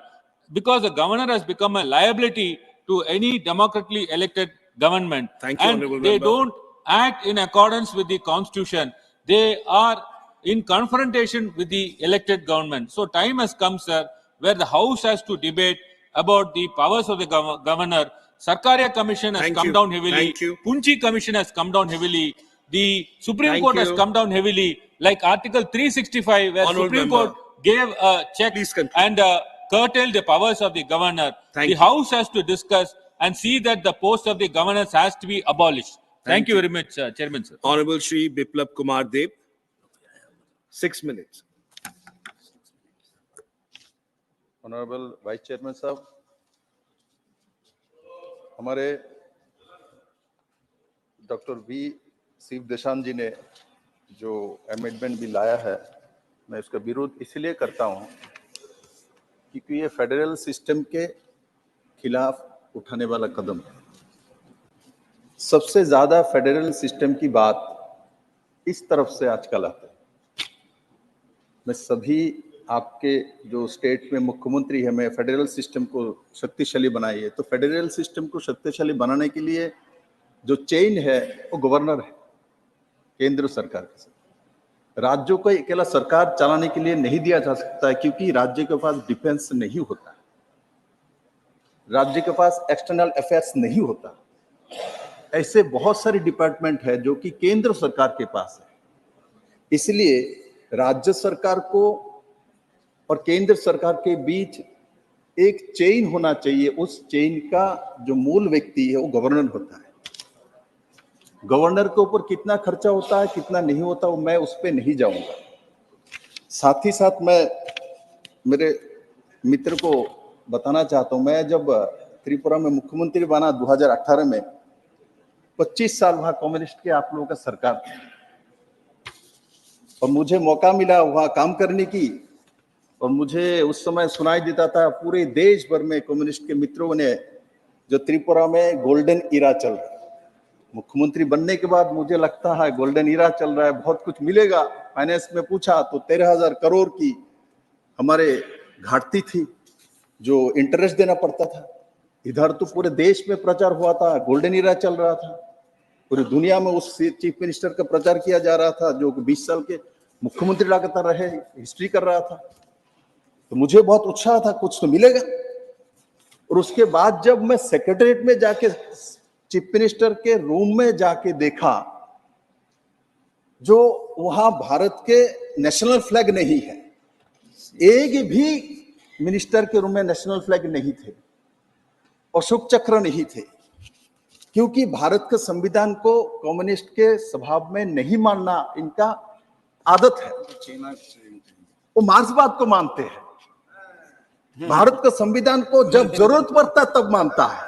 because the governor has become a liability to any democratically elected government. Thank you, and Honourable they Member. don't act in accordance with the constitution. They are in confrontation with the elected government. So time has come, sir, where the house has to debate about the powers of the governor. Sarkaria Commission has come down heavily. Thank you. Punchi Commission has come down heavily. The Supreme Thank Court has you. come down heavily, like Article 365, where Honourable Supreme Member. Court gave a check and curtailed the powers of the governor. Thank the you. House has to discuss and see that the post of the governors has to be abolished. Thank you very much, Chairman, sir. Honourable Shri Biplab Kumar Deb, 6 minutes. Honorable Vice Chairman साहब, हमारे doctor V Shiv देशान जी ने जो amendment bill लाया है, मैं उसका विरोध इसलिए करता हूं क्योंकि ये फेडरल सिस्टम के खिलाफ उठाने वाला कदम है। सबसे ज्यादा फेडरल सिस्टम की बात इस तरफ से आजकल आता है। मैं सभी आपके जो स्टेट में मुख्यमंत्री है, मैं फेडरल सिस्टम को शक्तिशाली बनाइए, तो फेडरल सिस्टम को शक्तिशाली बनाने के लिए जो चेन है वो गवर्नर है, केंद्र सरकार के साथ। राज्यों को अकेला सरकार चलाने के लिए नहीं दिया जा सकता है, क्योंकि राज्य के पास डिफेंस नहीं होता, राज्य के पास एक्सटर्नल अफेयर्स नहीं होता। ऐसे बहुत सारे डिपार्टमेंट है जो कि केंद्र सरकार के पास है। इसलिए राज्य सरकार को और केंद्र सरकार के बीच एक चेन होना चाहिए। उस चेन का जो मूल व्यक्ति है वो गवर्नर होता है। गवर्नर के ऊपर कितना खर्चा होता है, कितना नहीं होता, वो मैं उस पर नहीं जाऊंगा। साथ ही साथ मैं मेरे मित्र को बताना चाहता हूं, मैं जब त्रिपुरा में मुख्यमंत्री बना 2018 में, 25 साल वहां कम्युनिस्ट के आप लोगों का सरकार था और मुझे मौका मिला वहां काम करने की। और मुझे उस समय सुनाई देता था पूरे देश भर में कम्युनिस्ट के मित्रों ने जो त्रिपुरा में गोल्डन इरा चल रहा है। मुख्यमंत्री बनने के बाद मुझे लगता है गोल्डन इरा चल रहा है, बहुत कुछ मिलेगा। फाइनेंस में पूछा तो 13,000 करोड़ की हमारे घाटती थी जो इंटरेस्ट देना पड़ता था। इधर तो पूरे देश में प्रचार हुआ था, गोल्डन इरा चल रहा था, पूरी दुनिया में उस चीफ मिनिस्टर का प्रचार किया जा रहा था जो 20 साल के मुख्यमंत्री लगातार रहे, हिस्ट्री कर रहा था। तो मुझे बहुत उत्साह था कुछ तो मिलेगा। और उसके बाद जब मैं सेक्रेटरीट में जाके चीफ मिनिस्टर के रूम में जाके देखा, जो वहां भारत के नेशनल फ्लैग नहीं है, एक भी मिनिस्टर के रूम में नेशनल फ्लैग नहीं थे, अशोक चक्र नहीं थे, क्योंकि भारत के संविधान को कम्युनिस्ट के स्वभाव में नहीं मानना इनका आदत है। वो मार्क्सवाद को मानते हैं। भारत का संविधान को जब जरूरत पड़ता है तब मानता है,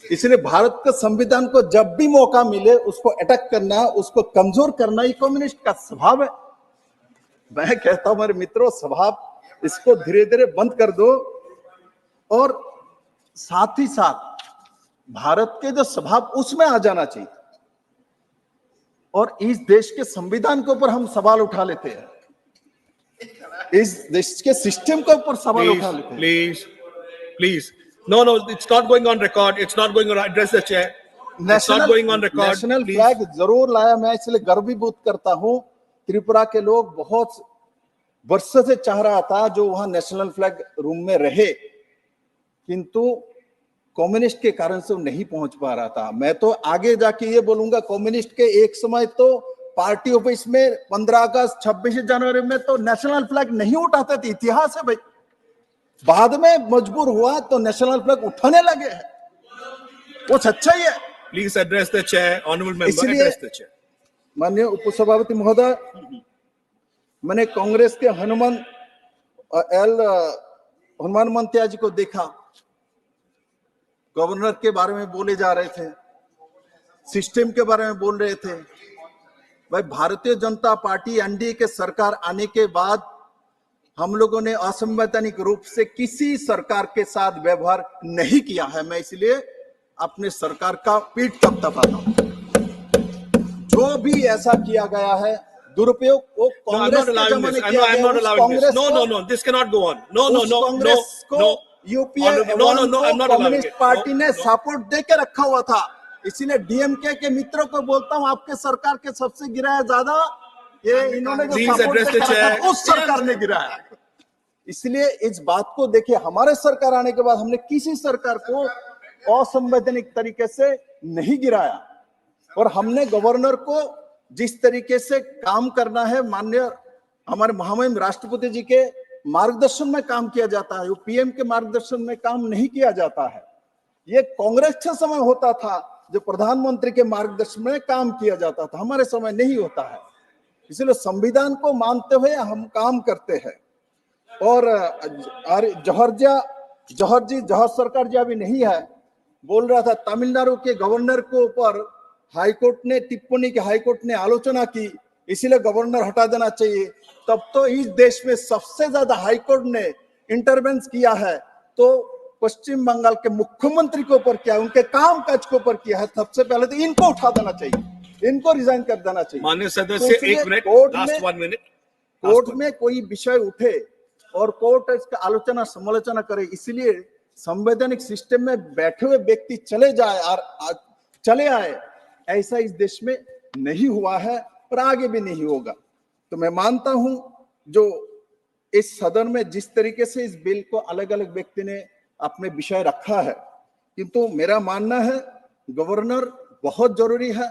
इसलिए भारत के संविधान को जब भी मौका मिले उसको अटैक करना, उसको कमजोर करना, ये कम्युनिस्ट का स्वभाव है। मैं कहता हूं मेरे मित्रों, स्वभाव इसको धीरे धीरे बंद कर दो। और साथ ही साथ भारत के जो स्वभाव उसमें आ जाना चाहिए। और इस देश के संविधान के ऊपर हम सवाल उठा लेते हैं, इस देश के सिस्टम के ऊपर सवाल उठा लेते हैं। Please. No, it's not going on record. It's not going on. Address the chair. It's not going on record. National Please. Flag जरूर लाया, मैं इसलिए गर्वीभूत करता हूं। त्रिपुरा के लोग बहुत वर्षों से चाह रहा था जो वहां नेशनल फ्लैग रूम में रहे, किंतु कम्युनिस्ट के कारण से वो नहीं पहुंच पा रहा था। मैं तो आगे जाके ये बोलूंगा, कम्युनिस्ट के एक समय तो पार्टी ऑफिस में 15 अगस्त 26 जनवरी में तो नेशनल फ्लैग नहीं उठाते थे। इतिहास है भाई। बाद में मजबूर हुआ तो नेशनल फ्लैग उठाने लगे हैं, वो सच्चाई है। Please address the chair, honorable member. इसलिए Address the chair. माननीय उपसभापति महोदय, मैंने कांग्रेस के हनुमान मंत्या जी को देखा, गवर्नर के बारे में बोले जा रहे थे, सिस्टम के बारे में बोल रहे थे। भाई, भारतीय जनता पार्टी एनडीए के सरकार आने के बाद हम लोगों ने असंवैधानिक रूप से किसी सरकार के साथ व्यवहार नहीं किया है। मैं इसलिए अपने सरकार का पीठ थपथपाता हूं। जो भी ऐसा किया गया है दुरुपयोग, वो No, I'm कांग्रेस not के allowing जमाने this. किया I'm गया। not उस allowing this. Congress No. This cannot go on. No. उस कांग्रेस को UPA I'm not allowing communist it. Party ने सपोर्ट देके रखा हुआ था। इसीलिए डीएमके के मित्रों को बोलता हूं, आपके सरकार के सबसे गिराया ज्यादा ये इन्होंने जो Please सपोर्ट address the देके रखा chair. था, उस सरकार ने गिराया। इसलिए इस बात को देखिए, हमारे सरकार आने के बाद हमने किसी सरकार को असंवैधानिक तरीके से नहीं गिराया। और हमने गवर्नर को जिस तरीके से काम करना है, माननीय हमारे महामहिम राष्ट्रपति जी के मार्गदर्शन में काम किया जाता है, पीएम के मार्गदर्शन में काम नहीं किया जाता है। ये कांग्रेस के समय होता था जो प्रधानमंत्री के मार्गदर्शन में काम किया जाता था, हमारे समय नहीं होता है। इसलिए संविधान को मानते हुए हम काम करते हैं। और जौहर सरकार जी अभी नहीं है, बोल रहा था तमिलनाडु के गवर्नर के ऊपर हाईकोर्ट ने टिप्पणी की, हाईकोर्ट ने आलोचना की, इसीलिए गवर्नर हटा देना चाहिए। तब तो इस देश में सबसे ज्यादा हाईकोर्ट ने इंटरवेंस किया है तो पश्चिम बंगाल के मुख्यमंत्री के ऊपर किया, उनके काम काज के ऊपर किया है। सबसे पहले तो इनको उठा देना चाहिए, इनको रिजाइन कर देना चाहिए। माननीय सदस्य, तो 1 मिनट, लास्ट 1 मिनट। कोर्ट में कोई विषय उठे और कोर्ट इसका आलोचना समालोचना करे, इसलिए संवैधानिक सिस्टम में बैठे हुए व्यक्ति चले जाए और चले आए, ऐसा इस देश में नहीं हुआ है और आगे भी नहीं होगा। तो मैं मानता हूं जो इस सदन में जिस तरीके से इस बिल को अलग अलग व्यक्ति ने अपने विषय रखा है, किंतु मेरा मानना है गवर्नर बहुत जरूरी है,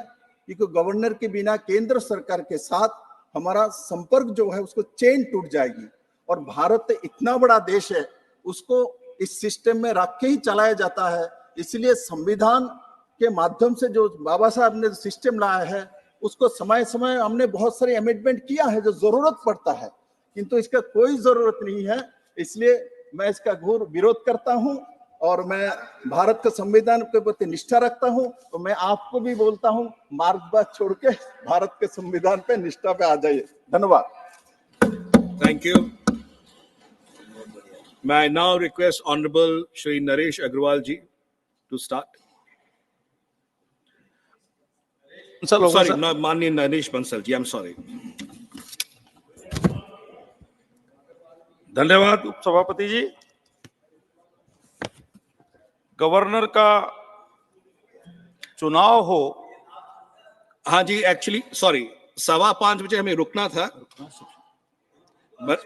क्योंकि गवर्नर के बिना केंद्र सरकार के साथ हमारा संपर्क जो है उसको चेन टूट जाएगी। और भारत इतना बड़ा देश है, उसको इस सिस्टम में रख के ही चलाया जाता है। इसलिए संविधान के माध्यम से जो बाबा साहब ने सिस्टम लाया है, उसको समय समय हमने बहुत सारे अमेंडमेंट किया है जो जरूरत पड़ता है, किंतु इसका कोई जरूरत नहीं है। इसलिए मैं इसका घोर विरोध करता हूं और मैं भारत के संविधान के प्रति निष्ठा रखता हूं। तो मैं आपको भी बोलता हूं, मार्गबाद छोड़ के भारत के संविधान पे निष्ठा पे आ जाइए। धन्यवाद। Thank you. May I now request Honorable Shri Naresh Agrawal ji to start? Sorry, no, Mani Naresh Bansal ji, I'm sorry. धन्यवाद उपसभापति जी। गवर्नर का चुनाव हो, हाँ जी, एक्चुअली सॉरी, 5:15 बजे हमें रुकना था, बस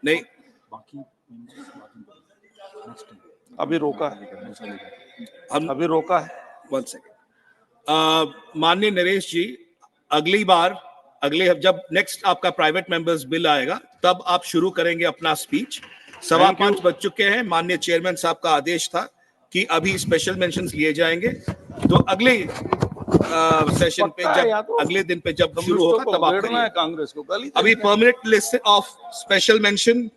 नहीं, अभी रोका है, अभी रोका है। 1 सेकंड। माननीय नरेश जी, अगली बार जब नेक्स्ट आपका प्राइवेट मेंबर्स बिल आएगा तब आप शुरू करेंगे अपना स्पीच। 5:15 बज चुके हैं। माननीय चेयरमैन साहब का आदेश था कि अभी स्पेशल मेंशंस लिए जाएंगे, तो अगले सेशन पे जब अगले दिन पे जब शुरू होगा तब आप करिए। कांग्रेस को अभी permit list of special mention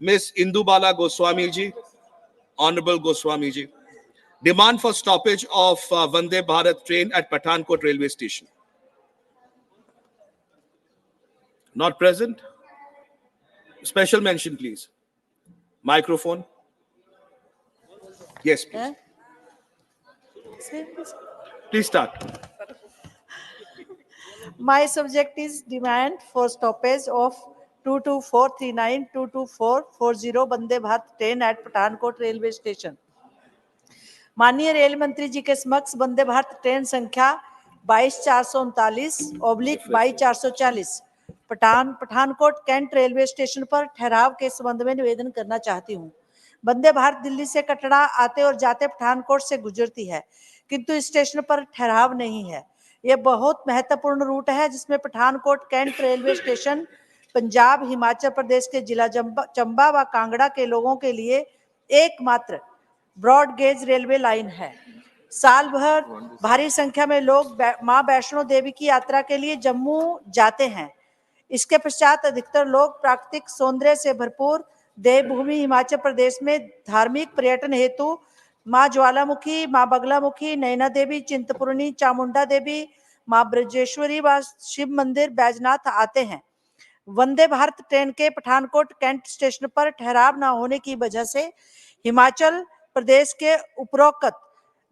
Miss Indubala Goswami ji, Honorable Goswami ji. Demand for stoppage of Vande Bharat train at Pathankot railway station. Not present. Special mention, please. Microphone. Yes, please. Please start. My subject is demand for stoppage of 22439 22440 Vande Bharat train at Pathankot railway station. माननीय rail मंत्री जी के समक्ष Vande Bharat train संख्या 22/439/22/440 Pathankot cantt railway station पर ठहराव के संबंध में निवेदन करना चाहती हूँ। वंदे भारत दिल्ली से कटरा आते और जाते पठानकोट से गुजरती है, किंतु इस स्टेशन पर ठहराव नहीं है। यह बहुत महत्वपूर्ण रूट है जिसमें Pathankot cantt railway station Punjab, Himachal Pradesh के जिला चंबा व कांगड़ा के लोगों के लिए एकमात्र ब्रॉड गेज रेलवे लाइन है। साल भर भारी संख्या में लोग मां वैष्णो देवी की यात्रा के लिए जम्मू जाते हैं। इसके पश्चात अधिकतर लोग प्राकृतिक सौंदर्य से भरपूर देवभूमि हिमाचल प्रदेश में धार्मिक पर्यटन हेतु मां ज्वालामुखी, मां बगलामुखी, नैना देवी, चिंतपूर्णी, चामुंडा देवी, मां ब्रजेश्वरी व शिव मंदिर बैजनाथ आते हैं। वंदे भारत ट्रेन के पठानकोट कैंट स्टेशन पर ठहराव न होने की वजह से हिमाचल प्रदेश के उपरोक्त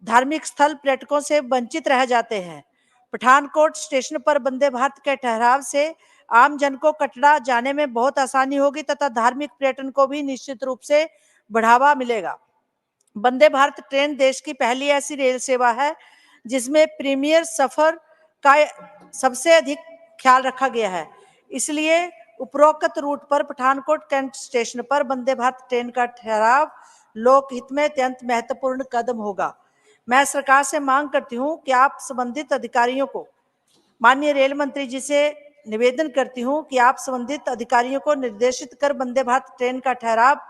धार्मिक स्थल पर्यटकों से वंचित रह जाते हैं। पठानकोट स्टेशन पर वंदे भारत के ठहराव से आम जन को कटरा जाने में बहुत आसानी होगी तथा धार्मिक पर्यटन को भी निश्चित रूप से बढ़ावा मिलेगा। वंदे भारत ट्रेन देश की पहली ऐसी रेल सेवा है जिसमें प्रीमियर सफर का सबसे अधिक ख्याल रखा गया है। इसलिए उपरोक्त रूट पर पठानकोट कैंट स्टेशन पर वंदे भारत ट्रेन का ठहराव लोकहित में अत्यंत महत्वपूर्ण कदम होगा। मैं सरकार से मांग करती हूं कि आप संबंधित अधिकारियों को, माननीय रेल मंत्री जी से निवेदन करती हूं कि आप संबंधित अधिकारियों को निर्देशित कर वंदे भारत ट्रेन का ठहराव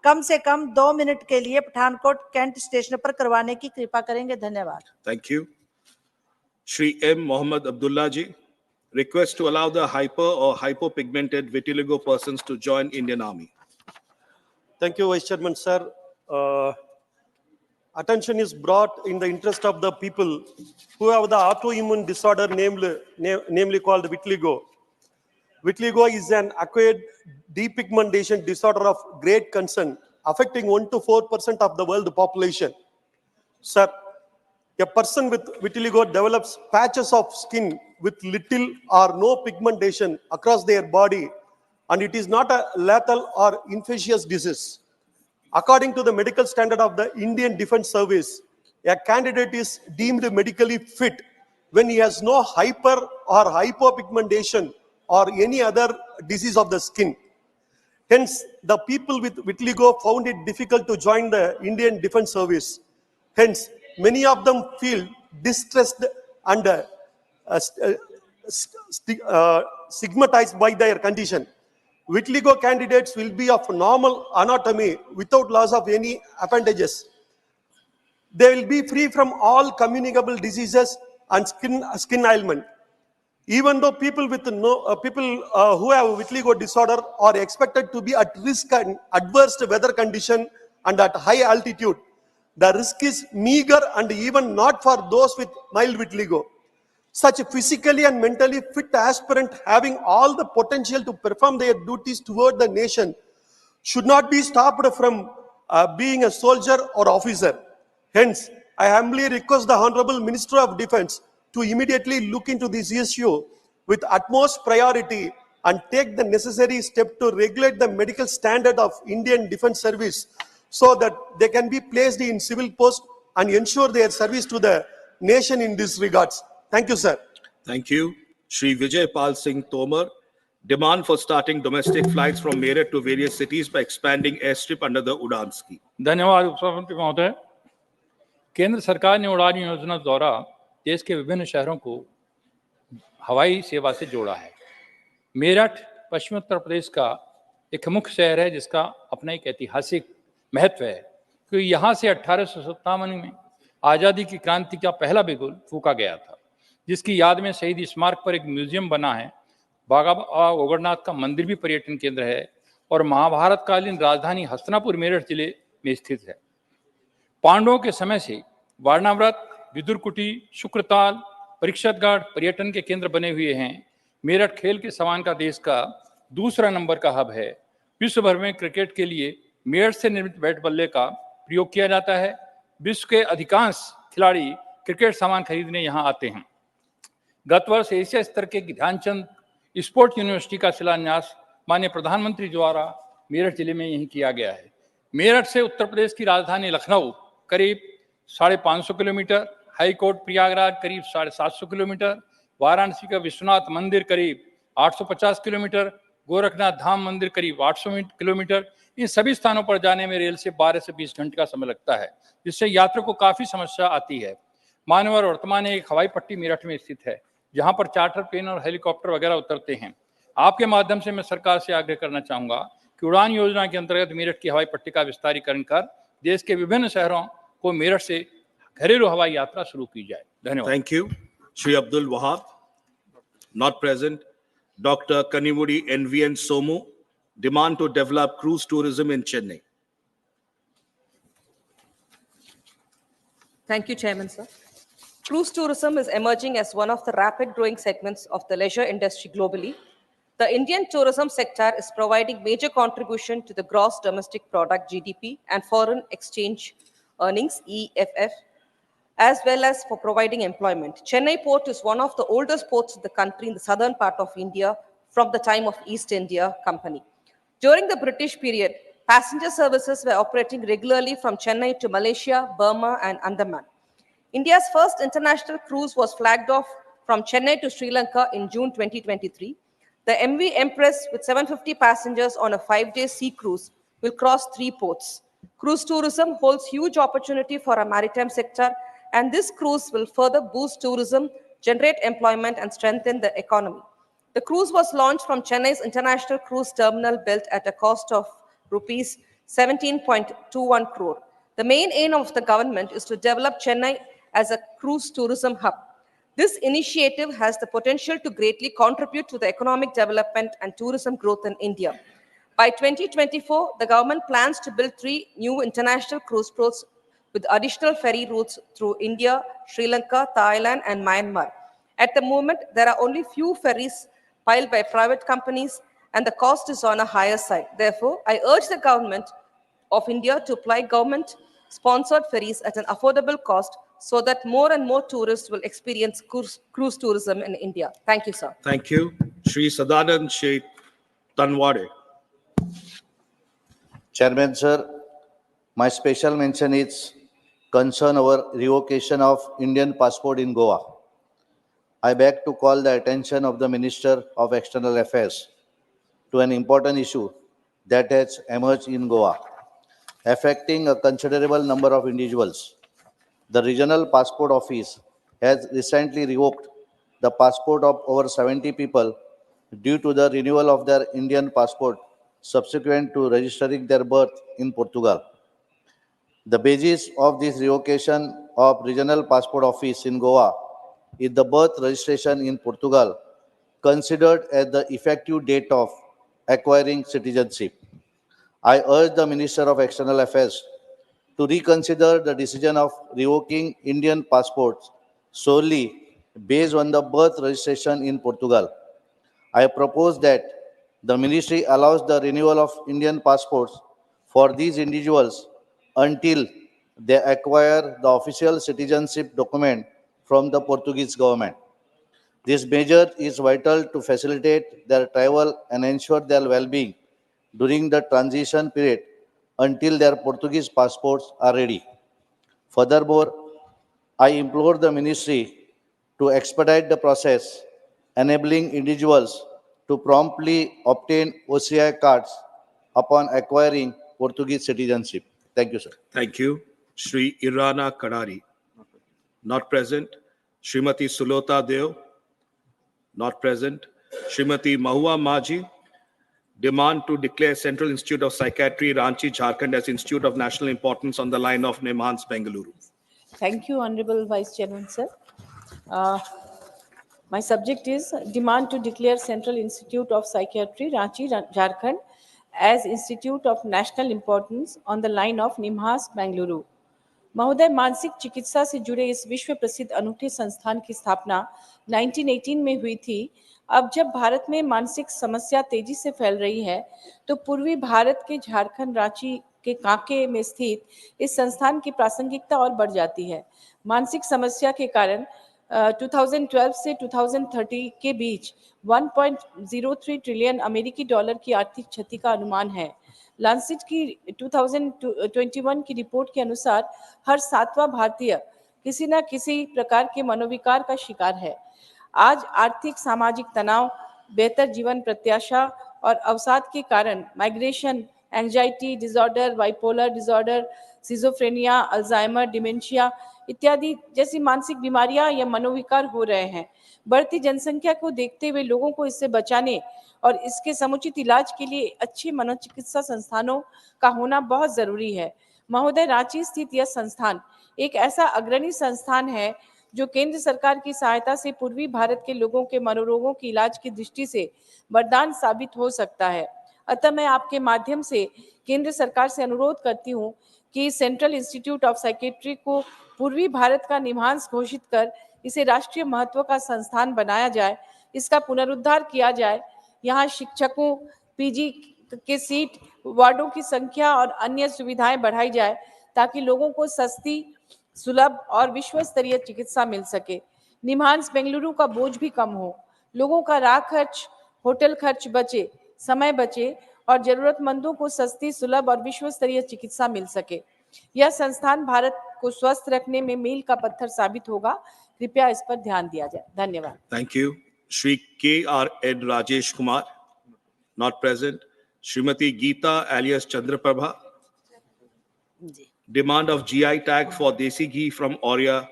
कम से कम 2 मिनट के लिए पठानकोट कैंट स्टेशन पर करवाने की कृपा करेंगे। धन्यवाद। Thank you. Shri M. Mohammad Abdullah ji, request to allow the hyper or hypopigmented vitiligo persons to join Indian Army. Thank you, Vice Chairman, sir. Attention is brought in the interest of the people who have the autoimmune disorder namely called vitiligo. Vitiligo is an acquired depigmentation disorder of great concern affecting 1 to 4% of the world population. Sir, a person with vitiligo develops patches of skin with little or no pigmentation across their body, and it is not a lethal or infectious disease. According to the medical standard of the Indian Defence Service, a candidate is deemed medically fit when he has no hyper or hypopigmentation or any other disease of the skin. Hence, the people with vitiligo found it difficult to join the Indian Defence Service. Hence, many of them feel distressed and stigmatized by their condition. Vitiligo candidates will be of normal anatomy without loss of any appendages. They will be free from all communicable diseases and skin ailment. Even though people with who have vitiligo disorder are expected to be at risk and adverse weather condition and at high altitude, the risk is meager and even not for those with mild vitiligo. Such physically and mentally fit aspirant having all the potential to perform their duties toward the nation should not be stopped from being a soldier or officer. Hence, I humbly request the Honorable Minister of Defence to immediately look into this issue with utmost priority and take the necessary step to regulate the medical standard of Indian Defence Service so that they can be placed in civil post and ensure their service to the nation in these regards. Thank you, sir. Thank you. Shri Vijay Pal Singh Tomar, demand for starting domestic flights from Meerut to various cities by expanding airstrip under the Udan scheme. धन्यवाद उपसभापति महोदय। केंद्र सरकार ने उड़ान योजना द्वारा देश के विभिन्न शहरों को हवाई सेवा से जोड़ा है। मेरठ पश्चिमी उत्तर प्रदेश का एक मुख्य शहर है जिसका अपना एक ऐतिहासिक महत्व है, क्योंकि यहाँ से 1857 में आज़ादी की क्रांति का पहला बिगुल फूंका गया था, जिसकी याद में शहीद स्मारक पर एक म्यूजियम बना है। बागा ओगरनाथ का मंदिर भी पर्यटन केंद्र है और महाभारत कालीन राजधानी हस्तिनापुर मेरठ जिले में स्थित है। पांडवों के समय से वारणाव्रत, विदुरकुटी, शुक्रताल, परीक्षतगढ़ पर्यटन के केंद्र बने हुए हैं। मेरठ खेल के समान का देश का दूसरा नंबर का हब है। विश्व भर में क्रिकेट के लिए मेरठ से निर्मित बैट बल्ले का प्रयोग किया जाता है। विश्व के अधिकांश खिलाड़ी क्रिकेट सामान खरीदने यहाँ आते हैं। गत वर्ष एशिया स्तर के ध्यानचंद स्पोर्ट्स यूनिवर्सिटी का शिलान्यास माननीय प्रधानमंत्री द्वारा मेरठ जिले में यही किया गया है। मेरठ से उत्तर प्रदेश की राजधानी लखनऊ करीब 550 किलोमीटर, हाई कोर्ट प्रयागराज करीब 750 किलोमीटर, वाराणसी का विश्वनाथ मंदिर करीब 850 किलोमीटर, गोरखनाथ धाम मंदिर करीब 800 किलोमीटर। इन सभी स्थानों पर जाने में रेल से 12 से 20 घंटे का समय लगता है, जिससे यात्रियों को काफी समस्या आती है। मानव वर्तमान में एक हवाई पट्टी मेरठ में स्थित है, जहां पर चार्टर प्लेन और हेलीकॉप्टर वगैरह उतरते हैं। आपके माध्यम से मैं सरकार से आग्रह करना चाहूंगा कि उड़ान योजना के अंतर्गत मेरठ की हवाई पट्टी का विस्तारीकरण कर देश के विभिन्न शहरों को मेरठ से घरेलू हवाई यात्रा शुरू की जाए। धन्यवाद। Thank you. Shri Abdul Wahab, not present. Dr. Kanimudi NVN Somu, demand to develop cruise tourism in Chennai. Thank you, Chairman, sir. Cruise tourism is emerging as one of the rapid growing segments of the leisure industry globally. The Indian tourism sector is providing major contribution to the gross domestic product GDP and foreign exchange earnings EFF, as well as for providing employment. Chennai port is one of the oldest ports in the country in the southern part of India from the time of East India Company. During the British period, passenger services were operating regularly from Chennai to Malaysia, Burma, and Andaman. India's first international cruise was flagged off from Chennai to Sri Lanka in June 2023. The MV Empress, with 750 passengers on a 5-day sea cruise, will cross 3 ports. Cruise tourism holds huge opportunity for our maritime sector, and this cruise will further boost tourism, generate employment, and strengthen the economy. The cruise was launched from Chennai's International Cruise Terminal, built at a cost of rupees 17.21 crore. The main aim of the government is to develop Chennai as a cruise tourism hub. This initiative has the potential to greatly contribute to the economic development and tourism growth in India. By 2024, the government plans to build 3 new international cruise ports with additional ferry routes through India, Sri Lanka, Thailand, and Myanmar. At the moment, there are only few ferries piled by private companies, and the cost is on a higher side. Therefore, I urge the government of India to apply government-sponsored ferries at an affordable cost so that more and more tourists will experience cruise tourism in India. Thank you, sir. Thank you. Shri Sadanand Sheikh Tanwade. Chairman, sir, my special mention is concern over revocation of Indian passport in Goa. I beg to call the attention of the Minister of External Affairs to an important issue that has emerged in Goa, affecting a considerable number of individuals. The Regional Passport Office has recently revoked the passport of over 70 people due to the renewal of their Indian passport subsequent to registering their birth in Portugal. The basis of this revocation of Regional Passport Office in Goa is the birth registration in Portugal, considered as the effective date of acquiring citizenship. I urge the Minister of External Affairs to reconsider the decision of revoking Indian passports solely based on the birth registration in Portugal. I propose that the Ministry allows the renewal of Indian passports for these individuals until they acquire the official citizenship document from the Portuguese government. This measure is vital to facilitate their travel and ensure their well-being during the transition period until their Portuguese passports are ready. Furthermore, I implore the Ministry to expedite the process, enabling individuals to promptly obtain OCI cards upon acquiring Portuguese citizenship. Thank you, sir. Thank you. Shri Irana Kadari, not present. Srimati Sulota Deo, not present. Srimati Mahua Maji, demand to declare Central Institute of Psychiatry, Ranchi, Jharkhand as Institute of National Importance on the line of Nemans, Bengaluru. Thank you, Honorable Vice Chairman, sir. My subject is demand to declare Central Institute of Psychiatry, Ranchi, Jharkhand as Institute of National Importance on the line of Nimhas, Bengaluru. महोदय, मानसिक चिकित्सा से जुड़े इस विश्व प्रसिद्ध अनूठे संस्थान की स्थापना 1918 में हुई थी। अब जब भारत में मानसिक समस्या तेजी से फैल रही है, तो पूर्वी भारत के झारखंड रांची के कांके में स्थित इस संस्थान की प्रासंगिकता और बढ़ जाती है। मानसिक समस्या के कारण 2012 से 2030 के बीच 1.03 ट्रिलियन अमेरिकी डॉलर की आर्थिक क्षति का अनुमान है। लांसेट की 2021 की रिपोर्ट के अनुसार हर 7वां भारतीय किसी न किसी प्रकार के मनोविकार का शिकार है। आज आर्थिक सामाजिक तनाव, बेहतर जीवन प्रत्याशा और अवसाद के कारण migration, anxiety disorder, bipolar disorder, schizophrenia, Alzheimer, dementia इत्यादि जैसी मानसिक बीमारियां या मनोविकार हो रहे हैं। बढ़ती जनसंख्या को देखते हुए लोगों को इससे बचाने और इसके समुचित इलाज के लिए अच्छे मनोचिकित्सा संस्थानों का होना बहुत जरूरी है। महोदय, रांची स्थित यह संस्थान एक ऐसा अग्रणी संस्थान है जो केंद्र सरकार की सहायता से पूर्वी भारत के लोगों के मनोरोगों के इलाज की दृष्टि से वरदान साबित हो सकता है। अतः मैं आपके माध्यम से केंद्र सरकार से अनुरोध करती हूँ कि सेंट्रल इंस्टीट्यूट ऑफ साइकेट्री को पूर्वी भारत का निमांस घोषित कर इसे राष्ट्रीय महत्व का संस्थान बनाया जाए, इसका पुनरुद्धार किया जाए। यहाँ शिक्षकों, पीजी के सीट, वार्डों की संख्या और अन्य सुविधाएं बढ़ाई जाए ताकि लोगों को सस्ती, सुलभ और विश्व स्तरीय चिकित्सा मिल सके। निम्हांस बेंगलुरु का बोझ भी कम हो, लोगों का राह खर्च, होटल खर्च बचे, समय बचे और जरूरतमंदों को सस्ती, सुलभ और विश्व स्तरीय चिकित्सा मिल सके। यह संस्थान भारत को स्वस्थ रखने में मील का पत्थर साबित होगा। कृपया इस पर ध्यान दिया जाए। धन्यवाद। Thank you. Shri K.R.N. Rajesh Kumar, not present. Srimati Geeta alias Chandraprabha. Demand of GI tag for Desi ghee from Auria,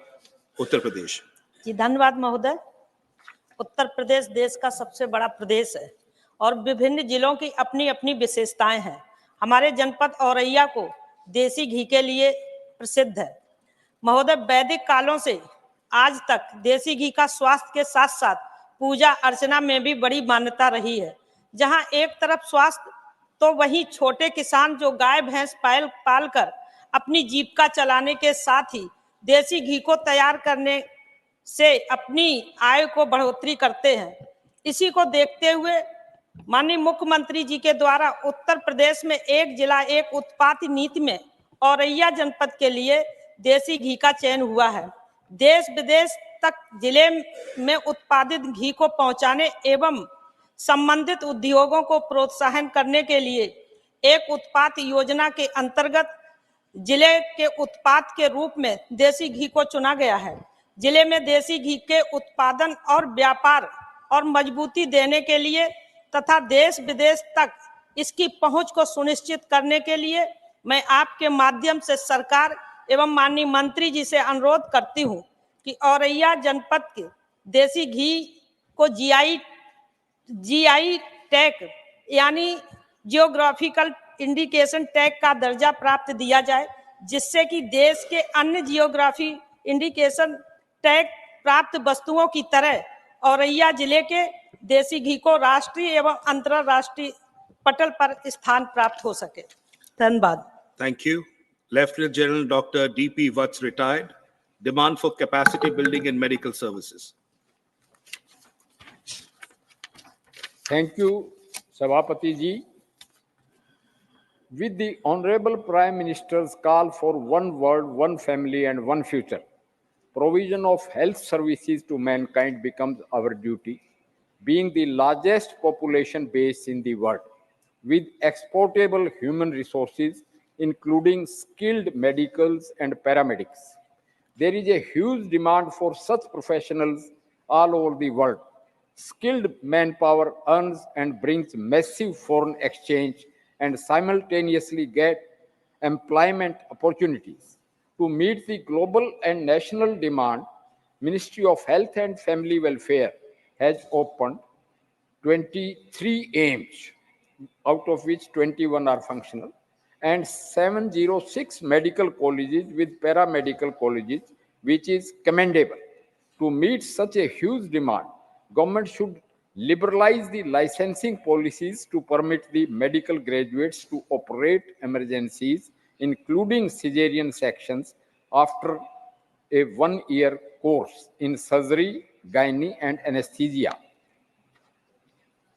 Uttar Pradesh. जी धन्यवाद महोदय। उत्तर प्रदेश देश का सबसे बड़ा प्रदेश है और विभिन्न जिलों की अपनी अपनी विशेषताएं हैं। हमारे जनपद औरैया को देसी घी के लिए प्रसिद्ध है। महोदय, वैदिक कालों से आज तक देसी घी का स्वास्थ्य के साथ साथ पूजा अर्चना में भी बड़ी मान्यता रही है। जहां एक तरफ स्वास्थ्य, तो वहीं छोटे किसान जो गाय भैंस पाल कर अपनी जीविका चलाने के साथ ही देसी घी को तैयार करने से अपनी आय को बढ़ोतरी करते हैं। इसी को देखते हुए माननीय मुख्यमंत्री जी के द्वारा उत्तर प्रदेश में एक जिला एक उत्पाद नीति में औरैया जनपद के लिए देसी घी का चयन हुआ है। देश विदेश तक जिले में उत्पादित घी को पहुंचाने एवं संबंधित उद्योगों को प्रोत्साहन करने के लिए एक उत्पाद योजना के अंतर्गत जिले के उत्पाद के रूप में देसी घी को चुना गया है। जिले में देसी घी के उत्पादन और व्यापार और मजबूती देने के लिए तथा देश विदेश तक इसकी पहुंच को सुनिश्चित करने के लिए मैं आपके माध्यम से सरकार एवं माननीय मंत्री जी से अनुरोध करती हूं कि औरैया जनपद के देसी घी को जीआई टैग यानी जियोग्राफिकल इंडिकेशन टैग का दर्जा प्राप्त दिया जाए, जिससे कि देश के अन्य जियोग्राफी इंडिकेशन टैग प्राप्त वस्तुओं की तरह औरैया जिले के देसी घी को राष्ट्रीय एवं अंतरराष्ट्रीय पटल पर स्थान प्राप्त हो सके। धन्यवाद। Thank you. Lieutenant General Dr. D.P. Vats, retired. Demand for capacity building in medical services. Thank you, Sabhapati ji. With the Honorable Prime Minister's call for one world, one family and one future, provision of health services to mankind becomes our duty, being the largest population base in the world, with exportable human resources, including skilled medicals and paramedics. There is a huge demand for such professionals all over the world. Skilled manpower earns and brings massive foreign exchange and simultaneously get employment opportunities. To meet the global and national demand, Ministry of Health and Family Welfare has opened 23 AIMS, out of which 21 are functional, and 706 medical colleges with paramedical colleges, which is commendable. To meet such a huge demand, government should liberalize the licensing policies to permit the medical graduates to operate emergencies, including cesarean sections, after a 1-year course in surgery, gynae, and anesthesia.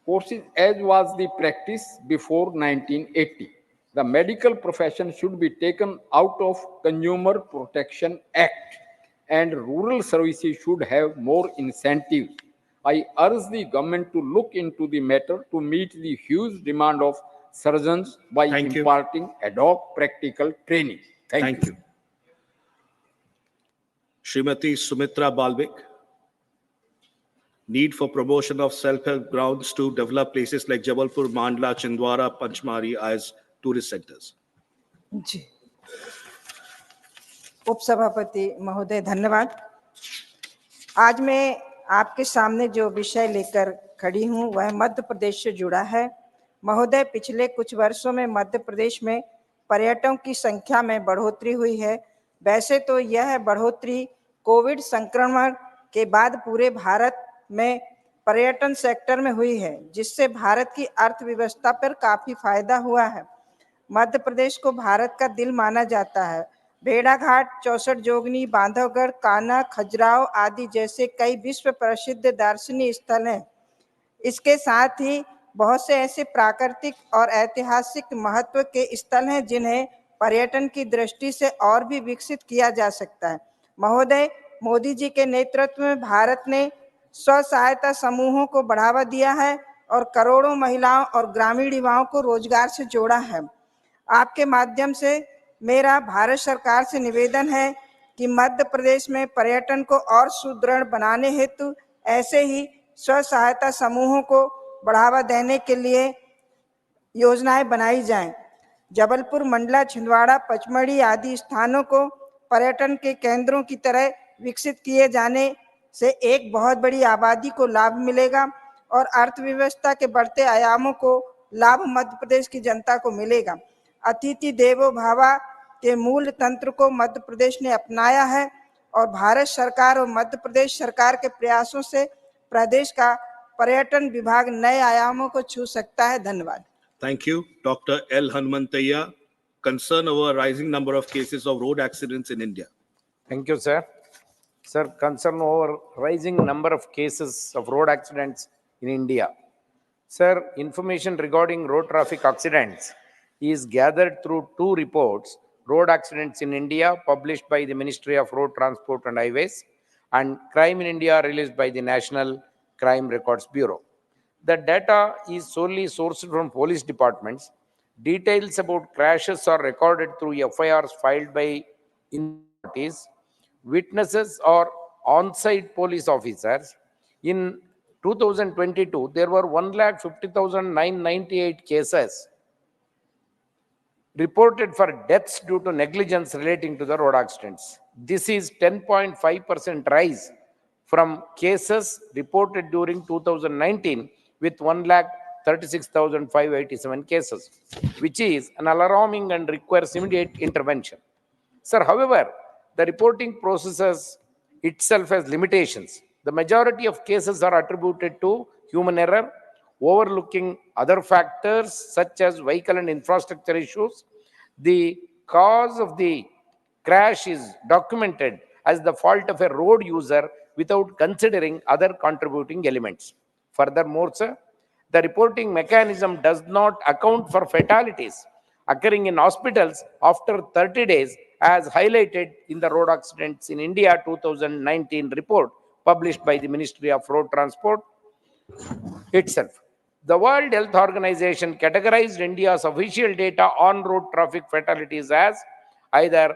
Courses as was the practice before 1980. The medical profession should be taken out of Consumer Protection Act, and rural services should have more incentives. I urge the government to look into the matter to meet the huge demand of surgeons by imparting ad hoc practical training. Thank you. Srimati Sumitra Balvik. Need for promotion of self-help grounds to develop places like Jabalpur, Mandla, Chindwara, Panchmari as tourist centers. जी उपसभापति महोदय धन्यवाद। आज मैं आपके सामने जो विषय लेकर खड़ी हूं वह मध्य प्रदेश से जुड़ा है। महोदय, पिछले कुछ वर्षों में मध्य प्रदेश में पर्यटकों की संख्या में बढ़ोतरी हुई है। वैसे तो यह बढ़ोतरी कोविड संक्रमण के बाद पूरे भारत में पर्यटन सेक्टर में हुई है, जिससे भारत की अर्थव्यवस्था पर काफी फायदा हुआ है। मध्य प्रदेश को भारत का दिल माना जाता है। भेड़ाघाट, 64 जोगनी, बांधवगढ़, कान्हा, खजुराहो आदि जैसे कई विश्व प्रसिद्ध दार्शनिक स्थल हैं। इसके साथ ही बहुत से ऐसे प्राकृतिक और ऐतिहासिक महत्व के स्थल हैं जिन्हें पर्यटन की दृष्टि से और भी विकसित किया जा सकता है। महोदय, मोदी जी के नेतृत्व में भारत ने स्व सहायता समूहों को बढ़ावा दिया है और करोड़ों महिलाओं और ग्रामीण युवाओं को रोजगार से जोड़ा है। आपके माध्यम से मेरा भारत सरकार से निवेदन है कि मध्य प्रदेश में पर्यटन को और सुदृढ़ बनाने हेतु ऐसे ही स्व सहायता समूहों को बढ़ावा देने के लिए योजनाएं बनाई जाएं। जबलपुर, मंडला, छिंदवाड़ा, पचमढ़ी आदि स्थानों को पर्यटन के केंद्रों की तरह विकसित किए जाने से एक बहुत बड़ी आबादी को लाभ मिलेगा और अर्थव्यवस्था के बढ़ते आयामों को लाभ मध्य प्रदेश की जनता को मिलेगा। अतिथि देवो भव के मूल तंत्र को मध्य प्रदेश ने अपनाया है और भारत सरकार और मध्य प्रदेश सरकार के प्रयासों से प्रदेश का पर्यटन विभाग नए आयामों को छू सकता है। धन्यवाद। Thank you. Dr. L. Hanmantaya, concern over rising number of cases of road accidents in India. Thank you, sir. Sir, concern over rising number of cases of road accidents in India. Sir, information regarding road traffic accidents is gathered through two reports, Road Accidents in India, published by the Ministry of Road Transport and Highways, and Crime in India, released by the National Crime Records Bureau. The data is solely sourced from police departments. Details about crashes are recorded through FIRs filed by parties, witnesses or on-site police officers. In 2022, there were 1,50,998 cases reported for deaths due to negligence relating to the road accidents. This is 10.5% rise from cases reported during 2019 with 1,36,587 cases, which is an alarming and requires immediate intervention. Sir, however, the reporting process itself has limitations. The majority of cases are attributed to human error, overlooking other factors such as vehicle and infrastructure issues. The cause of the crash is documented as the fault of a road user without considering other contributing elements. Furthermore, sir, the reporting mechanism does not account for fatalities occurring in hospitals after 30 days, as highlighted in the Road Accidents in India 2019 report published by the Ministry of Road Transport itself. The World Health Organization categorized India's official data on road traffic fatalities as either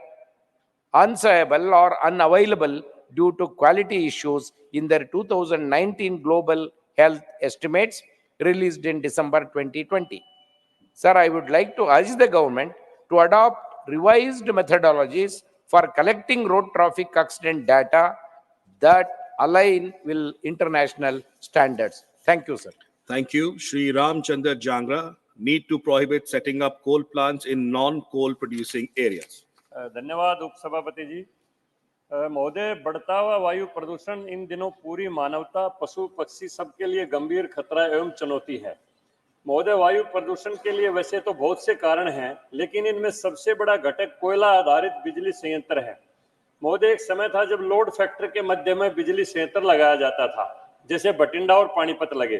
unsayable or unavailable due to quality issues in their 2019 Global Health Estimates released in December 2020. Sir, I would like to urge the government to adopt revised methodologies for collecting road traffic accident data that align with international standards. Thank you, sir. Thank you. Shri Ramchandra Jangra, need to prohibit setting up coal plants in non-coal producing areas. धन्यवाद उपसभापति जी। महोदय, बढ़ता हुआ वायु प्रदूषण इन दिनों पूरी मानवता, पशु पक्षी सबके लिए गंभीर खतरा एवं चुनौती है। महोदय, वायु प्रदूषण के लिए वैसे तो बहुत से कारण हैं, लेकिन इनमें सबसे बड़ा घटक कोयला आधारित बिजली संयंत्र है। महोदय, एक समय था जब लोड फैक्टर के मध्य में बिजली संयंत्र लगाया जाता था, जैसे बठिंडा और पानीपत लगे,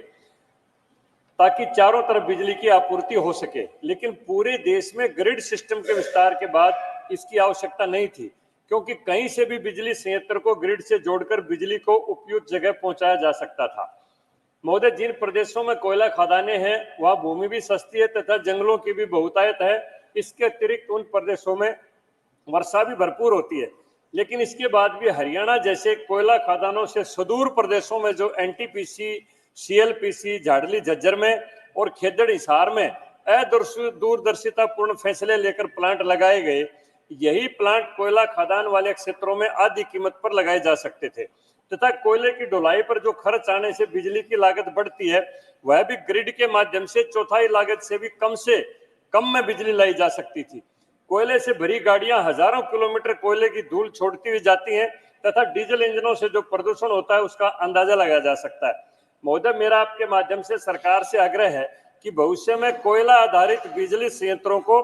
ताकि चारों तरफ बिजली की आपूर्ति हो सके। लेकिन पूरे देश में ग्रिड सिस्टम के विस्तार के बाद इसकी आवश्यकता नहीं थी, क्योंकि कहीं से भी बिजली संयंत्र को ग्रिड से जोड़कर बिजली को उपयुक्त जगह पहुंचाया जा सकता था। महोदय, जिन प्रदेशों में कोयला खदानें हैं वहां भूमि भी सस्ती है तथा जंगलों की भी बहुतायत है। इसके अतिरिक्त उन प्रदेशों में वर्षा भी भरपूर होती है, लेकिन इसके बाद भी हरियाणा जैसे कोयला खदानों से सुदूर प्रदेशों में जो एनटीपीसी, सीएलपीसी, झाड़ली झज्जर में और खेदड़ हिसार में दूरदर्शितापूर्ण फैसले लेकर प्लांट लगाए गए, यही प्लांट कोयला खदान वाले क्षेत्रों में आधी कीमत पर लगाए जा सकते थे तथा कोयले की ढुलाई पर जो खर्च आने से बिजली की लागत बढ़ती है, वह भी ग्रिड के माध्यम से चौथाई लागत से भी कम में बिजली लाई जा सकती थी। कोयले से भरी गाड़ियां हजारों किलोमीटर कोयले की धूल छोड़ती हुई जाती हैं तथा डीजल इंजनों से जो प्रदूषण होता है उसका अंदाजा लगाया जा सकता है। महोदय, मेरा आपके माध्यम से सरकार से आग्रह है कि भविष्य में कोयला आधारित बिजली संयंत्रों को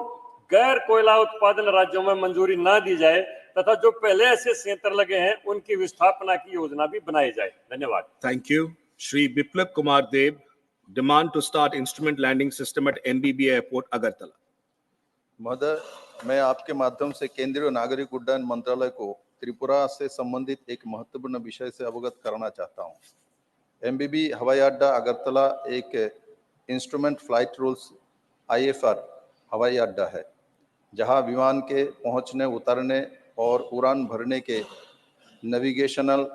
गैर कोयला उत्पादन राज्यों में मंजूरी ना दी जाए तथा जो पहले ऐसे संयंत्र लगे हैं उनकी विस्थापना की योजना भी बनाई जाए। धन्यवाद। Thank you. Shri Biplab Kumar Dev, demand to start instrument landing system at NBB Airport, Agartala. महोदय, मैं आपके माध्यम से केंद्रीय नागरिक उड्डयन मंत्रालय को त्रिपुरा से संबंधित एक महत्वपूर्ण विषय से अवगत कराना चाहता हूं। एमबीबी हवाई अड्डा अगरतला एक इंस्ट्रूमेंट फ्लाइट रूल्स IFR हवाई अड्डा है, जहां विमान के पहुंचने, उतरने और उड़ान भरने के नेविगेशनल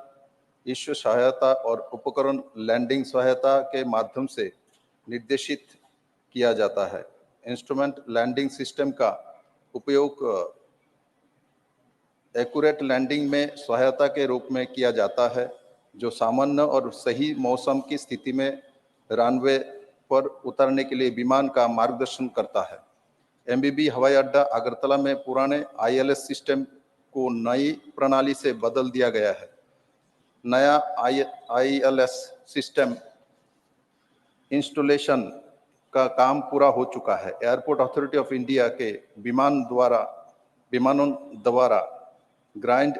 इश्यू सहायता और उपकरण लैंडिंग सहायता के माध्यम से निर्देशित किया जाता है। इंस्ट्रूमेंट लैंडिंग सिस्टम का उपयोग एक्यूरेट लैंडिंग में सहायता के रूप में किया जाता है, जो सामान्य और सही मौसम की स्थिति में रनवे पर उतरने के लिए विमान का मार्गदर्शन करता है। एमबीबी हवाई अड्डा अगरतला में पुराने ILS सिस्टम को नई प्रणाली से बदल दिया गया है। नया ILS सिस्टम इंस्टॉलेशन का काम पूरा हो चुका है। एयरपोर्ट अथॉरिटी ऑफ इंडिया के विमानों द्वारा ग्रांड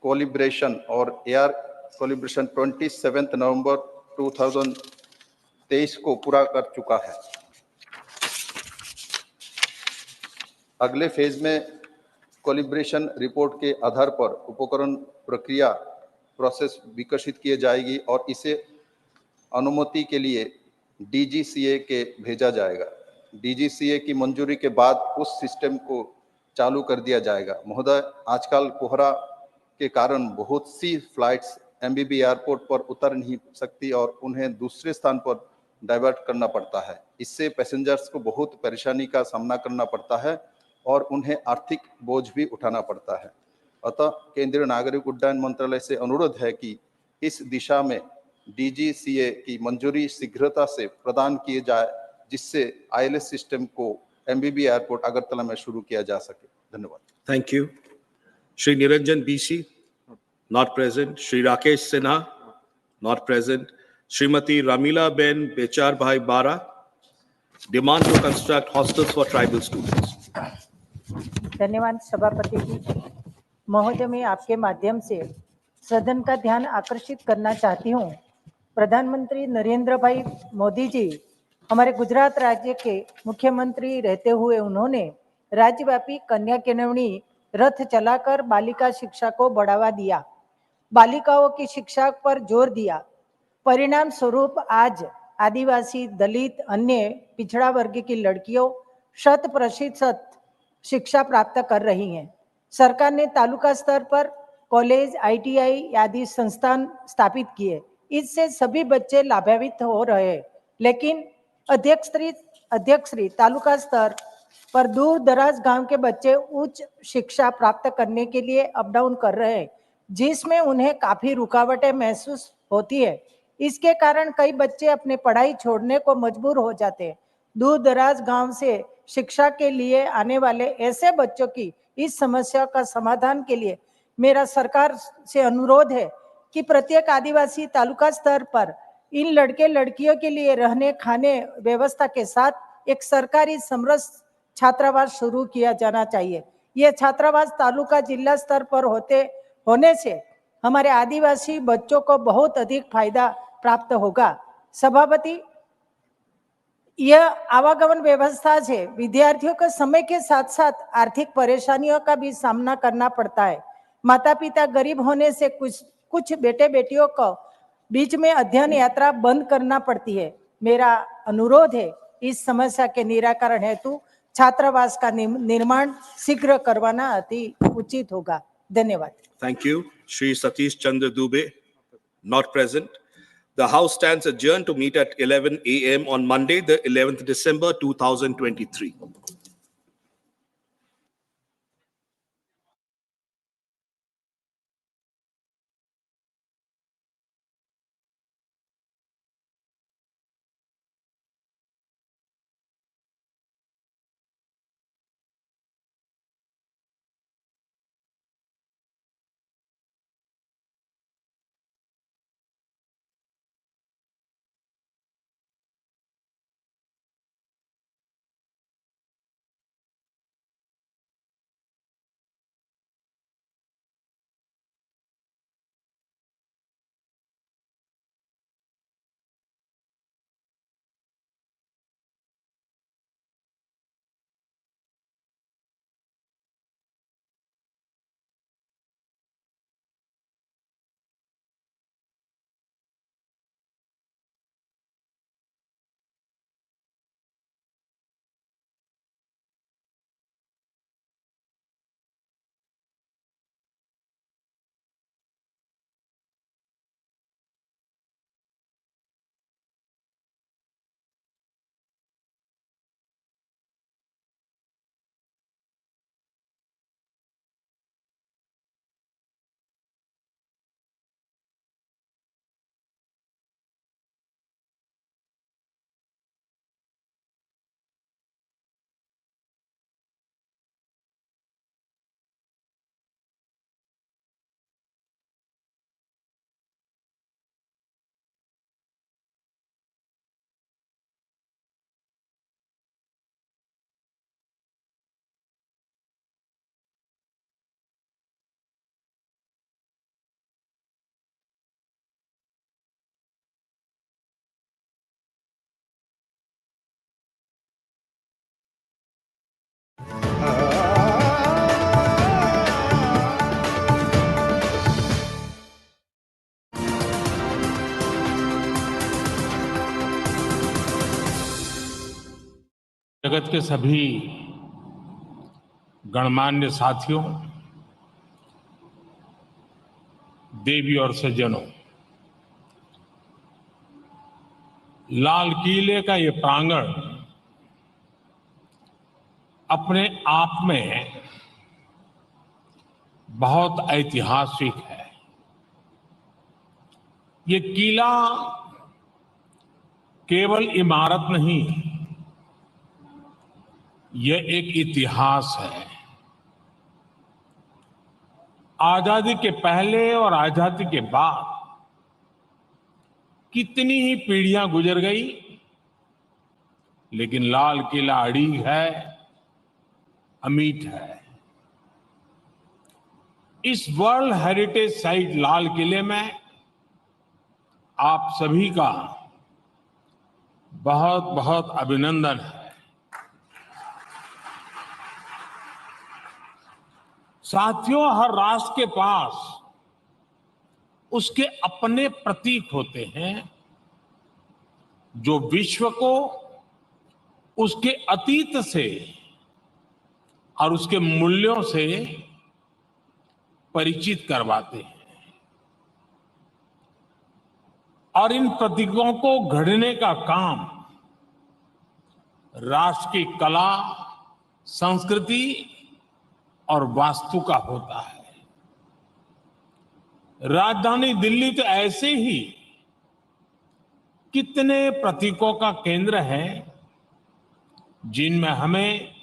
कोलिब्रेशन और एयर कोलिब्रेशन 27 नवंबर 2023 को पूरा कर चुका है। अगले फेज में कोलिब्रेशन रिपोर्ट के आधार पर उपकरण प्रक्रिया प्रोसेस विकसित किए जाएगी और इसे अनुमति के लिए DGCA के भेजा जाएगा। DGCA की मंजूरी के बाद उस सिस्टम को चालू कर दिया जाएगा। महोदय, आजकल कोहरा के कारण बहुत सी फ्लाइट्स एमबीबी एयरपोर्ट पर उतर नहीं सकती और उन्हें दूसरे स्थान पर डाइवर्ट करना पड़ता है। इससे पैसेंजर्स को बहुत परेशानी का सामना करना पड़ता है और उन्हें आर्थिक बोझ भी उठाना पड़ता है। अतः केंद्रीय नागरिक उड्डयन मंत्रालय से अनुरोध है कि इस दिशा में DGCA की मंजूरी शीघ्रता से प्रदान किए जाए, जिससे ILS सिस्टम को एमबीबी एयरपोर्ट अगरतला में शुरू किया जा सके। धन्यवाद। Thank you. Shri Niranjan BC, not present. Shri Rakesh Sinha, not present. Srimati Ramila Ben Bechar Bhai Bara, demand to construct hostels for tribal students. धन्यवाद सभापति जी। महोदय, मैं आपके माध्यम से सदन का ध्यान आकर्षित करना चाहती हूँ। प्रधानमंत्री नरेंद्र भाई मोदी जी हमारे गुजरात राज्य के मुख्यमंत्री रहते हुए उन्होंने राज्यव्यापी कन्या केनवनी रथ चलाकर बालिका शिक्षा को बढ़ावा दिया, बालिकाओं की शिक्षा पर जोर दिया। परिणाम स्वरूप आज आदिवासी, दलित, अन्य पिछड़ा वर्ग की लड़कियों 100% शिक्षा प्राप्त कर रही हैं। सरकार ने तालुका स्तर पर कॉलेज, ITI आदि संस्थान स्थापित किए। इससे सभी बच्चे लाभान्वित हो रहे हैं, लेकिन अध्यक्ष तालुका स्तर पर दूर दराज गांव के बच्चे उच्च शिक्षा प्राप्त करने के लिए अप डाउन कर रहे हैं, जिसमें उन्हें काफी रुकावटें महसूस होती है। इसके कारण कई बच्चे अपने पढ़ाई छोड़ने को मजबूर हो जाते हैं। दूर दराज गांव से शिक्षा के लिए आने वाले ऐसे बच्चों की इस समस्या का समाधान के लिए मेरा सरकार से अनुरोध है कि प्रत्येक आदिवासी तालुका स्तर पर इन लड़के लड़कियों के लिए रहने खाने व्यवस्था के साथ एक सरकारी समरस छात्रावास शुरू किया जाना चाहिए। ये छात्रावास तालुका जिला स्तर पर होने से हमारे आदिवासी बच्चों को बहुत अधिक फायदा प्राप्त होगा। सभापति, यह आवागमन व्यवस्था से विद्यार्थियों को समय के साथ साथ आर्थिक परेशानियों का भी सामना करना पड़ता है। माता पिता गरीब होने से कुछ बेटे बेटियों को बीच में अध्ययन यात्रा बंद करना पड़ती है। मेरा अनुरोध है इस समस्या के निराकरण हेतु छात्रावास का निर्माण शीघ्र करवाना अति उचित होगा। धन्यवाद। Thank you. Shri Satish Chandra Dubey, not present. The House stands adjourned to meet at 11 a.m. on Monday, the 11th December 2023. जगत के सभी गणमान्य साथियों, देवी और सज्जनों, लाल किले का ये प्रांगण अपने आप में बहुत ऐतिहासिक है। ये किला केवल इमारत नहीं, यह एक इतिहास है। आजादी के पहले और आजादी के बाद कितनी ही पीढ़ियां गुजर गई, लेकिन लाल किला अड़ीग है, अमिट है। इस वर्ल्ड हेरिटेज साइट लाल किले में आप सभी का बहुत बहुत अभिनंदन है। साथियों, हर राष्ट्र के पास उसके अपने प्रतीक होते हैं जो विश्व को उसके अतीत से और उसके मूल्यों से परिचित करवाते हैं। और इन प्रतीकों को गढ़ने का काम राष्ट्र की कला, संस्कृति और वास्तु का होता है। राजधानी दिल्ली तो ऐसे ही कितने प्रतीकों का केंद्र है जिनमें हमें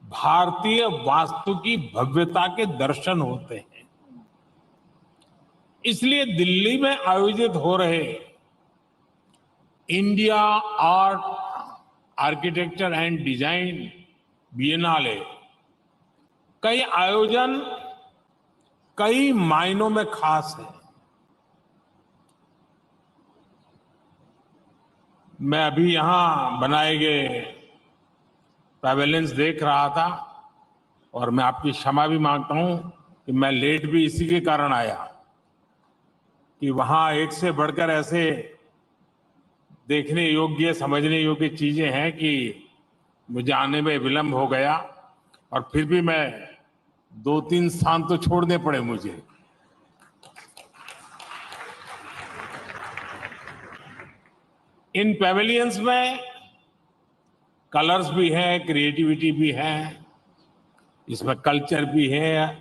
भारतीय वास्तु की भव्यता के दर्शन होते हैं। इसलिए दिल्ली में आयोजित हो रहे India art architecture and design Biennale कई आयोजन कई मायनों में खास है। मैं अभी यहां बनाए गए पैवेलियंस देख रहा था और मैं आपकी क्षमा भी मांगता हूं कि मैं लेट भी इसी के कारण आया कि वहां एक से बढ़कर ऐसे देखने योग्य समझने योग्य चीजें हैं कि मुझे आने में विलंब हो गया और फिर भी मैं 2-3 स्थान तो छोड़ने पड़े मुझे। इन पैवेलियंस में कलर्स भी है, क्रिएटिविटी भी है, इसमें कल्चर भी है,